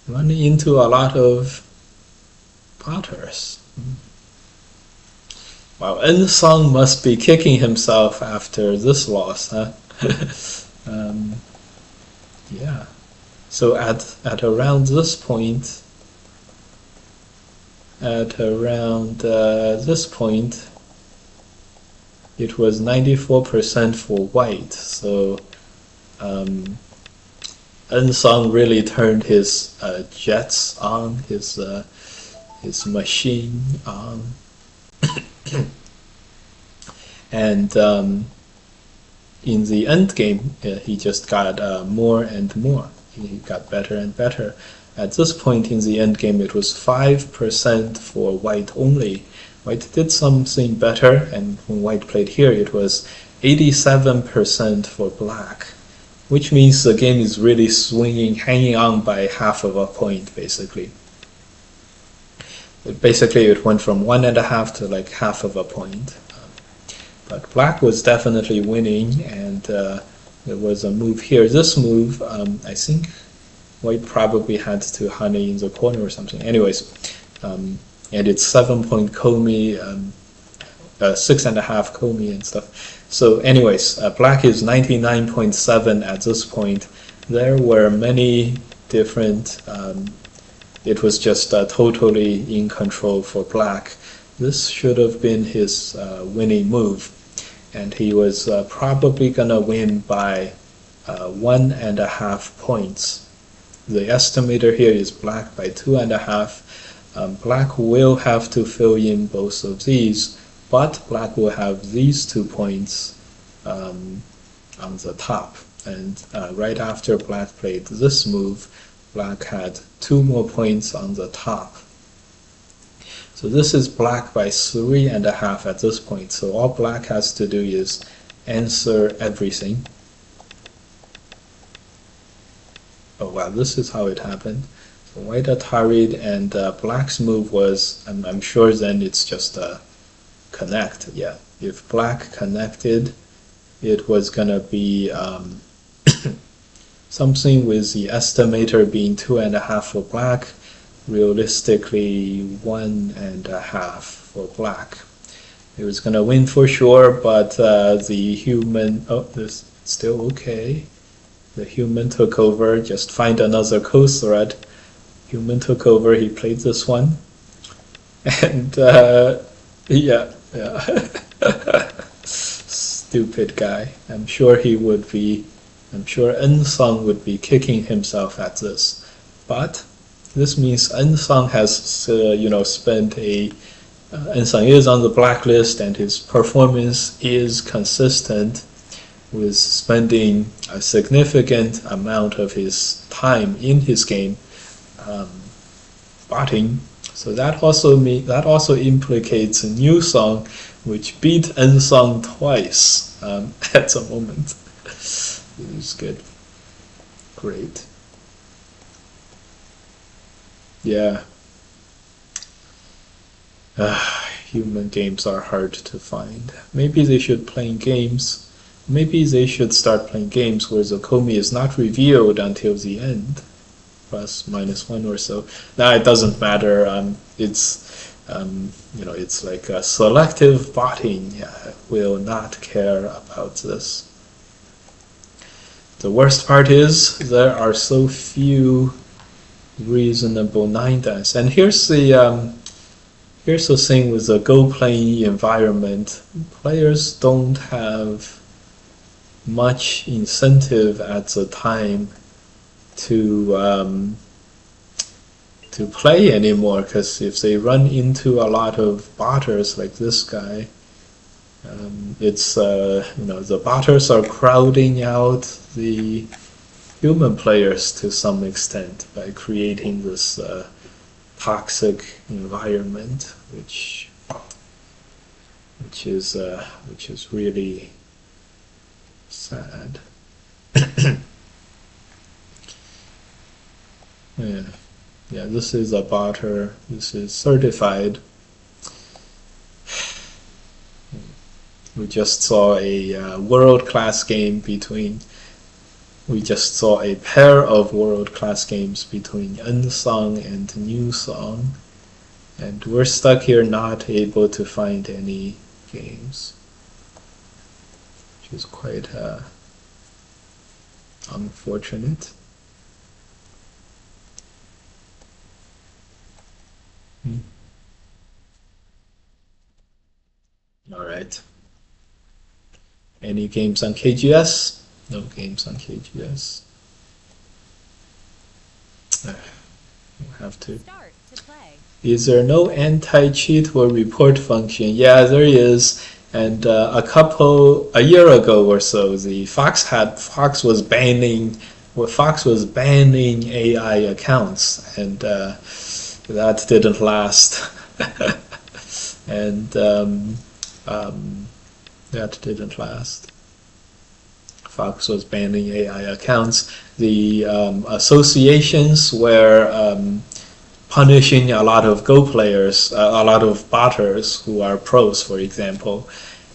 running into a lot of potters. Wow, N Song must be kicking himself after this loss, huh? Yeah. So at around this point, it was 94% for white. So N Song really turned his jets on, his machine on. And in the end game, he just got more and more. He got better and better. At this point in the end game, it was 5% for white only. White did something better, and when white played here, it was 87% for black, which means the game is really swinging, hanging on by half of a point, basically. Basically, it went from 1.5 to like half of a point. But black was definitely winning, and there was a move here. This move, I think white probably had to honey in the corner or something. Anyways, and it's 7-point Comey, 6.5 Comey and stuff. So anyways, black is 99.7 at this point. There were many different, it was just totally in control for black. This should have been his winning move, and he was probably gonna win by 1.5 points. The estimator here is black by 2.5. Black will have to fill in both of these, but black will have these 2 points on the top. And right after black played this move, black had 2 more points on the top. So this is black by 3.5 at this point. So all black has to do is answer everything. Oh wow, this is how it happened. So white Atari'd, and black's move was, I'm sure then it's just a connect. Yeah, if black connected, it was gonna be something with the estimator being 2.5 for black, realistically 1.5 for black. It was gonna win for sure, but the human, oh, this is still okay. The human took over, just find another co-thread. Human took over, he played this one. And yeah. Stupid guy. I'm sure Nsong would be kicking himself at this. But this means Nsong has, spent Nsong is on the blacklist, and his performance is consistent with spending a significant amount of his time in his game botting. So that also implicates a new song which beat Nsong twice at the moment. It's good. Great. Yeah. Human games are hard to find. Maybe they should play games. Maybe they should start playing games where the Comey is not revealed until the end, plus -1 or so. Now it doesn't matter. It's like a selective botting. Will not care about this. The worst part is there are so few reasonable 9-dans, and here's the thing with the Go playing environment. Players don't have much incentive at the time to play anymore, because if they run into a lot of botters like this guy, it's the botters are crowding out the human players to some extent by creating this toxic environment, which is really sad. Yeah, this is a botter. This is certified. We just saw a world-class game between. We just saw a pair of world-class games between Nsong and New Song, and we're stuck here not able to find any games, which is quite unfortunate. All right. Any games on KGS? No games on KGS. We'll have to. Start to play. Is there no anti-cheat or report function? Yeah, there is. And a year ago or so, Fox was banning AI accounts, and that didn't last. and that didn't last. Fox was banning AI accounts. The associations were punishing a lot of Go players, a lot of botters who are pros, for example,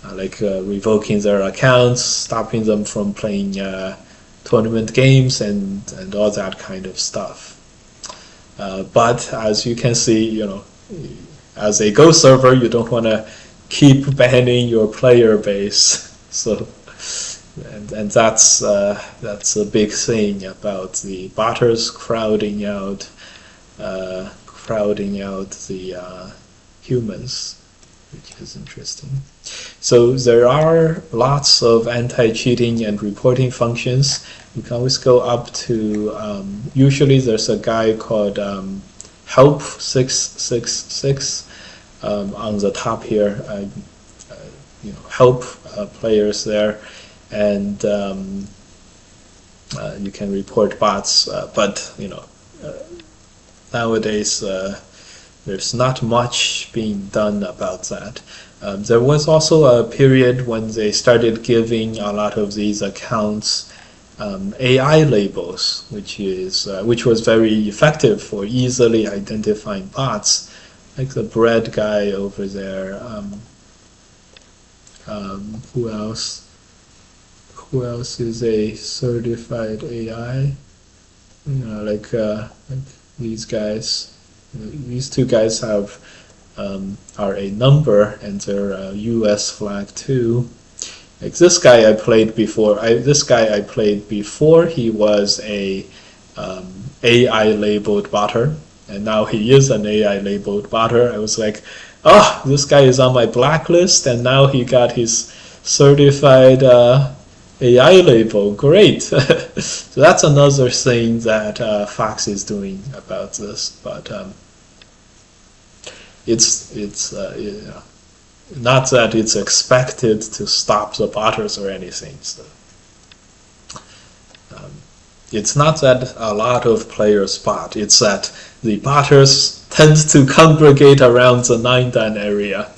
revoking their accounts, stopping them from playing tournament games, and all that kind of stuff. But as you can see, as a Go server, you don't want to keep banning your player base. So, and that's a big thing about the botters crowding out the humans, which is interesting. So there are lots of anti-cheating and reporting functions. You can always go up to, usually there's a guy called help 666 on the top here. Help players there, and you can report bots, but nowadays there's not much being done about that. There was also a period when they started giving a lot of these accounts AI labels, which was very effective for easily identifying bots, like the bread guy over there. Who else? Who else is a certified AI? Like these guys. These two guys are a number, and they're a US flag too. Like this guy I played before. This guy I played before. He was a AI labeled botter, and now he is an AI labeled botter. I was like, oh, this guy is on my blacklist, and now he got his certified AI label. Great. So that's another thing that Fox is doing about this, but it's not that it's expected to stop the botters or anything. So it's not that a lot of players bot. It's that the botters tend to congregate around the 9-dan area,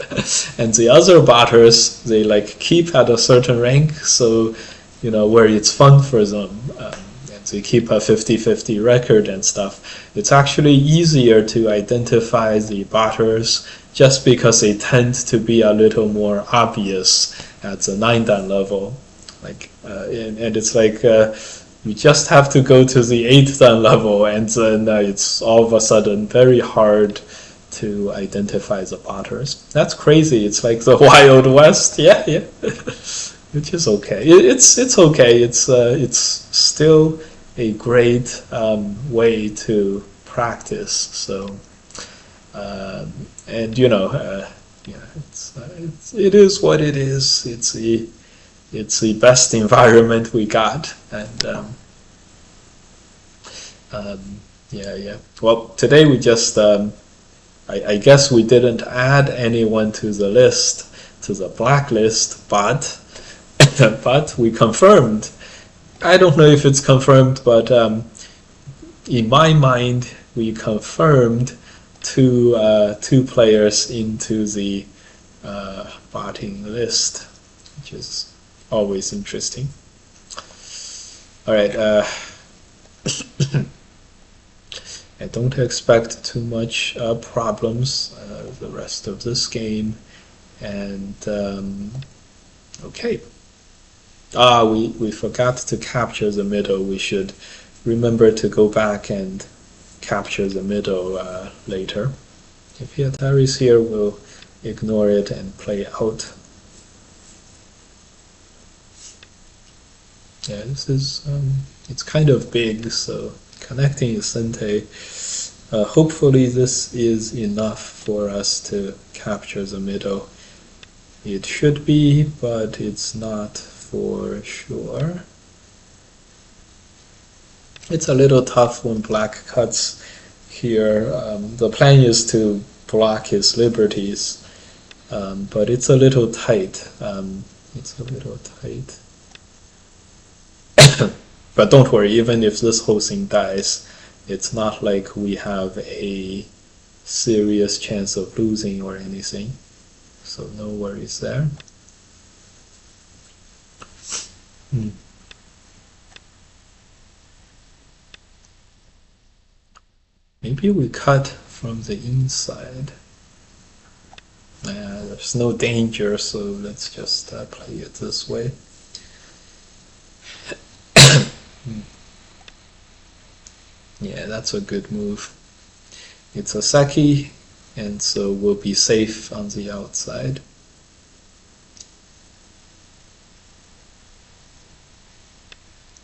and the other botters, they keep at a certain rank, so where it's fun for them, and they keep a 50-50 record and stuff. It's actually easier to identify the botters just because they tend to be a little more obvious at the 9-dan level. And it's you just have to go to the 8th-dan level, and then it's all of a sudden very hard to identify the botters. That's crazy. It's like the Wild West. Yeah. Which is okay. It's okay. It's still a great way to practice. So, and it is what it is. It's the best environment we got, and yeah. Well, today we just I guess we didn't add anyone to the list, to the blacklist, but we confirmed. I don't know if it's confirmed, but in my mind, we confirmed two players into the botting list, which is always interesting. All right. I don't expect too much problems the rest of this game, and okay. We forgot to capture the middle. We should remember to go back and capture the middle later. If Atari's here, we'll ignore it and play out. Yeah, this is it's kind of big, so connecting Sente. Hopefully this is enough for us to capture the middle. It should be, but it's not for sure. It's a little tough when black cuts here. The plan is to block his liberties, but it's a little tight. It's a little tight. But don't worry, even if this whole thing dies, it's not like we have a serious chance of losing or anything. So no worries there. Maybe we cut from the inside. There's no danger, so let's just play it this way. Yeah, that's a good move. It's a Saki, and so we'll be safe on the outside.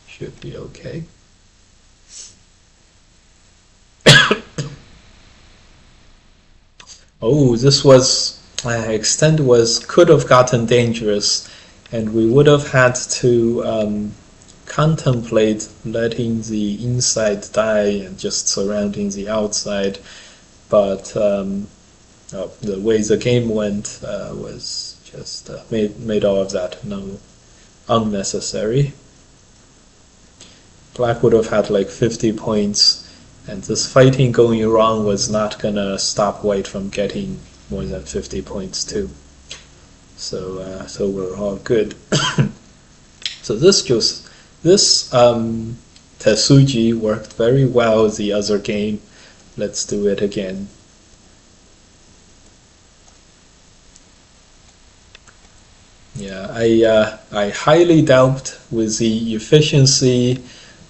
Should be okay. Oh, this was extend could have gotten dangerous, and we would have had to contemplate letting the inside die and just surrounding the outside. But the way the game went was just made all of that unnecessary. Black would have had like 50 points. And this fighting going wrong was not gonna stop White from getting more than 50 points too. So we're all good. So this Tetsuji worked very well the other game. Let's do it again. Yeah, I highly doubt with the efficiency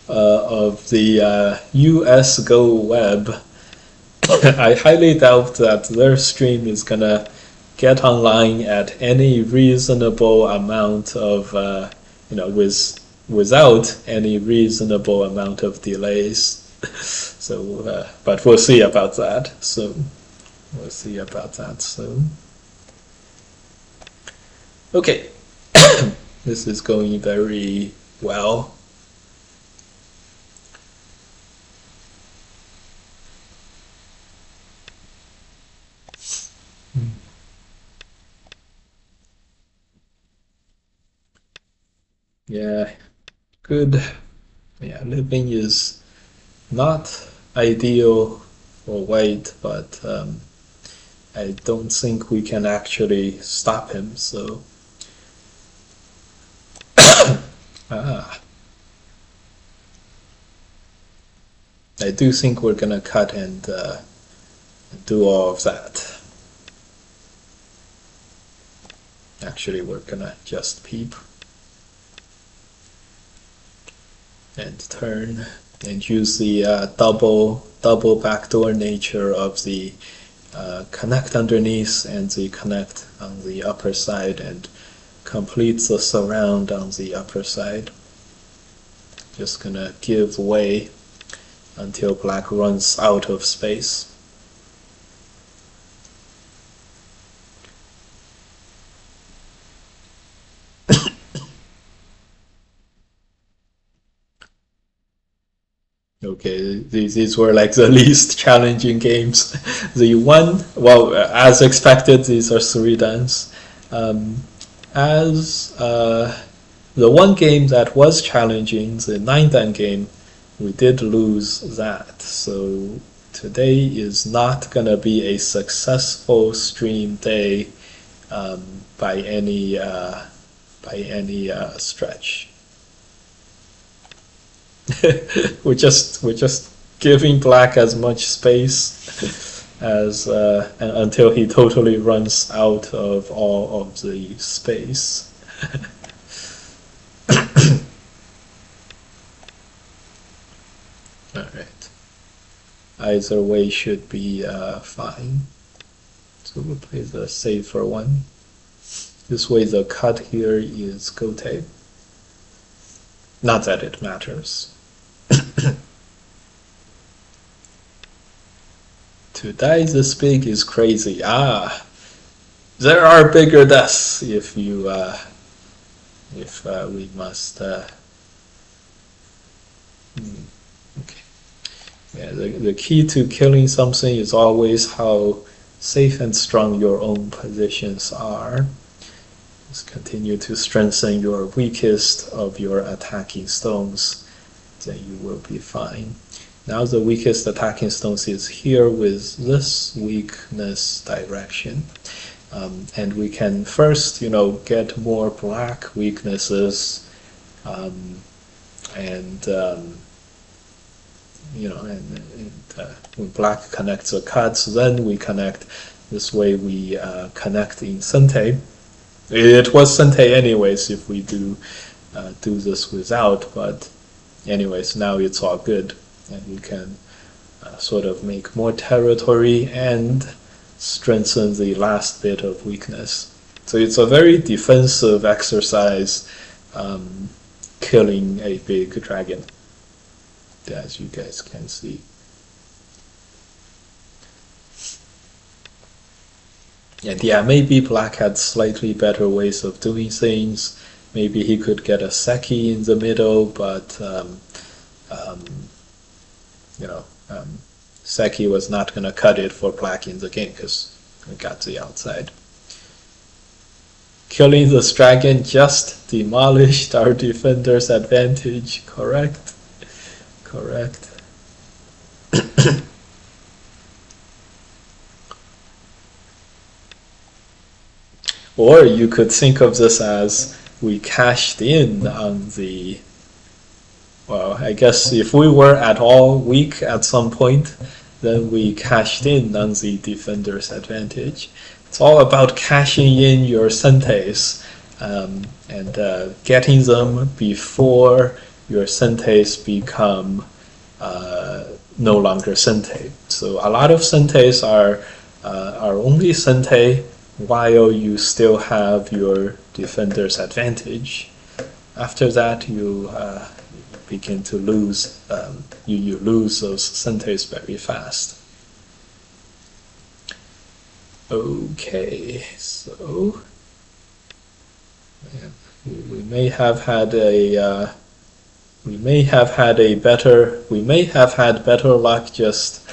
of the US Go web, I highly doubt that their stream is gonna get online at any reasonable amount of, without any reasonable amount of delays. So, but we'll see about that soon. We'll see about that soon. Okay, this is going very well. Yeah, good. Yeah, living is not ideal for White, but I don't think we can actually stop him, so. I do think we're gonna cut and do all of that. Actually, we're gonna just peep and turn and use the double backdoor nature of the connect underneath and the connect on the upper side and complete the surround on the upper side. Just gonna give way until Black runs out of space. Okay, these were like the least challenging games. The one, well, as expected, these are 3-dans. The one game that was challenging, the 9-dan game, we did lose that. So today is not gonna be a successful stream day by any stretch. we're just giving Black as much space as until he totally runs out of all of the space. All right. Either way should be fine. So we'll play the safer one. This way the cut here is Gote. Not that it matters. To die this big is crazy. There are bigger deaths if we must. Okay. Yeah, the key to killing something is always how safe and strong your own positions are. Just continue to strengthen your weakest of your attacking stones, then you will be fine. Now the weakest attacking stones is here with this weakness direction. And we can first, get more black weaknesses, and when black connects the cuts, then we connect. This way we connect in Sente. It was Sente anyways if we do this without, but anyways, now it's all good, and we can sort of make more territory and strengthen the last bit of weakness. So it's a very defensive exercise, killing a big dragon, as you guys can see. And yeah, maybe Black had slightly better ways of doing things. Maybe he could get a Seki in the middle, but Seki was not going to cut it for Black in the game because we got the outside. Killing this dragon just demolished our defender's advantage. Correct. Or you could think of this as we cashed in on the, well, I guess if we were at all weak at some point, then we cashed in on the defender's advantage. It's all about cashing in your Sentes, and getting them before your Sentes become no longer Sente. So a lot of Sentes are only Sente while you still have your defender's advantage. After that, you begin to lose. You lose those Sentes very fast. Okay, so we may have had better luck just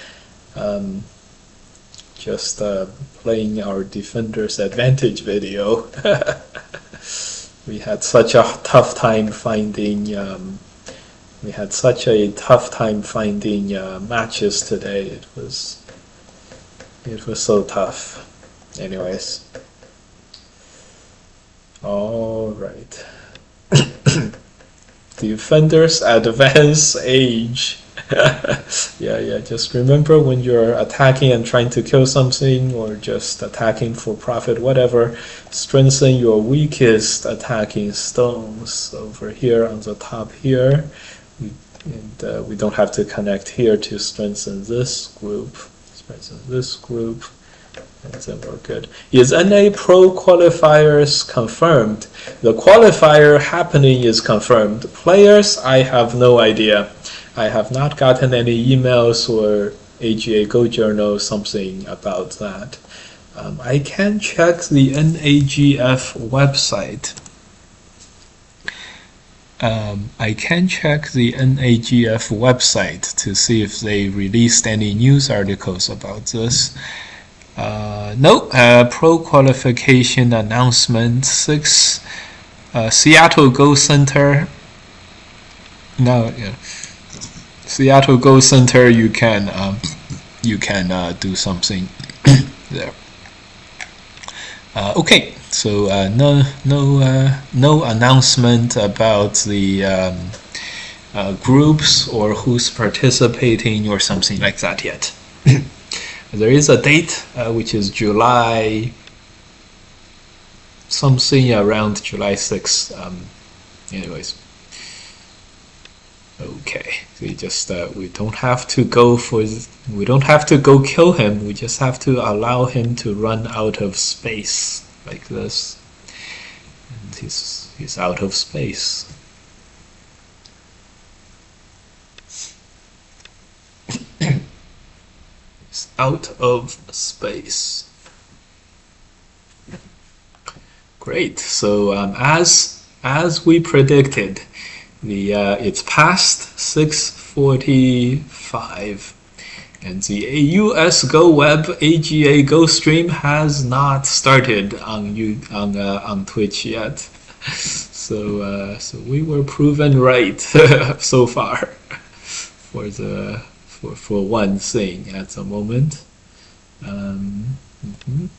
playing our defender's advantage video. We had such a tough time finding matches today. It was so tough. Anyways. All right. Defender's advance age. Yeah, just remember when you're attacking and trying to kill something, or just attacking for profit, whatever, strengthen your weakest attacking stones over here on the top here. We don't have to connect here to strengthen this group. And then we're good. Is NA Pro qualifiers confirmed? The qualifier happening is confirmed. Players, I have no idea. I have not gotten any emails or AGA Go Journal something about that. I can check the NAGF website. To see if they released any news articles about this. No, pro qualification announcement 6. Seattle Go Center. No, yeah. Seattle Go Center. You can do something there. Okay, so no announcement about the groups or who's participating or something like that yet. There is a date, which is July, something around July 6th. Anyways, okay. We don't have to go kill him. We just have to allow him to run out of space like this. And he's out of space. Out of space. Great. So as we predicted, it's past 6:45 2025. And the US Go Web AGA Go stream has not started on Twitch yet. So we were proven right so far for one thing at the moment. Mhm.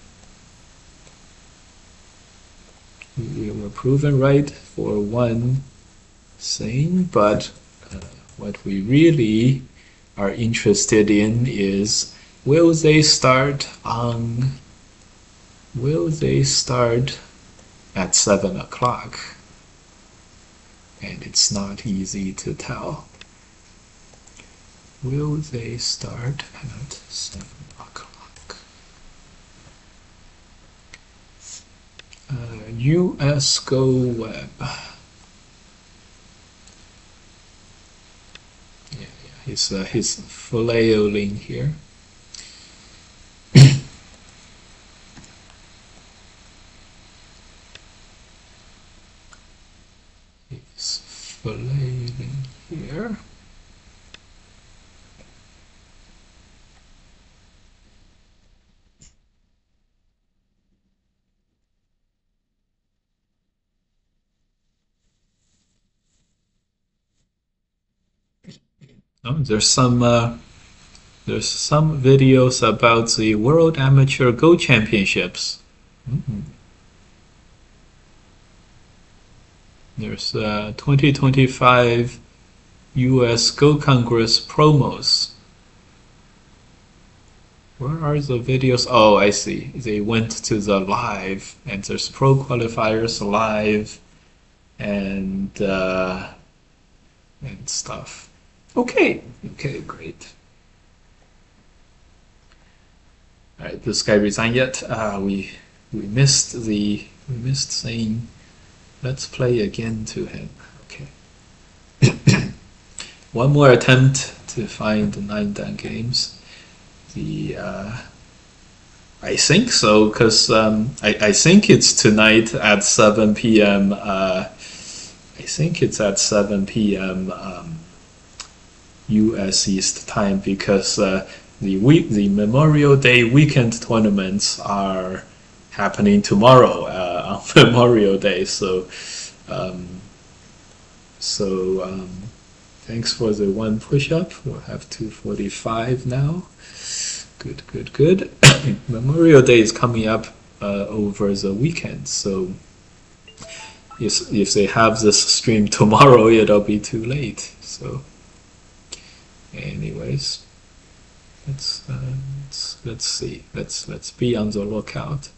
We were proven right for one thing, but what we really are interested in is will they start at 7 o'clock? And it's not easy to tell. Will they start at 7 o'clock? US Go Web. Yeah, he's flaling here. He's flailing here. Oh, there's some videos about the World Amateur Go Championships. Mm-hmm. There's 2025 US Go Congress promos. Where are the videos? Oh, I see. They went to the live, and there's pro qualifiers live, and stuff. Okay, great. All right, this guy resigned yet? We missed saying let's play again to him. Okay. One more attempt to find the 9 Dan games. I think so, because I think it's tonight at 7 p.m. I think it's at 7 p.m. U.S. East time, because the Memorial Day weekend tournaments are happening tomorrow on Memorial Day. So thanks for the one push-up. We'll have 245 now. Good. Memorial Day is coming up over the weekend, so if they have this stream tomorrow, it'll be too late. So, anyways, let's see. Let's be on the lookout.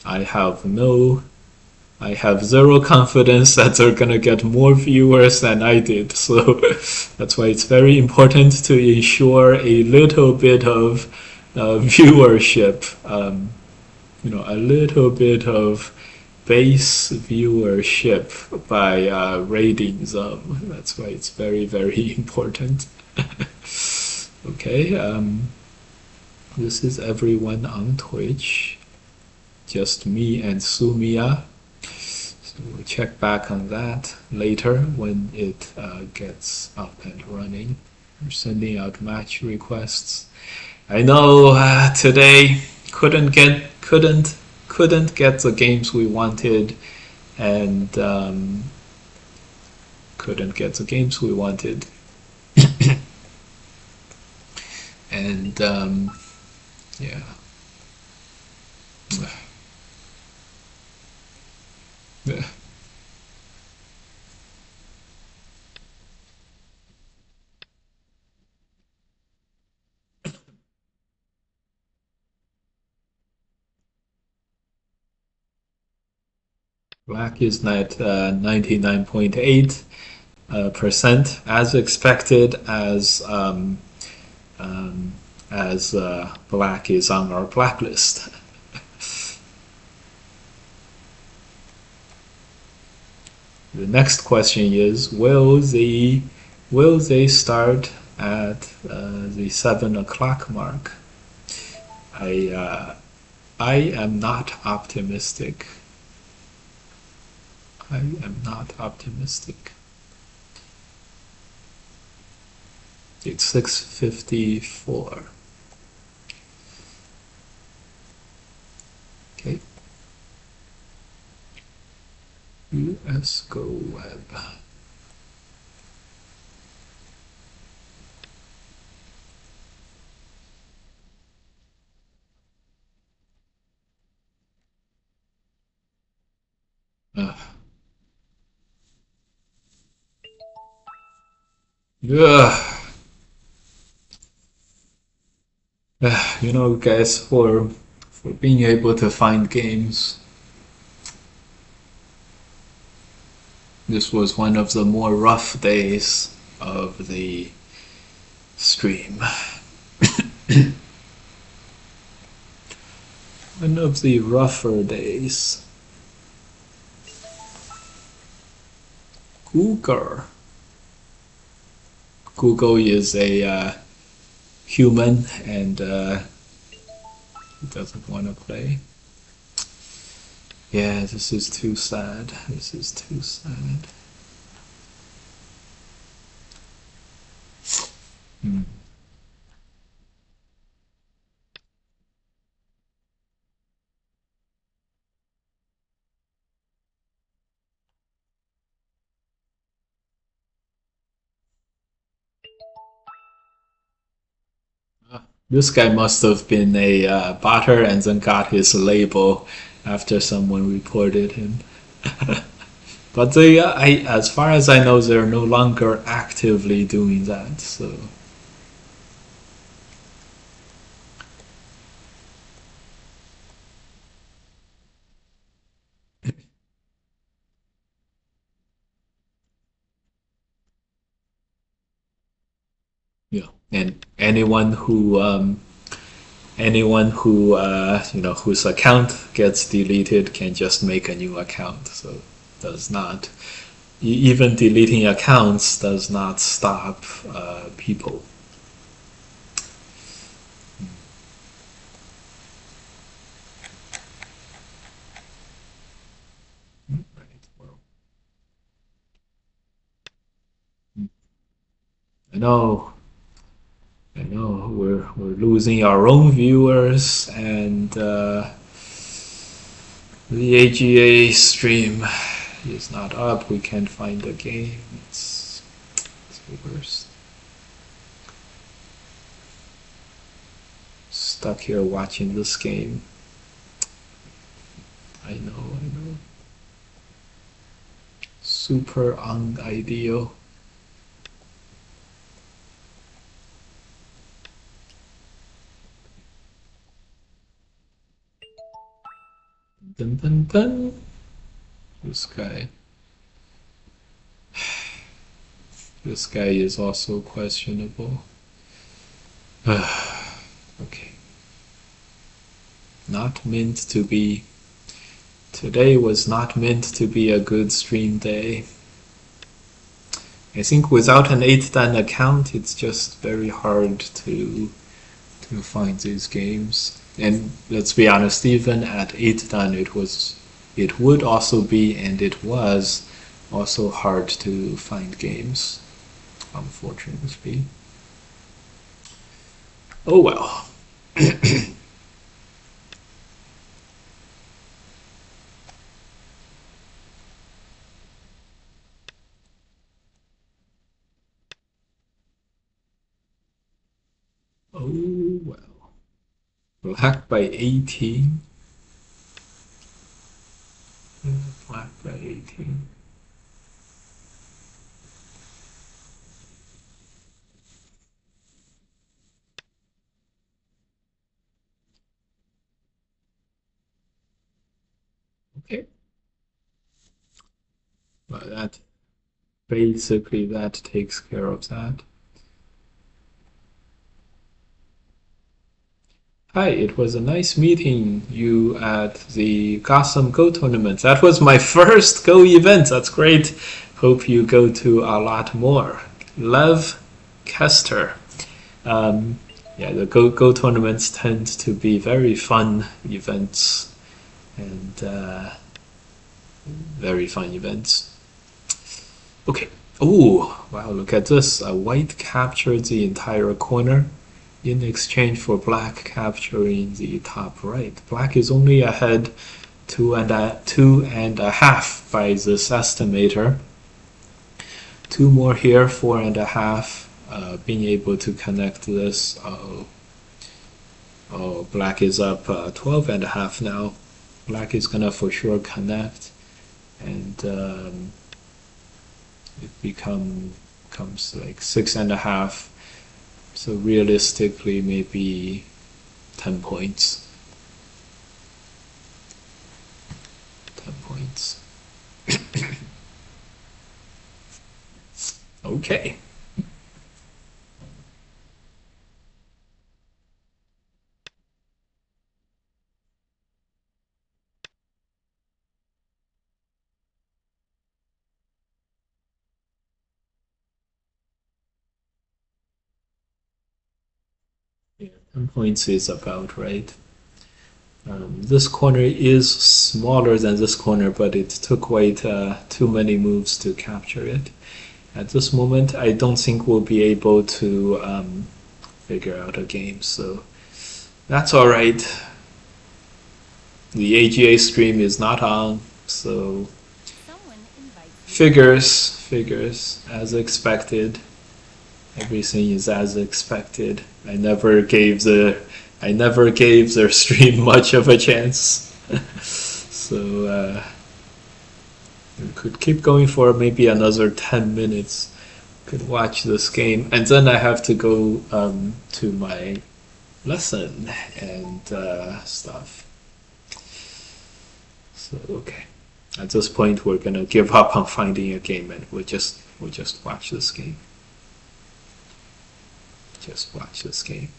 I have zero confidence that they're gonna get more viewers than I did, so that's why it's very important to ensure a little bit of viewership, a little bit of base viewership by rating them. That's why it's very, very important. Okay, this is everyone on Twitch, just me and Sumiya. We'll check back on that later when it gets up and running. We're sending out match requests. I know today couldn't get the games we wanted, and couldn't get the games we wanted, and yeah. Black is at 99.8% as expected, as black is on our blacklist. The next question is, will they start at the 7 o'clock mark? I am not optimistic. I am not optimistic. It's 6:54. Okay. US Go Web. Uh, yeah. You know, guys, for being able to find games, this was one of the more rough days of the stream. One of the rougher days. Google. Google is a human and he doesn't want to play. Yeah, this is too sad. This is too sad. Hmm. This guy must have been a botter and then got his label after someone reported him. But as far as I know, they're no longer actively doing that. So yeah, and anyone who you know whose account gets deleted can just make a new account. So does not even deleting accounts does not stop people. Right. Well, I know, I know, we're losing our own viewers, and the AGA stream is not up. We can't find the game. It's the worst. Stuck here watching this game. I know. Super unideal. Dun dun dun. This guy. This guy is also questionable. Okay. Not meant to be. Today was not meant to be a good stream day. I think without an 8dan account, it's just very hard to find these games. And let's be honest, even at 8dan, it would also be, and it was also hard to find games, unfortunately. Oh well. Oh well. Black by 18. Black by 18. Okay. Well, that basically that takes care of that. Hi, it was a nice meeting you at the Gotham Go tournament. That was my first Go event. That's great. Hope you go to a lot more. Lev Kester. Um, yeah, the Go tournaments tend to be very fun events and very fun events. Okay, Ooh, wow, look at this. White captured the entire corner in exchange for black capturing the top right. Black is only ahead two and a half by this estimator. Two more here, 4.5. Being able to connect this. Oh, black is up 12.5 now. Black is gonna for sure connect, and it becomes like 6.5. So realistically, maybe 10 points. 10 points. Okay. Yeah, 10 points is about right. This corner is smaller than this corner, but it took White too many moves to capture it. At this moment, I don't think we'll be able to figure out a game, so that's all right. The AGA stream is not on, so Someone invites you to play. figures as expected. Everything is as expected. I never gave their stream much of a chance. So we could keep going for maybe another 10 minutes. Could watch this game, and then I have to go to my lesson and stuff. So okay, at this point we're gonna give up on finding a game, and we'll just watch this game. Just watch this game.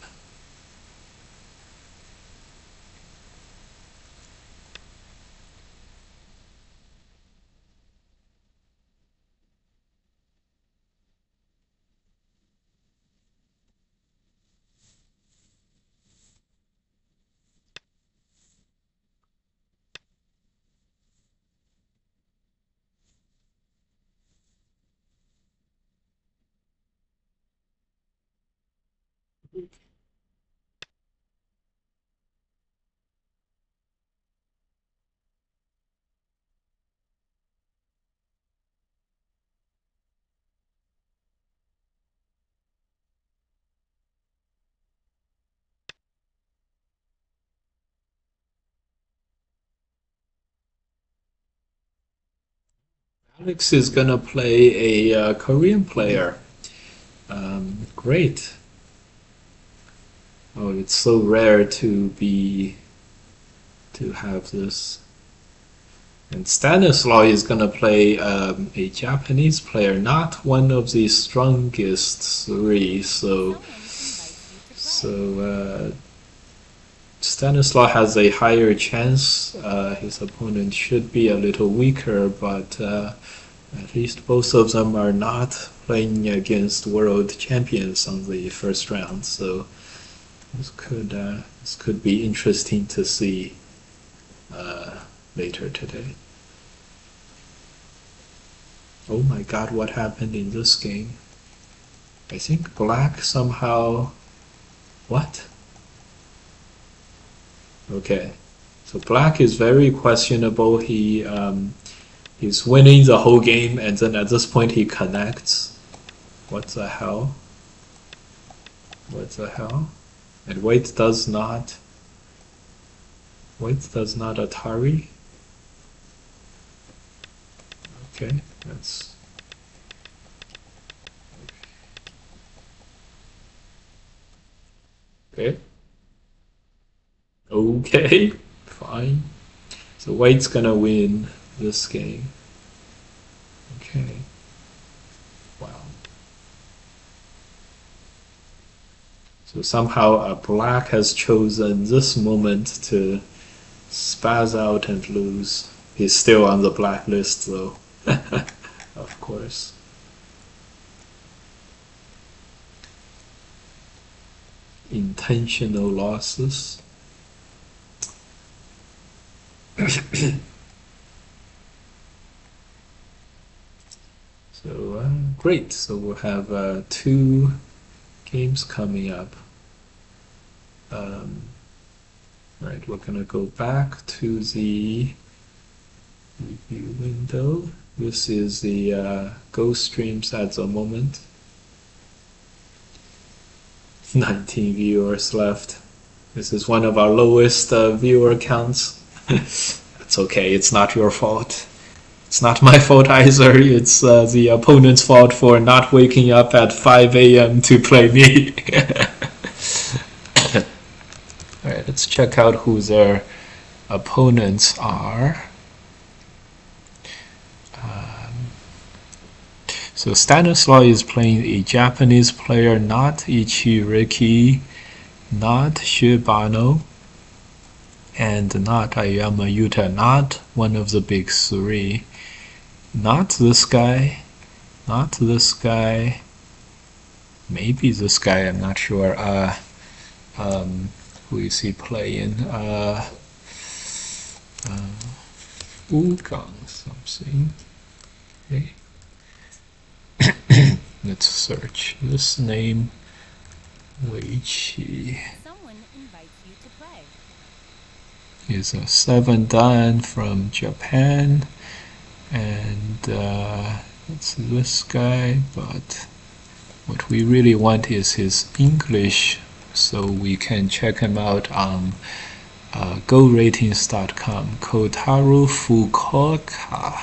Alex is gonna play a Korean player. Great. Oh, it's so rare to have this. And Stanislaw is gonna play a Japanese player, not one of the strongest three. Someone invites you to play. So Stanislaw has a higher chance. His opponent should be a little weaker, but at least both of them are not playing against world champions on the first round. So this could be interesting to see later today. Oh my God, what happened in this game? I think black somehow. What? Okay, so black is very questionable. He's winning the whole game, and then at this point he connects. What the hell? What the hell? And White does not. White does not Atari. Okay, that's okay. Okay, fine. So White's gonna win this game. Okay. Wow. So somehow black has chosen this moment to spaz out and lose. He's still on the blacklist though. Of course. Intentional losses. So Great. So we'll have 2 games coming up. Right, we're gonna go back to the review window. This is the Go streams at the moment. 19 viewers left. This is one of our lowest viewer counts. It's okay, it's not your fault. It's not my fault either. It's the opponent's fault for not waking up at 5 a.m. to play me. Alright, let's check out who their opponents are. So Stanislaw is playing a Japanese player, not Ichiriki, not Shibano, and not Ayama Yuta, not one of the big 3. Not this guy, not this guy, maybe this guy, I'm not sure. Who is he playing? Wukong something. Okay. Let's search this name. Weiqi. Someone invites you to play. Is a 7 dan from Japan, and it's this guy, but what we really want is his English, so we can check him out on GoRatings.com. Kotaro Fukuoka.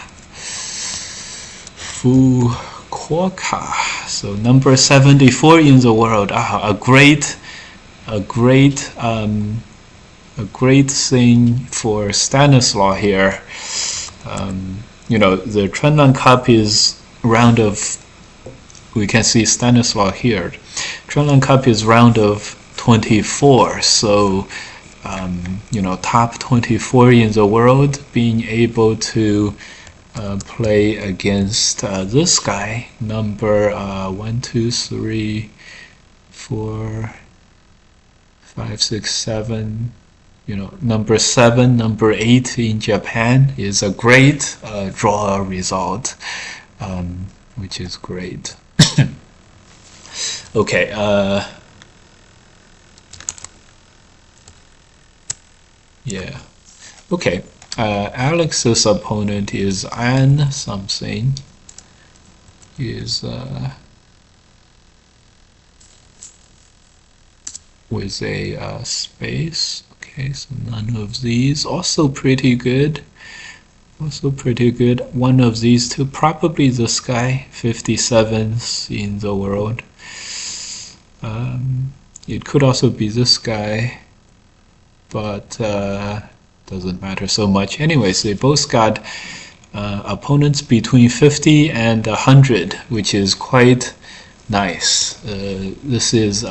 So number 74 in the world. A great thing for Stanislaw here. You know, the Chunlan Cup is round of, we can see Stanislaw here. Chunlan Cup is round of 24, so you know, top 24 in the world, being able to play against this guy, number 1, 2, 3, 4, 5, 6, 7. You know, number 7, number 8 in Japan is a great draw result, which is great. Okay. Yeah. Okay. Alex's opponent is An something. Is with a space. Okay, so none of these. Also pretty good. Also pretty good. One of these two, probably this guy, 57th in the world. It could also be this guy, but doesn't matter so much. Anyways, they both got opponents between 50 and 100, which is quite nice. This is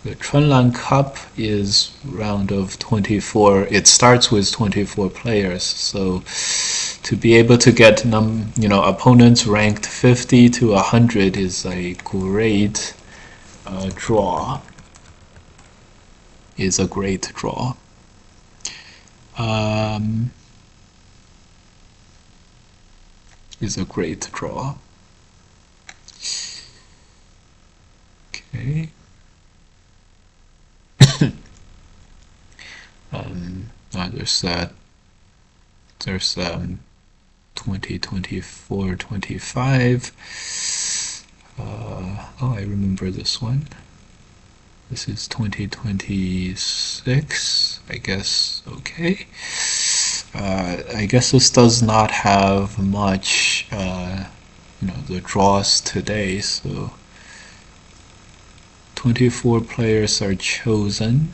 the Chunlan Cup is round of 24. It starts with 24 players, so to be able to get opponents ranked 50 to 100 is a great draw. Is a great draw. Is a great draw. Okay. There's 20, 24, 25. Oh, I remember this one. This is 2026, I guess. Okay. I guess this does not have much, the draws today, so 24 players are chosen.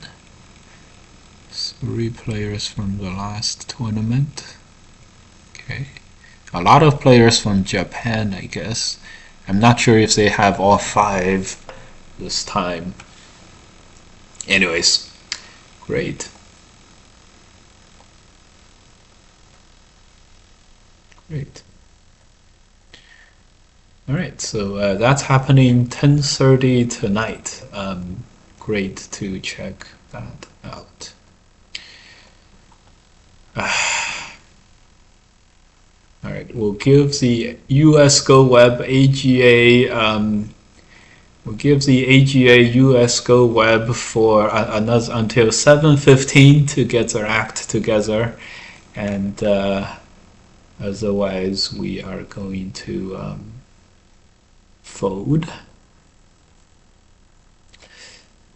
3 players from the last tournament. Okay. A lot of players from Japan, I guess. I'm not sure if they have all 5 this time. Anyways, great. Great. All right, so that's happening 10:30 tonight. Great to check that out. All right. right, we'll give the US Go Web AGA. We'll give the AGA US Go Web for another until 7:15 to get their act together, and otherwise we are going to fold.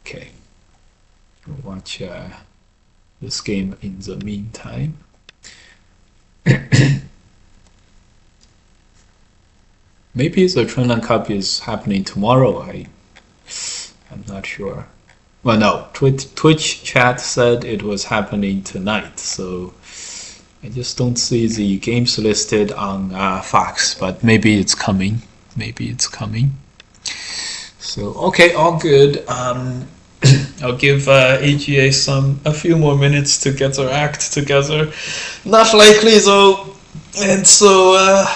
Okay, we'll watch this game in the meantime. Maybe the Trinland Cup is happening tomorrow. I'm not sure. Well, no, Twitch chat said it was happening tonight, so I just don't see the games listed on Fox, but maybe it's coming. Maybe it's coming. So, okay, all good. I'll give AGA a few more minutes to get their act together. Not likely though, and so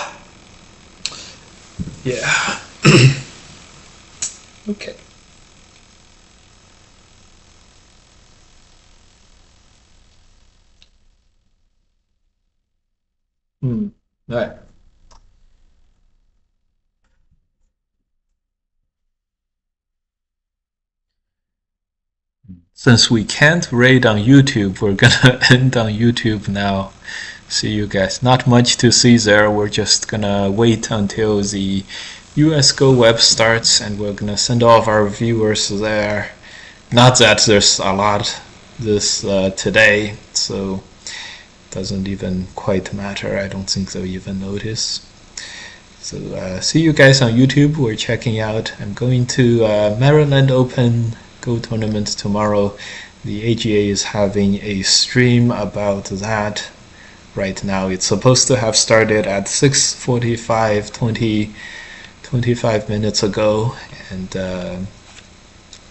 yeah. Okay. Right. Since we can't raid on YouTube, we're gonna end on YouTube now. See you guys. Not much to see there. We're just gonna wait until the US Go Web starts, and we're gonna send all of our viewers there. Not that there's a lot this today, so it doesn't even quite matter. I don't think they'll even notice. So see you guys on YouTube. We're checking out. I'm going to Maryland Open Go tournament tomorrow. The AGA is having a stream about that right now. It's supposed to have started at 6:45, 25 minutes ago, and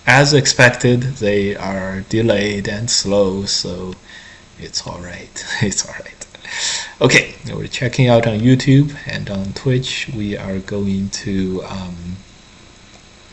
as expected, they are delayed and slow, so it's all right. It's all right. Okay, we're checking out on YouTube, and on Twitch we are going to